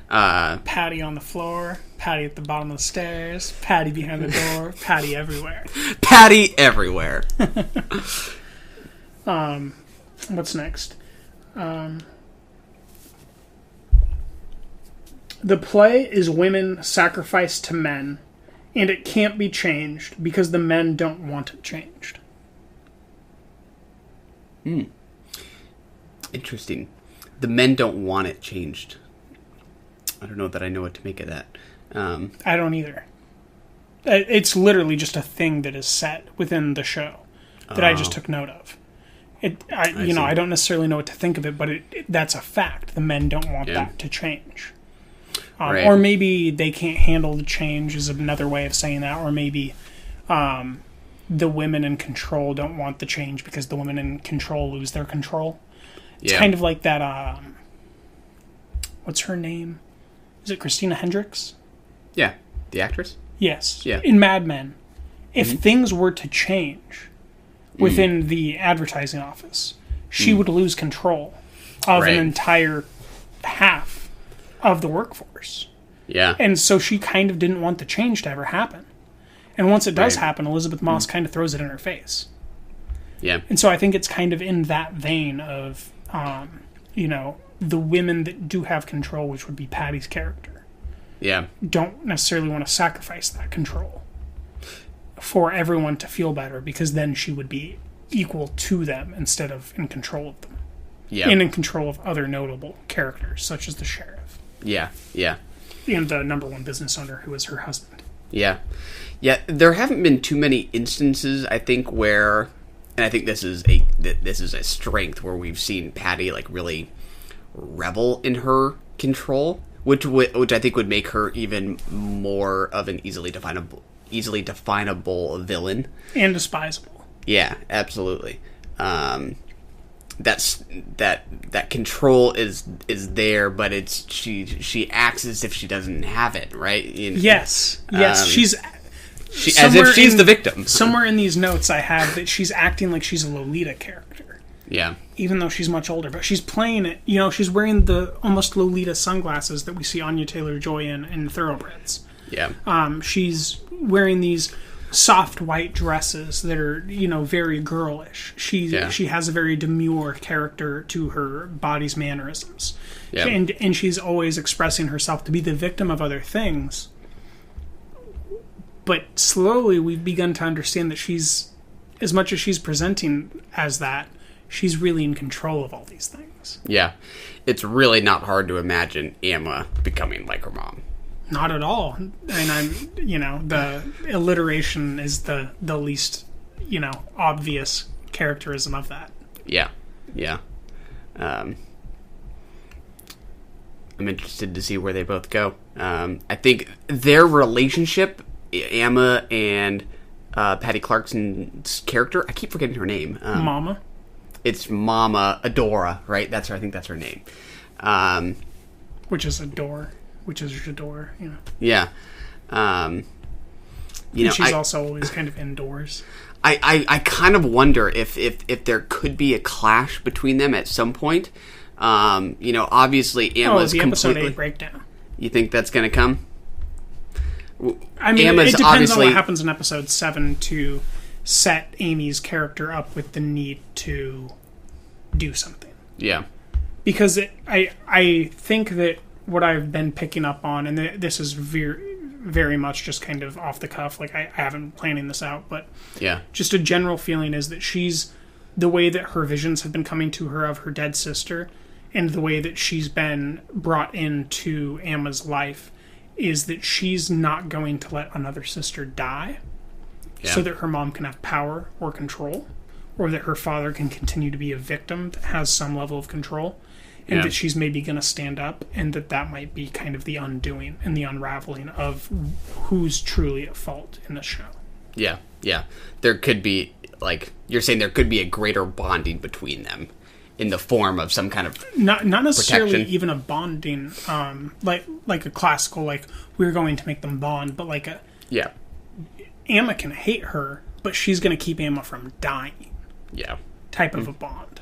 Patty on the floor, Patty at the bottom of the stairs, Patty behind the door, Patty everywhere. Patty everywhere. What's next? The play is women sacrificed to men, and it can't be changed because the men don't want it changed. Interesting. The men don't want it changed. I don't know that I know what to make of that. I don't either. It's literally just a thing that is set within the show that I just took note of. I don't necessarily know what to think of it, but that's a fact. The men don't want that to change. Right. Or maybe they can't handle the change is another way of saying that. Or maybe the women in control don't want the change because the women in control lose their control. It's kind of like that, what's her name? Is it Christina Hendricks? Yeah. The actress? Yes. Yeah. In Mad Men. If things were to change within the advertising office, she would lose control of an entire half of the workforce. Yeah. And so she kind of didn't want the change to ever happen. And once it does happen, Elizabeth Moss kind of throws it in her face. Yeah. And so I think it's kind of in that vein of, the women that do have control, which would be Patty's character, don't necessarily want to sacrifice that control for everyone to feel better, because then she would be equal to them instead of in control of them. Yeah. And in control of other notable characters, such as the sheriff. Yeah. And the number one business owner, who is her husband. Yeah. There haven't been too many instances, I think, where, and I think this is a strength, where we've seen Patty like really revel in her control, which I think would make her even more of an easily definable villain And despisable. Yeah, absolutely. That control is there, but it's she acts as if she doesn't have it, right? Yes. She's as if she's the victim. Somewhere in these notes I have that she's acting like she's a Lolita character. Yeah. Even though she's much older, but she's playing it. She's wearing the almost Lolita sunglasses that we see Anya Taylor-Joy in Thoroughbreds. Yeah. She's wearing these soft white dresses that are, very girlish. She has a very demure character to her body's mannerisms. Yeah. And she's always expressing herself to be the victim of other things. But slowly we've begun to understand that she's, as much as she's presenting as that, she's really in control of all these things. Yeah. It's really not hard to imagine Emma becoming like her mom. Not at all. And the alliteration is the least, obvious characterism of that. Yeah. I'm interested to see where they both go. I think their relationship, Emma and Patty Clarkson's character, I keep forgetting her name. Mama? It's Mama Adora, right? I think that's her name. Which is adore. which is J'adore, Yeah. She's also always kind of indoors. I kind of wonder if there could be a clash between them at some point. Obviously Emma's the episode completely... 8 breakdown. You think that's going to come? I mean, Emma's it depends obviously... on what happens in episode 7 to set Amy's character up with the need to do something. Yeah. Because I think that what I've been picking up on, and this is very much just kind of off the cuff, like I haven't been planning this out, but yeah, just a general feeling is that she's, the way that her visions have been coming to her of her dead sister, and the way that she's been brought into Emma's life, is that she's not going to let another sister die, so that her mom can have power or control, or that her father can continue to be a victim that has some level of control, and that she's maybe going to stand up, and that might be kind of the undoing and the unraveling of who's truly at fault in the show. Yeah. There could be, like, you're saying there could be a greater bonding between them in the form of some kind of not necessarily protection. Even a bonding, like a classical, like, we're going to make them bond, but like Emma can hate her, but she's going to keep Emma from dying. Yeah. Type of a bond,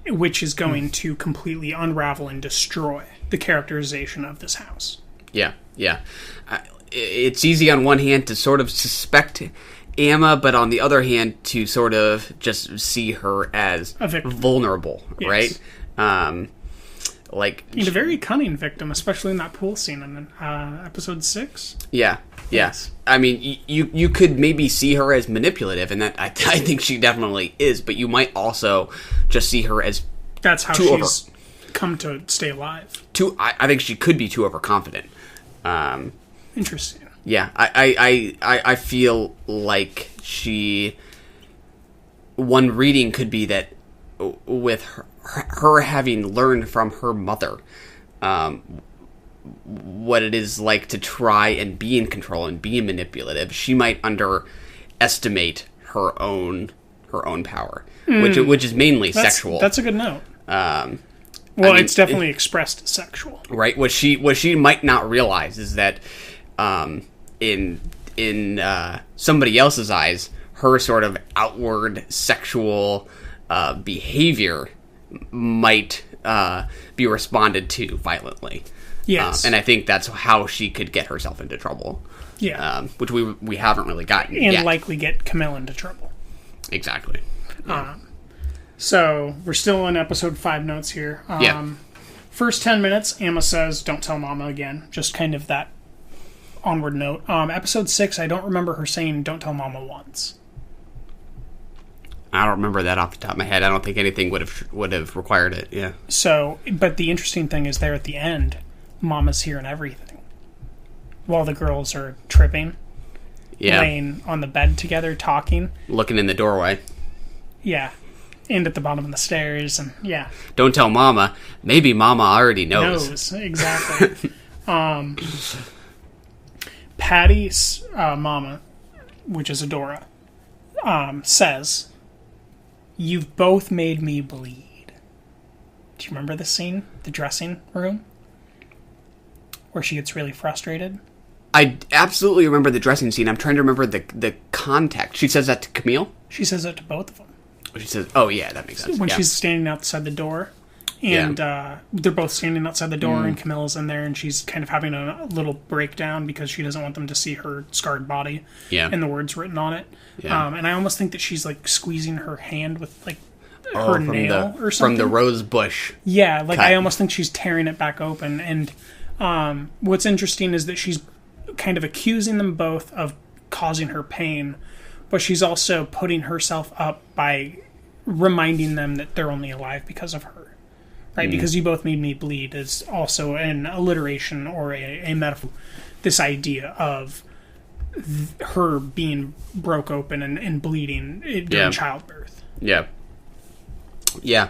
which is going to completely unravel and destroy the characterization of this house. Yeah. It's easy on one hand to sort of suspect Emma, but on the other hand to sort of just see her as vulnerable, right? Like, and a very cunning victim, especially in that pool scene in episode 6. Yeah. Yes. I mean, you could maybe see her as manipulative, and that I think she definitely is, but you might also just see her as that's how she's come to stay alive. I think she could be too overconfident. Interesting. Yeah, I feel like one reading could be that with her having learned from her mother what it is like to try and be in control and be manipulative, she might underestimate her own power, which is mainly sexual. That's a good note. It's definitely expressed as sexual, right? What she might not realize is that in somebody else's eyes, her sort of outward sexual behavior might be responded to violently. Yes. And I think that's how she could get herself into trouble. Yeah. Which we haven't really gotten and yet. Likely get Camille into trouble. Exactly. So we're still in episode 5 notes here. First 10 minutes, Emma says, "Don't tell Mama again." Just kind of that onward note. Episode 6, I don't remember her saying, "Don't tell Mama" once. I don't remember that off the top of my head. I don't think anything would have required it. Yeah. So, but the interesting thing is there at the end, Mama's hearing everything while the girls are tripping, laying on the bed together, talking, looking in the doorway. Yeah, and at the bottom of the stairs, and Don't tell Mama. Maybe Mama already knows. Exactly. Patty's mama, which is Adora, says, "You've both made me bleed." Do you remember this scene? The dressing room? Where she gets really frustrated? I absolutely remember the dressing scene. I'm trying to remember the context. She says that to Camille? She says that to both of them. She says, oh yeah, that makes sense. When she's standing outside the door, and they're both standing outside the door, and Camille's in there, and she's kind of having a little breakdown because she doesn't want them to see her scarred body and the words written on it. And I almost think that she's like squeezing her hand with like her nail or something. From the rose bush. Yeah, like cut. I almost think she's tearing it back open. And what's interesting is that she's kind of accusing them both of causing her pain, but she's also putting herself up by reminding them that they're only alive because of her. Right? Because you both made me bleed is also an alliteration or a metaphor. This idea of her being broke open and bleeding during childbirth. Yeah. Yeah.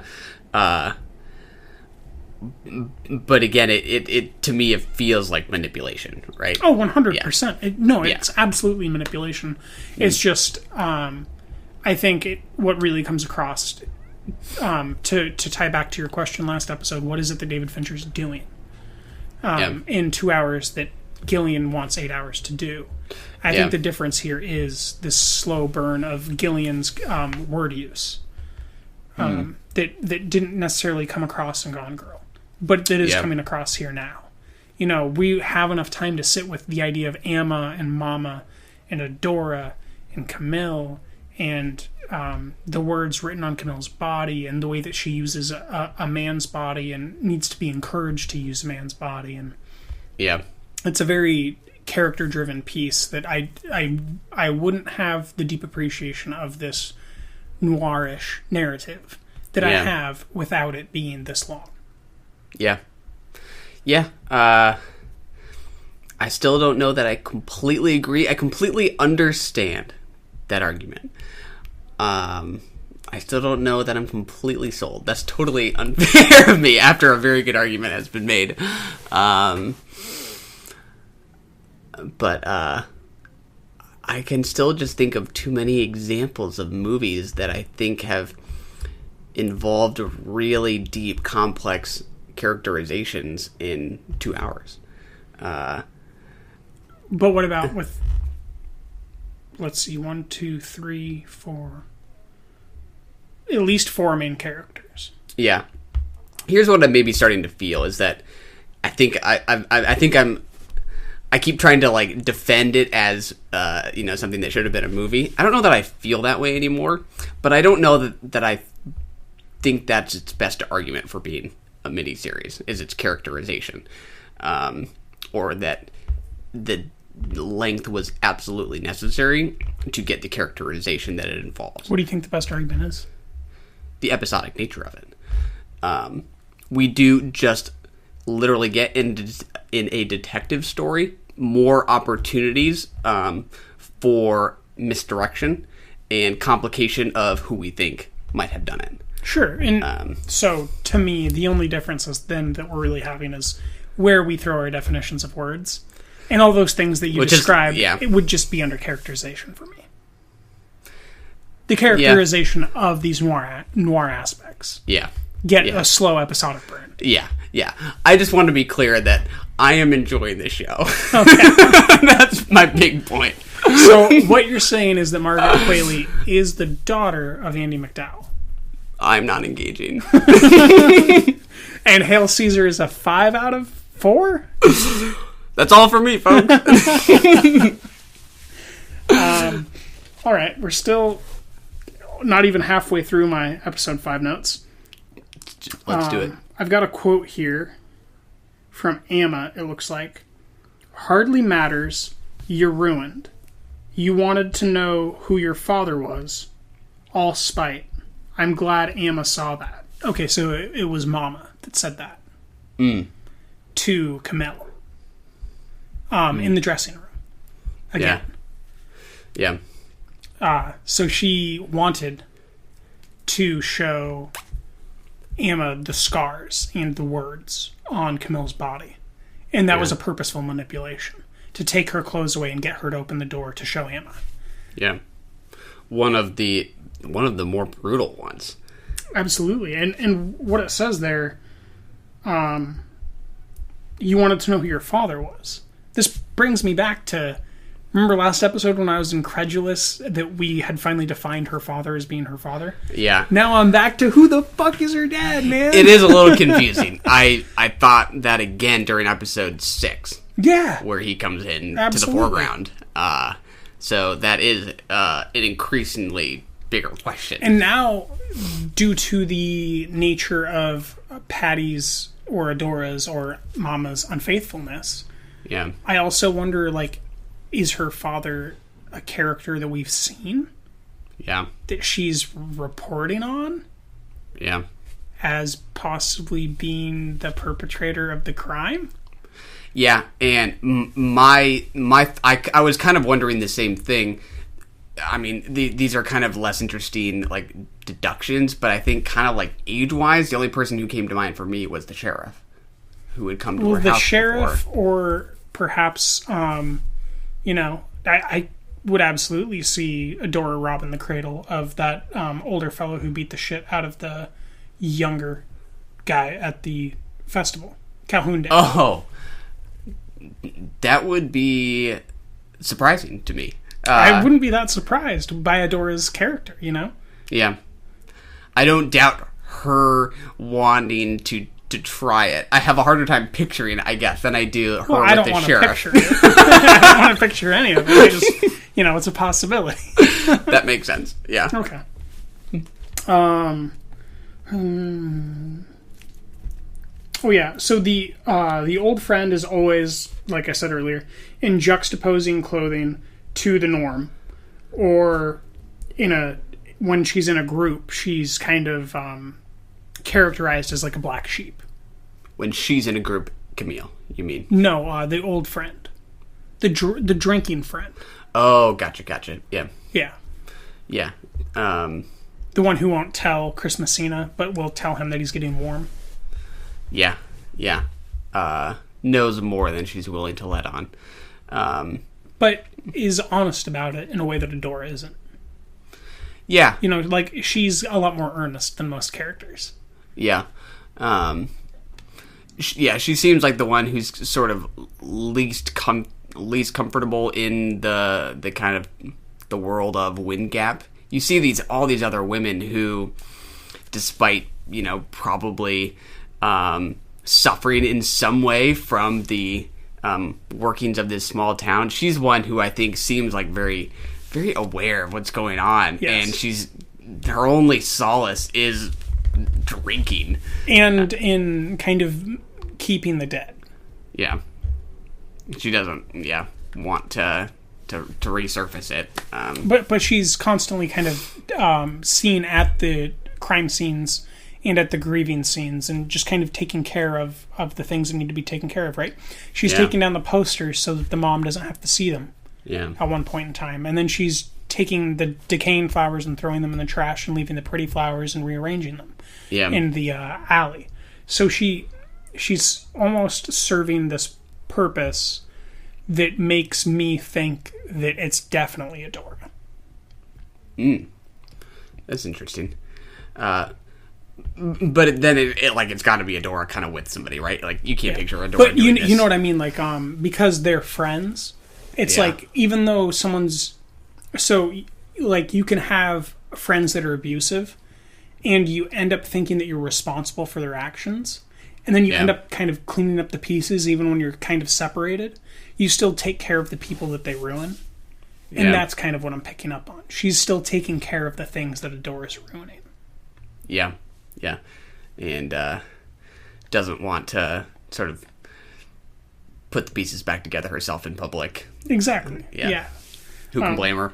But again, it to me, it feels like manipulation, right? Oh, 100%. It's absolutely manipulation. It's just, I think what really comes across, to tie back to your question last episode, what is it that David Fincher's doing? in 2 hours that Gillian wants 8 hours to do. I think the difference here is this slow burn of Gillian's word use that didn't necessarily come across in Gone Girl, but that is coming across here now. You know, we have enough time to sit with the idea of Amma and Mama and Adora and Camille and the words written on Camille's body and the way that she uses a man's body and needs to be encouraged to use a man's body. And it's a very character-driven piece that I wouldn't have the deep appreciation of this noirish narrative that I have without it being this long. I still don't know that I completely agree. I completely understand that argument. I still don't know that I'm completely sold. That's totally unfair of me after a very good argument has been made. But I can still just think of too many examples of movies that I think have involved really deep, complex characterizations in 2 hours. But what about with, let's see, 1, 2, 3, 4, at least 4 main characters? Yeah. Here's what I'm maybe starting to feel is that I think I keep trying to like defend it as something that should have been a movie. I don't know that I feel that way anymore, but I don't know that I think that's its best argument for being a miniseries is its characterization, or that the length was absolutely necessary to get the characterization that it involves. What do you think the best argument is? The episodic nature of it. We do just literally get in a detective story more opportunities for misdirection and complication of who we think might have done it. Sure. And so to me, the only difference is then that we're really having is where we throw our definitions of words. And all those things that you described, it would just be under characterization for me. The characterization of these noir aspects. Get a slow episodic burn. I just want to be clear that I am enjoying this show. Okay. That's my big point. So what you're saying is that Margaret Qualley is the daughter of Andy McDowell. I'm not engaging. And Hail Caesar is a 5 out of 4? That's all for me, folks. All right, we're still not even halfway through my episode 5 notes. Let's do it. I've got a quote here from Amma, it looks like. Hardly matters, you're ruined. You wanted to know who your father was. All spite. I'm glad Amma saw that. Okay, so it was Mama that said that. To Camille. In the dressing room. Again. So she wanted to show Amma the scars and the words on Camille's body. And that was a purposeful manipulation. To take her clothes away and get her to open the door to show Amma. Yeah. One of the more brutal ones. Absolutely. And what it says there, you wanted to know who your father was. This brings me back to, remember last episode when I was incredulous that we had finally defined her father as being her father? Yeah. Now I'm back to who the fuck is her dad, man? It is a little confusing. I thought that again during episode 6. Yeah. Where he comes in to the foreground. So that is an increasingly bigger question. And now, due to the nature of Patty's or Adora's or Mama's unfaithfulness, I also wonder, like, is her father a character that we've seen? Yeah. That she's reporting on? Yeah. As possibly being the perpetrator of the crime? Yeah, and I was kind of wondering the same thing. I mean, these are kind of less interesting, like, deductions, but I think kind of, like, age-wise, the only person who came to mind for me was the sheriff, who had come to her house the sheriff, before. or perhaps, I would absolutely see Adora robbing the cradle of that older fellow who beat the shit out of the younger guy at the festival, Calhoun Day. Oh, That would be surprising to me. I wouldn't be that surprised by Adora's character, you know? Yeah. I don't doubt her wanting to try it. I have a harder time picturing it, I guess, than I do her with the sheriff. Picture it. I don't want to picture any of it. I just, it's a possibility. That makes sense. Yeah. Okay. Oh yeah. So the old friend is always, like I said earlier, in juxtaposing clothing to the norm, or when she's in a group, she's kind of characterized as like a black sheep. When she's in a group, Camille, you mean? No, the old friend, the drinking friend. Oh, gotcha. Yeah. The one who won't tell Christmasina, but will tell him that he's getting warm. Yeah. Knows more than she's willing to let on. But is honest about it in a way that Adora isn't. Yeah. Like, she's a lot more earnest than most characters. Yeah. She seems like the one who's sort of least comfortable in the kind of the world of Wind Gap. You see all these other women who, despite, probably suffering in some way from the workings of this small town, she's one who I think seems like very, very aware of what's going on. Yes. And her only solace is drinking. And in kind of keeping the dead. Yeah. She doesn't, want to resurface it. But she's constantly kind of seen at the crime scenes and at the grieving scenes, and just kind of taking care of the things that need to be taken care of, right? She's taking down the posters so that the mom doesn't have to see them at one point in time. And then she's taking the decaying flowers and throwing them in the trash and leaving the pretty flowers and rearranging them in the alley. So she's almost serving this purpose that makes me think that it's definitely Adora. That's interesting. But then it's got to be Adora kind of with somebody, right? Like, you can't picture Adora but doing this. You know what I mean? Like, because they're friends, it's like, even though someone's... So, like, you can have friends that are abusive, and you end up thinking that you're responsible for their actions, and then you end up kind of cleaning up the pieces, even when you're kind of separated. You still take care of the people that they ruin. And that's kind of what I'm picking up on. She's still taking care of the things that Adora's ruining. Yeah. And doesn't want to sort of put the pieces back together herself in public. Exactly. Yeah. Who can blame her?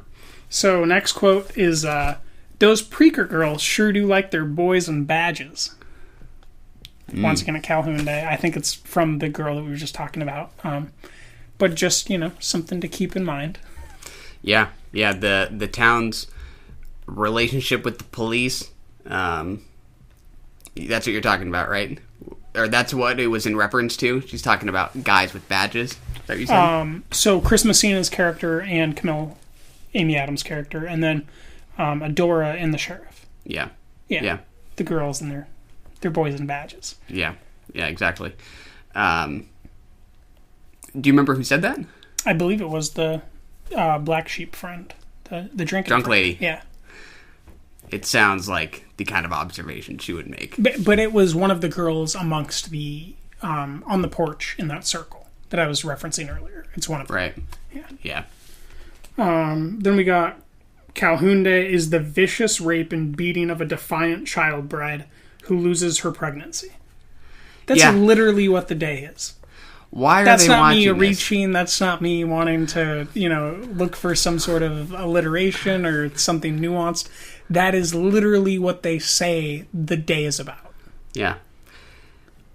So, next quote is, those Preaker girls sure do like their boys and badges. Once again, at Calhoun Day. I think it's from the girl that we were just talking about. But just, something to keep in mind. Yeah, the town's relationship with the police, that's what you're talking about, right? Or that's what it was in reference to? She's talking about guys with badges? Is that what you said? So Christmasina's character and Camille, Amy Adams' character, and then Adora and the sheriff. Yeah. The girls and their boys and badges. Yeah, exactly. Do you remember who said that? I believe it was the black sheep friend, the drinking drunk friend. lady. Yeah. It sounds like the kind of observation she would make. But it was one of the girls amongst the on the porch in that circle that I was referencing earlier. It's one of them. Right. Yeah. Then we got Calhoun Day is the vicious rape and beating of a defiant child bride who loses her pregnancy. That's literally what the day is. Why are they watching this? That's not me reaching. That's not me wanting to, look for some sort of alliteration or something nuanced. That is literally what they say the day is about. Yeah.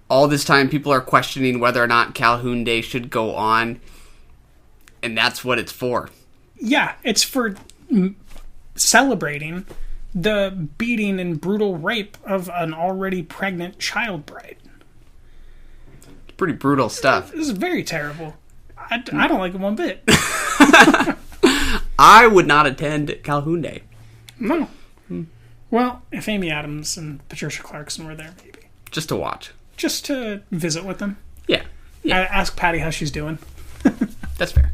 All this time, people are questioning whether or not Calhoun Day should go on, and that's what it's for. Yeah, it's for celebrating the beating and brutal rape of an already pregnant child bride. Pretty brutal stuff. This is very terrible. I don't like it one bit. I would not attend Calhoun Day. No. Well, if Amy Adams and Patricia Clarkson were there, maybe. Just to watch. Just to visit with them. Yeah. Ask Patty how she's doing. That's fair.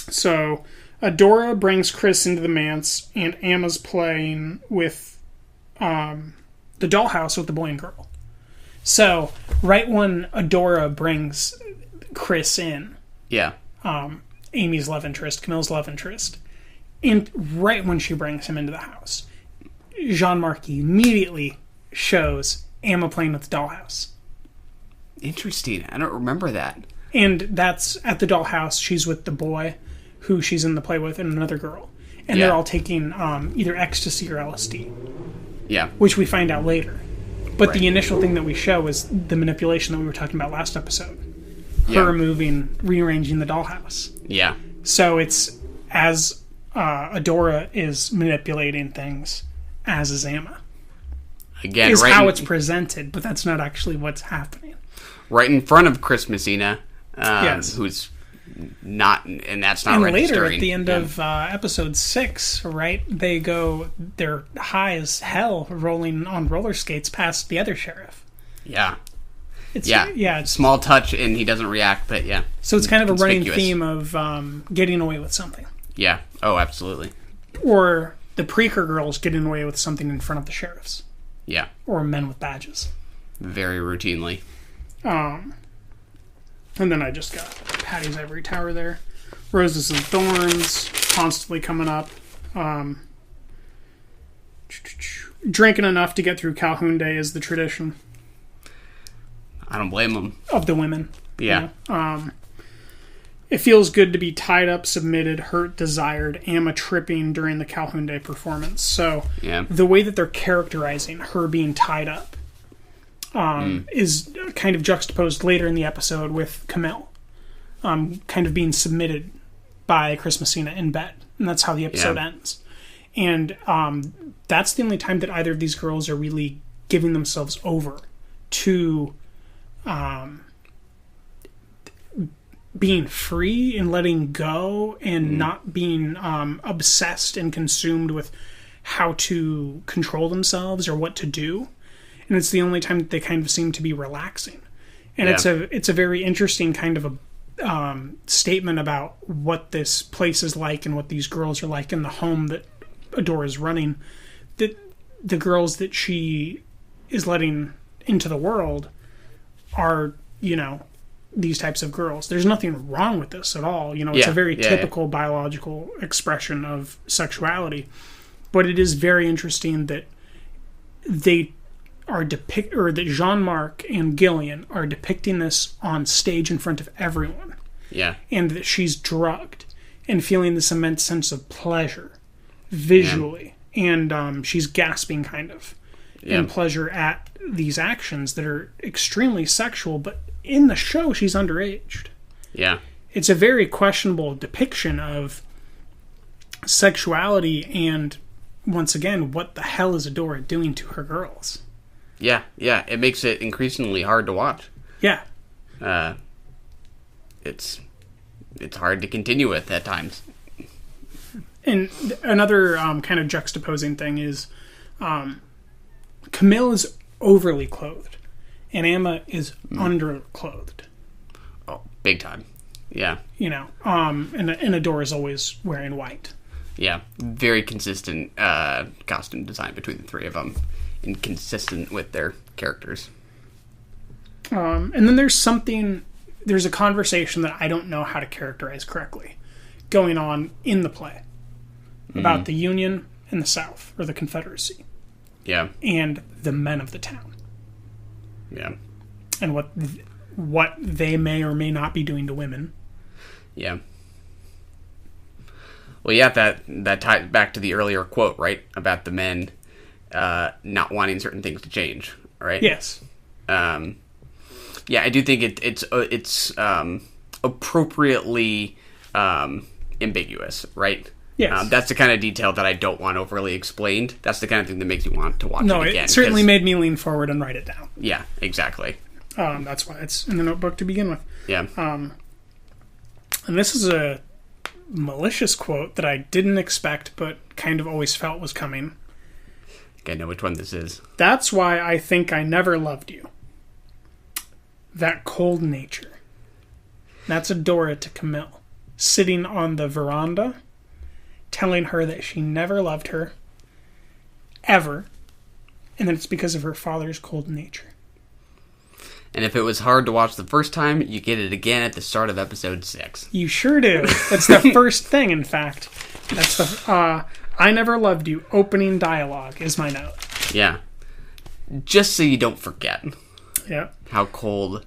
So, Adora brings Chris into the manse, and Emma's playing with the dollhouse with the boy and girl. So, right when Adora brings Chris in, Amy's love interest, Camille's love interest, and right when she brings him into the house, Jean-Marc immediately shows Emma playing with the dollhouse. Interesting. I don't remember that. And that's at the dollhouse. She's with the boy who she's in the play with and another girl. And they're all taking either ecstasy or LSD. Yeah. Which we find out later. But the initial thing that we show is the manipulation that we were talking about last episode. Her moving, rearranging the dollhouse. Yeah. So it's as Adora is manipulating things, as is Emma. Again, is how it's presented, but that's not actually what's happening. Right in front of Chris Messina, yes. Who's not, and that's not and registering. Later, at the end of episode 6, right, they're high as hell rolling on roller skates past the other sheriff. Yeah. It's small touch and he doesn't react, but yeah. So it's kind of a running theme of getting away with something. Yeah. Oh, absolutely. Or the Preacher girls getting away with something in front of the sheriffs. Yeah. Or men with badges. Very routinely. And then I just got Patty's Ivory Tower there. Roses and Thorns, constantly coming up. Drinking enough to get through Calhoun Day is the tradition. I don't blame them. Of the women. Yeah. You know? It feels good to be tied up, submitted, hurt, desired, Emma tripping during the Calhoun Day performance. So the way that they're characterizing her being tied up is kind of juxtaposed later in the episode with Camille kind of being submitted by Chris Messina in bed. And that's how the episode ends. And that's the only time that either of these girls are really giving themselves over to being free and letting go and not being obsessed and consumed with how to control themselves or what to do. And it's the only time that they kind of seem to be relaxing. And it's a very interesting kind of a statement about what this place is like and what these girls are like in the home that Adora is running. That the girls that she is letting into the world are, you know, these types of girls. There's nothing wrong with this at all. You know, it's a very typical biological expression of sexuality. But it is very interesting that they are or that Jean-Marc and Gillian are depicting this on stage in front of everyone. Yeah. And that she's drugged and feeling this immense sense of pleasure visually. And she's gasping kind of in pleasure at these actions that are extremely sexual, but in the show she's underaged. Yeah. It's a very questionable depiction of sexuality and, once again, what the hell is Adora doing to her girls? Yeah. It makes it increasingly hard to watch. Yeah. It's hard to continue with at times. And another kind of juxtaposing thing is Camille is overly clothed and Emma is underclothed. Oh, big time. Yeah. You know, and Adora is always wearing white. Yeah, very consistent costume design between the three of them, and consistent with their characters. And then there's a conversation that I don't know how to characterize correctly going on in the play about the Union and the South, or the Confederacy. Yeah. And the men of the town. Yeah. And what they may or may not be doing to women. Yeah. Well, yeah, that ties back to the earlier quote, right? About the men not wanting certain things to change, right? Yes. Yeah, I do think it's appropriately ambiguous, right? Yes. That's the kind of detail that I don't want overly explained. That's the kind of thing that makes you want to watch it again. It certainly made me lean forward and write it down. Yeah, exactly. That's why it's in the notebook to begin with. Yeah. And this is a malicious quote that I didn't expect, but kind of always felt was coming. I think I know which one this is. That's why I think I never loved you. that cold nature. That's Adora to Camille, sitting on the veranda, telling her that she never loved her, ever, and that it's because of her father's cold nature. And if it was hard to watch the first time, you get it again at the start of episode 6. You sure do. That's the first thing, in fact. That's the I never loved you opening dialogue is my note. Yeah. Just so you don't forget. Yeah. How cold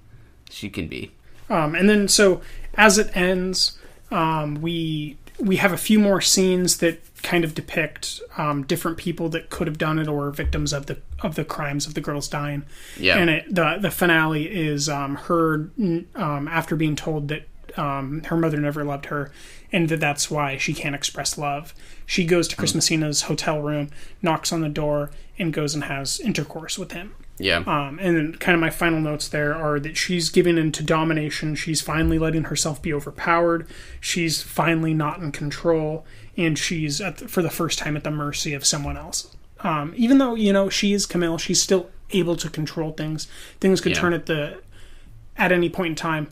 she can be. And then, so, as it ends, we have a few more scenes that kind of depict different people that could have done it or victims of the crimes of the girls dying. Yeah. And the finale is her after being told that her mother never loved her and that's why she can't express love. She goes to Christmasina's hotel room, knocks on the door, and goes and has intercourse with him. Yeah. And then kind of my final notes there are that she's giving into domination. She's finally letting herself be overpowered. She's finally not in control. And she's, for the first time, at the mercy of someone else. Even though, she is Camille, she's still able to control things. Things could turn at any point in time.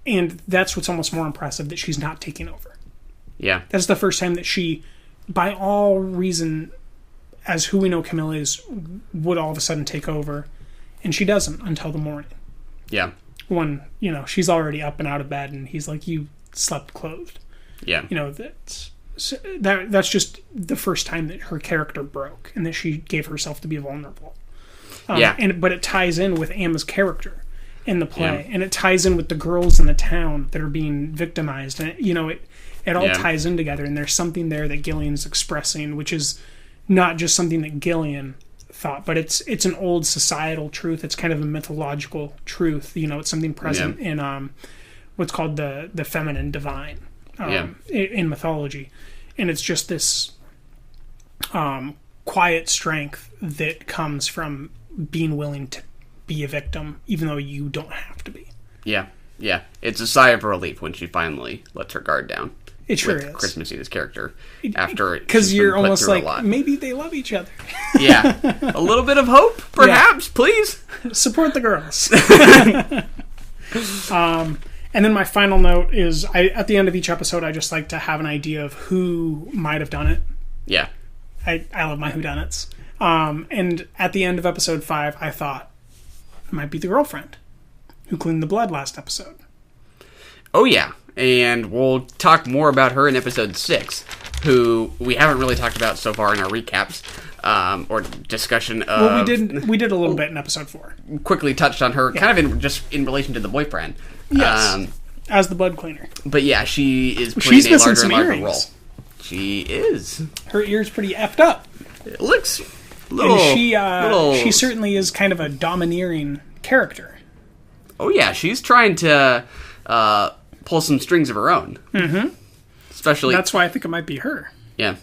And that's what's almost more impressive, that she's not taking over. Yeah. That's the first time that she, by all reason, as who we know Camille is, would all of a sudden take over. And she doesn't until the morning. Yeah. When, she's already up and out of bed and he's like, you slept clothed. Yeah. That's just the first time that her character broke and that she gave herself to be vulnerable. But it ties in with Emma's character in the play. And it ties in with the girls in the town that are being victimized. And, it all ties in together. And there's something there that Gillian's expressing, which is not just something that Gillian thought, but it's an old societal truth. It's kind of a mythological truth. It's something present in what's called the feminine divine in mythology. And it's just this quiet strength that comes from being willing to be a victim, even though you don't have to be. Yeah. Yeah. It's a sigh of relief when she finally lets her guard down. It sure with is. Christmasina's character after it. Because you're almost like, maybe they love each other. Yeah. A little bit of hope, perhaps, please. Support the girls. And then my final note is, at the end of each episode, I just like to have an idea of who might have done it. Yeah. I love my whodunits. And at the end of episode 5, I thought, it might be the girlfriend who cleaned the blood last episode. Oh, yeah. And we'll talk more about her in episode 6, who we haven't really talked about so far in our recaps or discussion of... Well, we did a little bit in episode 4. Quickly touched on her, kind of in relation to the boyfriend. Yes, as the blood cleaner. But yeah, she is playing a larger and larger role. She is. Her ear's pretty effed up. It looks a little... And she certainly is kind of a domineering character. Oh yeah, she's trying to... pull some strings of her own. Mm-hmm. Especially... That's why I think it might be her. Yeah.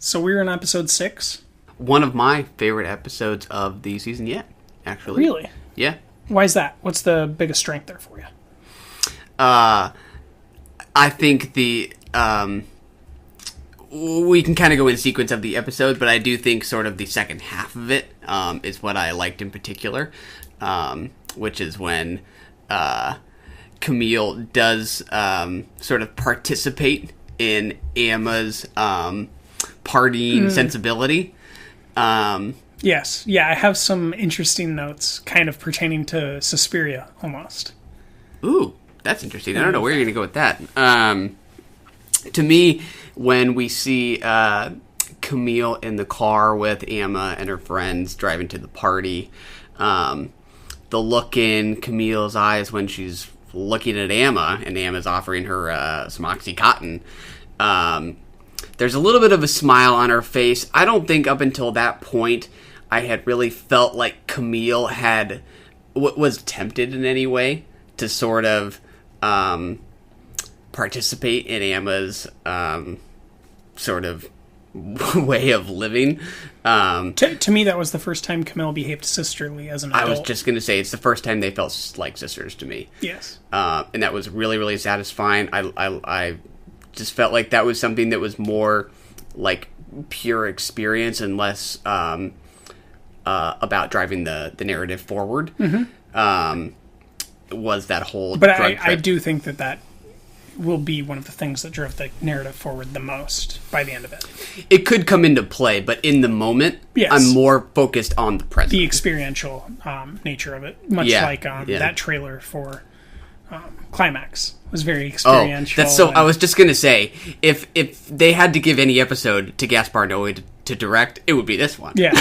So we're in episode 6. One of my favorite episodes of the season yet, actually. Really? Yeah. Why is that? What's the biggest strength there for you? I think we can kind of go in sequence of the episode, but I do think sort of the second half of it is what I liked in particular, which is when... Camille does sort of participate in Emma's partying sensibility. Yes. Yeah, I have some interesting notes kind of pertaining to Suspiria, almost. Ooh, that's interesting. I don't know where you're going to go with that. To me, when we see Camille in the car with Emma and her friends driving to the party, the look in Camille's eyes when she's looking at Emma, and Emma's offering her some Oxycontin. There's a little bit of a smile on her face. I don't think up until that point I had really felt like Camille was tempted in any way to sort of participate in Emma's sort of way of living. To me, that was the first time Camille behaved sisterly as an adult. I was just going to say, it's the first time they felt like sisters to me. Yes. And that was really, really satisfying. I just felt like that was something that was more like pure experience and less about driving the narrative forward. Mm-hmm. was that whole But drug I trip. do think that will be one of the things that drove the narrative forward the most by the end of it. It could come into play, but in the moment, Yes. I'm more focused on the present. The experiential nature of it, much like that trailer for Climax was very experiential. That's so. I was just gonna say, if they had to give any episode to Gaspar Noé to direct, it would be this one. Yeah.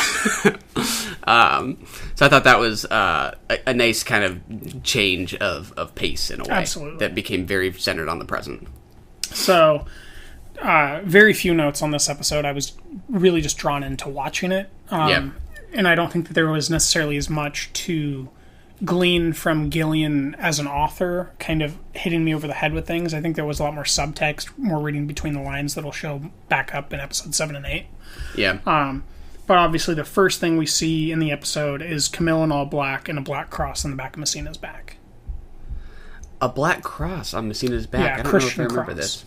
So I thought that was a nice kind of change of pace in a way. Absolutely. That became very centered on the present. So, very few notes on this episode. I was really just drawn into watching it. And I don't think that there was necessarily as much to glean from Gillian as an author, kind of hitting me over the head with things. I think there was a lot more subtext, more reading between the lines that'll show back up in episode 7 and 8. Yeah. But obviously the first thing we see in the episode is Camille in all black and a black cross on the back of Messina's back. A black cross on Messina's back. Yeah, I don't Christian know if I remember cross. this.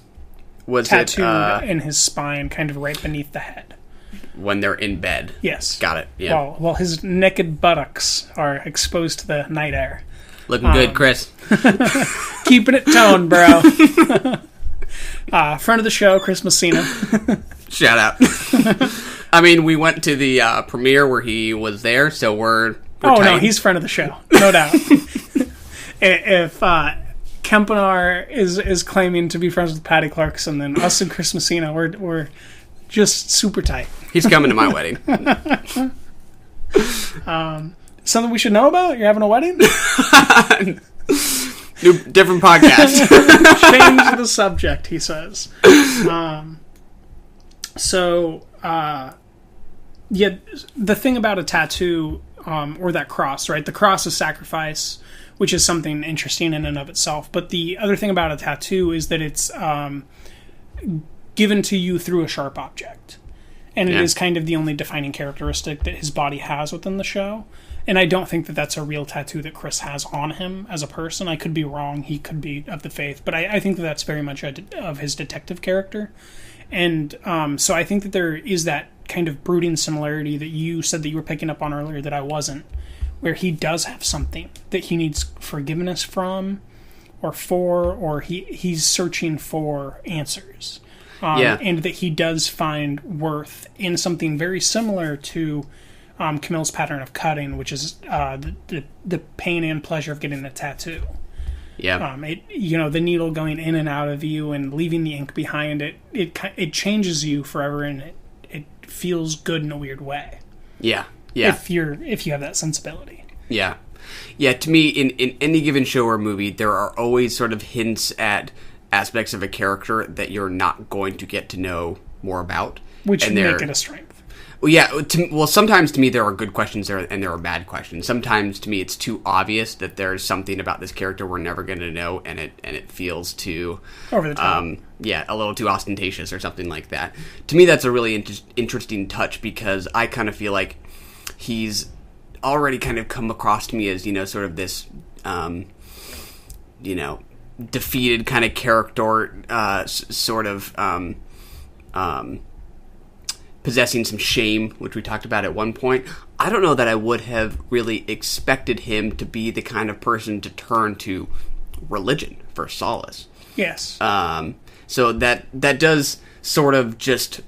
Was Tattooed in his spine, kind of right beneath the head. when they're in bed? Yes. Got it. Yeah. While his naked buttocks are exposed to the night air. Looking good, Chris. Keeping it toned, bro. Friend of the show, Chris Messina. Shout out. I mean, we went to the premiere where he was there, so we're Oh, tight. no, he's friend of the show. No doubt. If Kempenar is claiming to be friends with Patty Clarkson, then us and Chris Messina, we're just super tight. He's coming to my wedding. Something we should know about? You're having a wedding? Different podcast. Change the subject, he says. Yeah, the thing about a tattoo, or that cross, right? The cross is sacrifice, which is something interesting in and of itself. But the other thing about a tattoo is that it's given to you through a sharp object. And it is kind of the only defining characteristic that his body has within the show. And I don't think that that's a real tattoo that Chris has on him as a person. I could be wrong. He could be of the faith. But I think that that's very much of his detective character. And so I think that there is that kind of brooding similarity that you said that you were picking up on earlier that I wasn't, where he does have something that he needs forgiveness from or for, or he's searching for answers. And that he does find worth in something very similar to Camille's pattern of cutting, which is the pain and pleasure of getting a tattoo. Yeah. The needle going in and out of you and leaving the ink behind it. It changes you forever, and it feels good in a weird way. Yeah. Yeah. If you have that sensibility. Yeah. Yeah. To me, in any given show or movie, there are always sort of hints at aspects of a character that you're not going to get to know more about, which make it a strength. Well, yeah. Sometimes to me there are good questions there, and there are bad questions. Sometimes to me it's too obvious that there's something about this character we're never going to know, and it feels too over the top. A little too ostentatious or something like that. To me, that's a really interesting touch, because I kind of feel like he's already kind of come across to me as sort of this defeated kind of character, sort of possessing some shame, which we talked about at one point. I don't know that I would have really expected him to be the kind of person to turn to religion for solace. Yes. So that does sort of just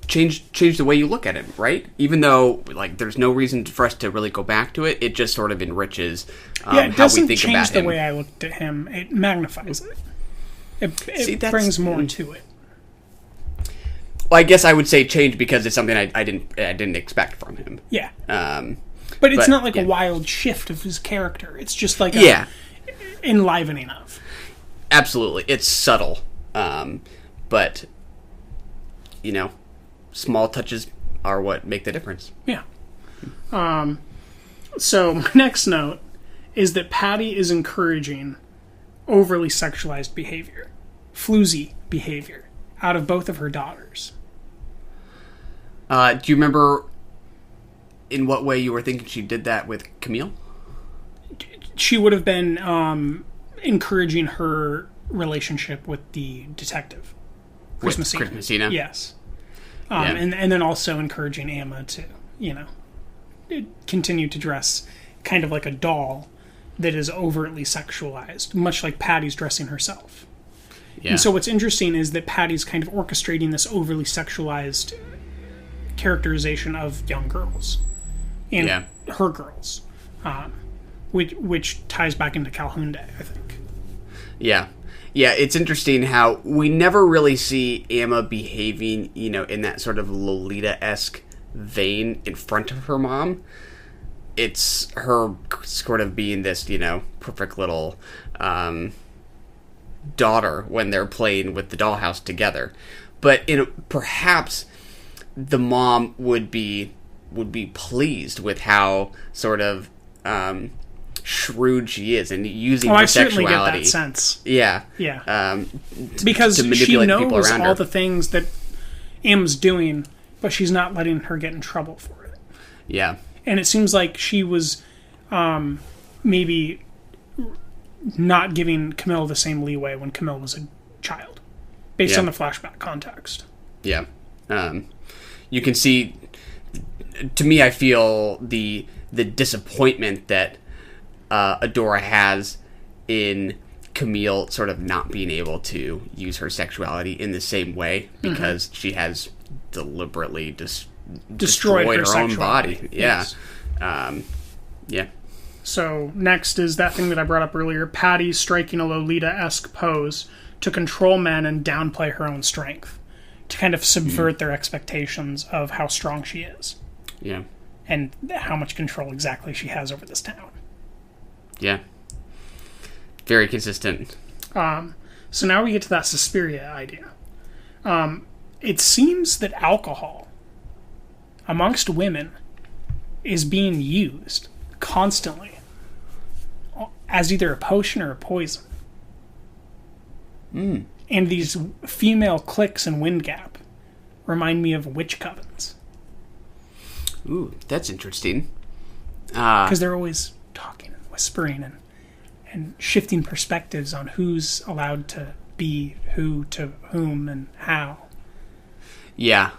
change the way you look at it, right? Even though there's no reason for us to really go back to it, it just sort of enriches it how we doesn't think change about him. the way I looked at him. It magnifies it. It brings more to it. Well, I guess I would say change because it's something I didn't expect from him. Yeah. But it's not like a wild shift of his character. It's just like enlivening of. Absolutely. It's subtle. But, small touches are what make the difference. Yeah. So my next note is that Patty is encouraging overly sexualized behavior, floozy behavior, out of both of her daughters. Do you remember in what way you were thinking she did that with Camille? She would have been encouraging her relationship with the detective, Chris Messina. Chris Messina? Yes. And then also encouraging Emma to, continue to dress kind of like a doll that is overtly sexualized, much like Patty's dressing herself. Yeah. And so what's interesting is that Patty's kind of orchestrating this overly sexualized characterization of young girls and her girls, which ties back into Calhoun Day, I think. Yeah. Yeah, it's interesting how we never really see Emma behaving, in that sort of Lolita-esque vein in front of her mom. It's her sort of being this, perfect little daughter when they're playing with the dollhouse together. But perhaps the mom would be pleased with how sort of shrewd she is and using her sexuality. I certainly get that sense. Yeah. Because she knows all her. the things that Em's doing, but she's not letting her get in trouble for it. Yeah. And it seems like she was maybe not giving Camille the same leeway when Camille was a child, based on the flashback context. Yeah. You can see, to me, I feel the disappointment that Adora has in Camille sort of not being able to use her sexuality in the same way because she has deliberately destroyed her own body. Yeah. Yes. So next is that thing that I brought up earlier, Patty striking a Lolita-esque pose to control men and downplay her own strength, to kind of subvert their expectations of how strong she is. Yeah. And how much control exactly she has over this town. Yeah. Very consistent. So now we get to that Suspiria idea. It seems that alcohol amongst women is being used constantly as either a potion or a poison. And these female cliques in Wind Gap remind me of witch covens. Ooh, that's interesting. Because they're always talking and whispering and shifting perspectives on who's allowed to be who to whom and how. Yeah.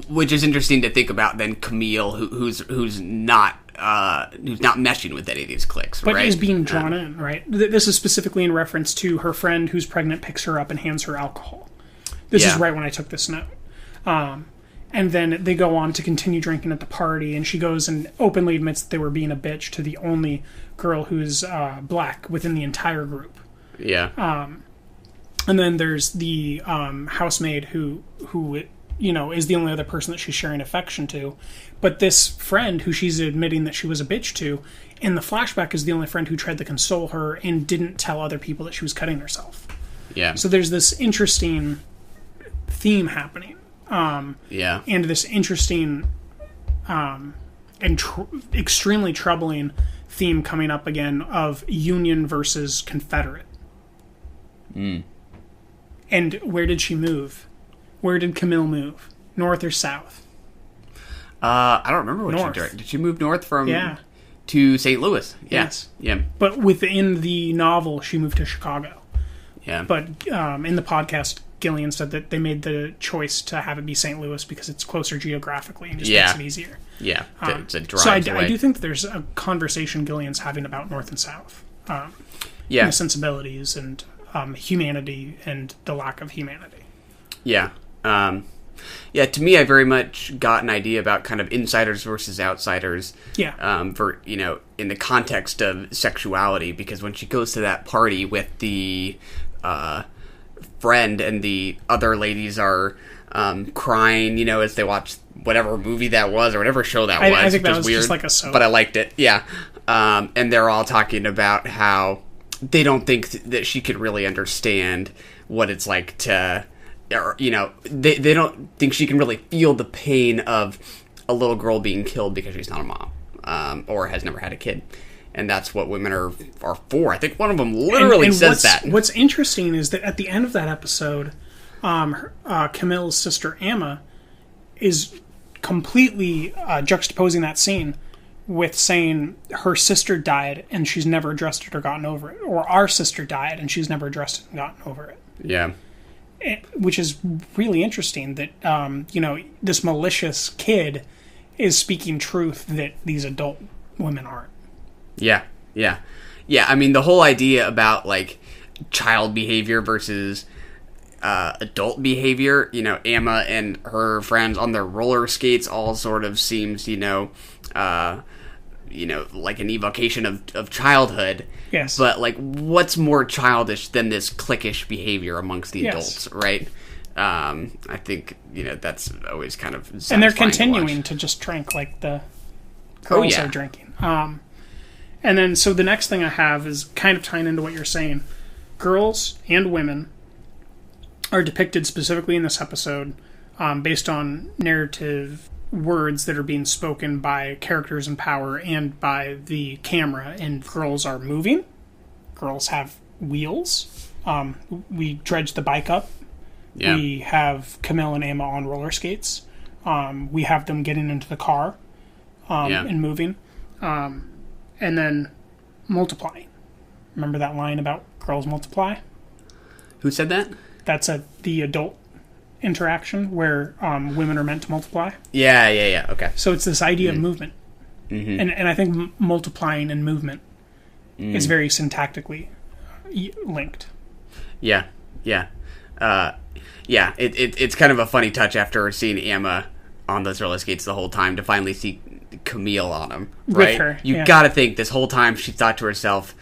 Which is interesting to think about then Camille, who's not meshing with any of these cliques, but right? is being drawn in, right? This is specifically in reference to her friend who's pregnant picks her up and hands her alcohol. This is right when I took this note. And then they go on to continue drinking at the party, and she goes and openly admits that they were being a bitch to the only girl who's black within the entire group. Yeah. And then there's the housemaid who is the only other person that she's sharing affection to. But this friend who she's admitting that she was a bitch to, in the flashback is the only friend who tried to console her and didn't tell other people that she was cutting herself. Yeah. So there's this interesting theme happening. And this interesting and extremely troubling theme coming up again of Union versus Confederate. And where did she move? Where did Camille move? North or south? I don't remember what north. she did. Did she move north from to St. Louis? Yes. Yeah. But within the novel, she moved to Chicago. Yeah. But in the podcast, Gillian said that they made the choice to have it be St. Louis because it's closer geographically and just makes it easier. Yeah. It's a drive so away. I do think that there's a conversation Gillian's having about North and South. And the sensibilities and humanity and the lack of humanity. Yeah. To me, I very much got an idea about kind of insiders versus outsiders. Yeah. For, in the context of sexuality, because when she goes to that party with the friend and the other ladies are crying, as they watch whatever movie that was or whatever show that was. I think that was weird, just like a soap. But I liked it. Yeah. And they're all talking about how they don't think that she could really understand what it's like to... Or, they don't think she can really feel the pain of a little girl being killed because she's not a mom, or has never had a kid. And that's what women are for. I think one of them literally says that. What's interesting is that at the end of that episode, Camille's sister Emma is completely juxtaposing that scene with saying her sister died and she's never addressed it or gotten over it. Or our sister died and she's never addressed it and gotten over it. Yeah. Which is really interesting that, this malicious kid is speaking truth that these adult women aren't. Yeah. I mean, the whole idea about like child behavior versus adult behavior, Emma and her friends on their roller skates all sort of seems, like an evocation of childhood. Yes. But like, what's more childish than this cliquish behavior amongst the adults, right? I think that's always kind of satisfying. And they're continuing to just drink like the girls are drinking. And then so the next thing I have is kind of tying into what you're saying. Girls and women are depicted specifically in this episode based on narrative words that are being spoken by characters in power and by the camera. And girls are moving. Girls have wheels. We dredge the bike up. Yeah. We have Camille and Emma on roller skates. We have them getting into the car and moving. And then multiplying. Remember that line about girls multiply? Who said that? That's the adult interaction where women are meant to multiply. Yeah. Okay. So it's this idea of movement. Mm-hmm. And I think multiplying and movement is very syntactically linked. Yeah. It's kind of a funny touch after seeing Emma on those roller skates the whole time to finally see Camille on them, right? With her, you gotta think this whole time she thought to herself,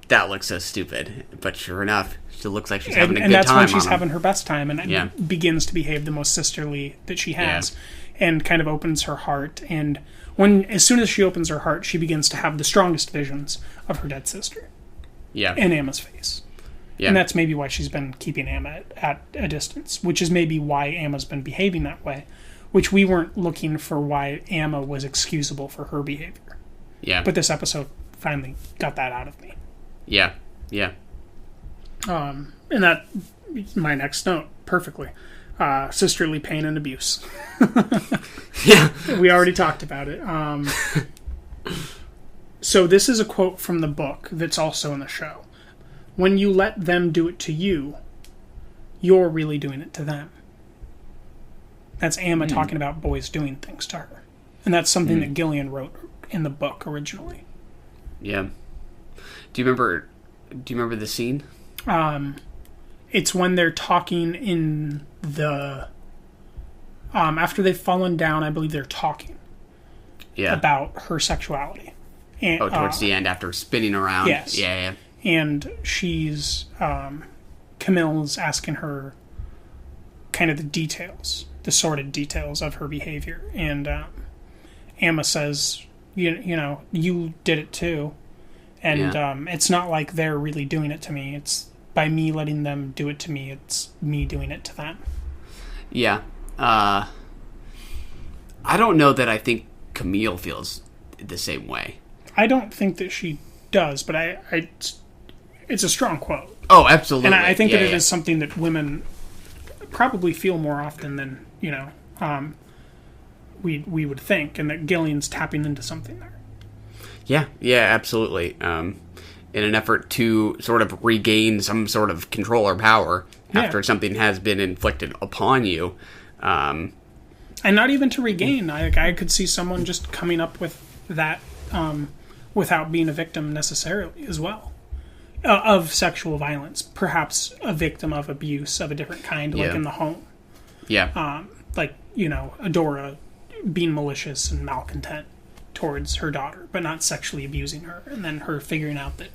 that looks so stupid. But sure enough, she looks like she's having a good time. And that's when she's having her best time and begins to behave the most sisterly that she has and kind of opens her heart. And as soon as she opens her heart, she begins to have the strongest visions of her dead sister. Yeah. In Emma's face. Yeah. And that's maybe why she's been keeping Emma at a distance, which is maybe why Emma's been behaving that way, which we weren't looking for why Emma was excusable for her behavior. Yeah. But this episode finally got that out of me. Yeah. And that, my next note, perfectly. Sisterly pain and abuse. Yeah. We already talked about it. So this is a quote from the book that's also in the show. When you let them do it to you, you're really doing it to them. That's Emma talking about boys doing things to her. And that's something that Gillian wrote in the book originally. Yeah. Do you remember the scene? It's when they're talking in the... after they've fallen down, I believe they're talking about her sexuality. And, towards the end, after spinning around. Yes. Yeah. And she's... Camille's asking her kind of the details, the sordid details of her behavior. And Emma says, you did it too. And it's not like they're really doing it to me. It's by me letting them do it to me. It's me doing it to them. Yeah. I don't know that I think Camille feels the same way. I don't think that she does, but it's a strong quote. Oh, absolutely. And I think that it is something that women probably feel more often than, we would think, and that Gillian's tapping into something there. Yeah, absolutely. In an effort to sort of regain some sort of control or power after something has been inflicted upon you. And not even to regain. I could see someone just coming up with that without being a victim necessarily as well. Of sexual violence. Perhaps a victim of abuse of a different kind, like in the home. Yeah. Adora being malicious and malcontent towards her daughter, but not sexually abusing her. And then her figuring out that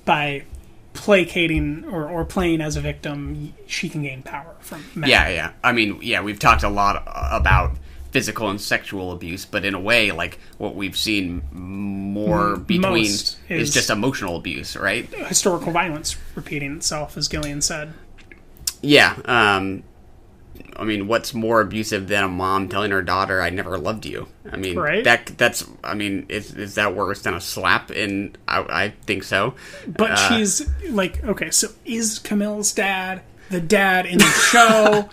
by placating or playing as a victim, she can gain power from men. Yeah. I mean, we've talked a lot about physical and sexual abuse, but in a way, like, what we've seen more between is just emotional abuse, right? Historical violence repeating itself, as Gillian said. Yeah. I mean, what's more abusive than a mom telling her daughter, "I never loved you"? I mean, right? Is that worse than a slap? And I think so. But she's like, okay, so is Camille's dad the dad in the show?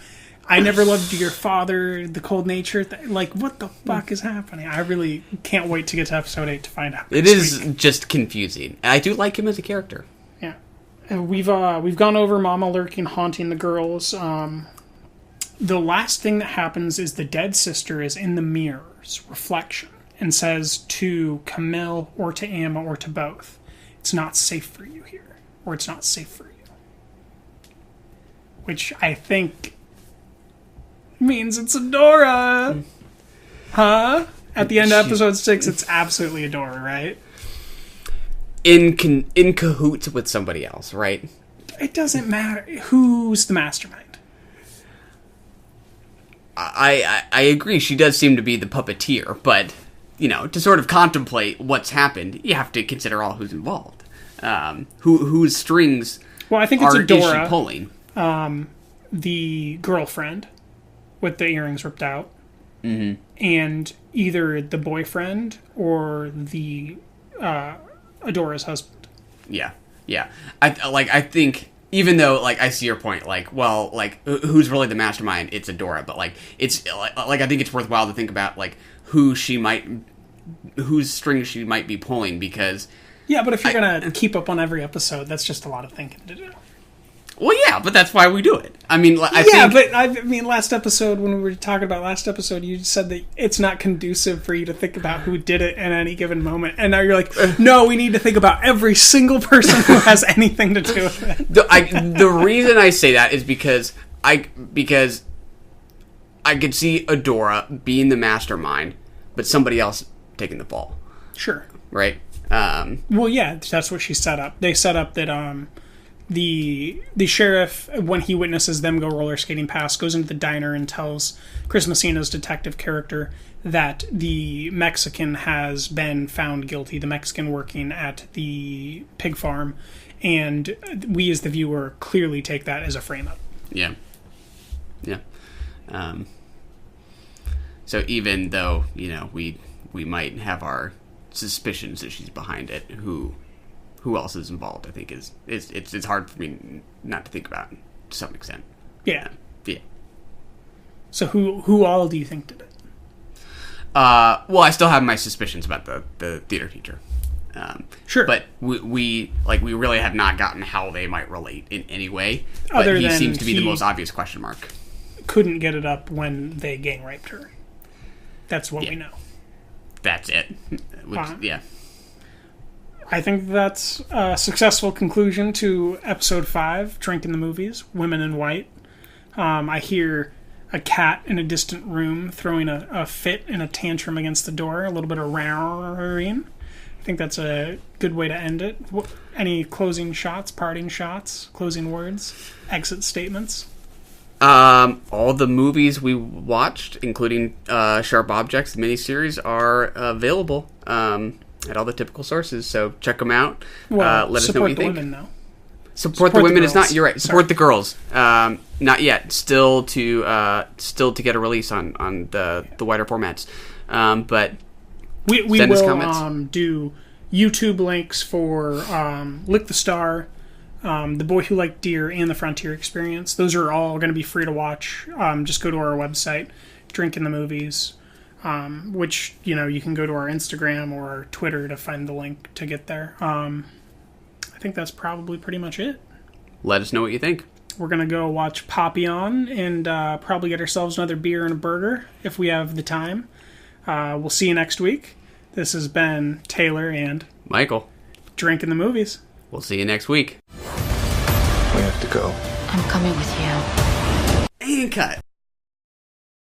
I never loved your father, the cold nature. Like, what the fuck is happening? I really can't wait to get to episode 8 to find out. It is just confusing. I do like him as a character. Yeah. And we've gone over Mama lurking, haunting the girls. The last thing that happens is the dead sister is in the mirror's reflection. and says to Camille or to Emma or to both, it's not safe for you here, or it's not safe for you. Which I think means it's Adora. Huh? At the end of episode 6, it's absolutely Adora, right? In cahoots with somebody else, right? It doesn't matter. Who's the mastermind? I agree. She does seem to be the puppeteer, but, you know, to sort of contemplate what's happened, you have to consider all who's involved. Whose strings I think it's Adora, is she pulling? The girlfriend with the earrings ripped out, and either the boyfriend or the Adora's husband. Yeah. I think, even though, like, I see your point, like, well, like, who's really the mastermind? It's Adora, but, like, it's, like, I think it's worthwhile to think about, like, whose strings she might be pulling, because... Yeah, but if you're gonna keep up on every episode, that's just a lot of thinking to do. Well, yeah, but that's why we do it. I mean, last episode, when we were talking about last episode, you said that it's not conducive for you to think about who did it at any given moment. And now you're like, no, we need to think about every single person who has anything to do with it. The reason I say that is because I could see Adora being the mastermind, but somebody else taking the fall. Sure. Right? Well, yeah, that's what she set up. They set up that... The sheriff, when he witnesses them go roller skating past, goes into the diner and tells Chris Messina's detective character that the Mexican has been found guilty, the Mexican working at the pig farm, and we as the viewer clearly take that as a frame-up. Yeah. So even though, you know, we might have our suspicions that she's behind it, who else is involved, I think it's hard for me not to think about to some extent. Yeah. Yeah. So who all do you think did it? Well, I still have my suspicions about the theater teacher. Sure. But we really have not gotten how they might relate in any way. Other but he than seems to be the most obvious question mark. Couldn't get it up when they gang raped her. That's what we know. That's it. Yeah. I think that's a successful conclusion to episode 5, Drinking the Movies, Women in White. I hear a cat in a distant room throwing a fit and a tantrum against the door, a little bit of roaring. I think that's a good way to end it. Any closing shots, parting shots, closing words, exit statements? All the movies we watched, including Sharp Objects, the miniseries, are available at all the typical sources, so check them out. Well, let us know what you think. Support the women, though. Support the women is not. You're right. Support the girls. Not yet. Still to get a release on the wider formats. But we send us will comments. Do YouTube links for Lick the Star, The Boy Who Liked Deer, and The Frontier Experience. Those are all going to be free to watch. Just go to our website, Drinking the Movies. Which, you know, you can go to our Instagram or our Twitter to find the link to get there. I think that's probably pretty much it. Let us know what you think. We're going to go watch Papillon and probably get ourselves another beer and a burger if we have the time. We'll see you next week. This has been Taylor and Michael. Drinking the Movies. We'll see you next week. We have to go. I'm coming with you. And cut.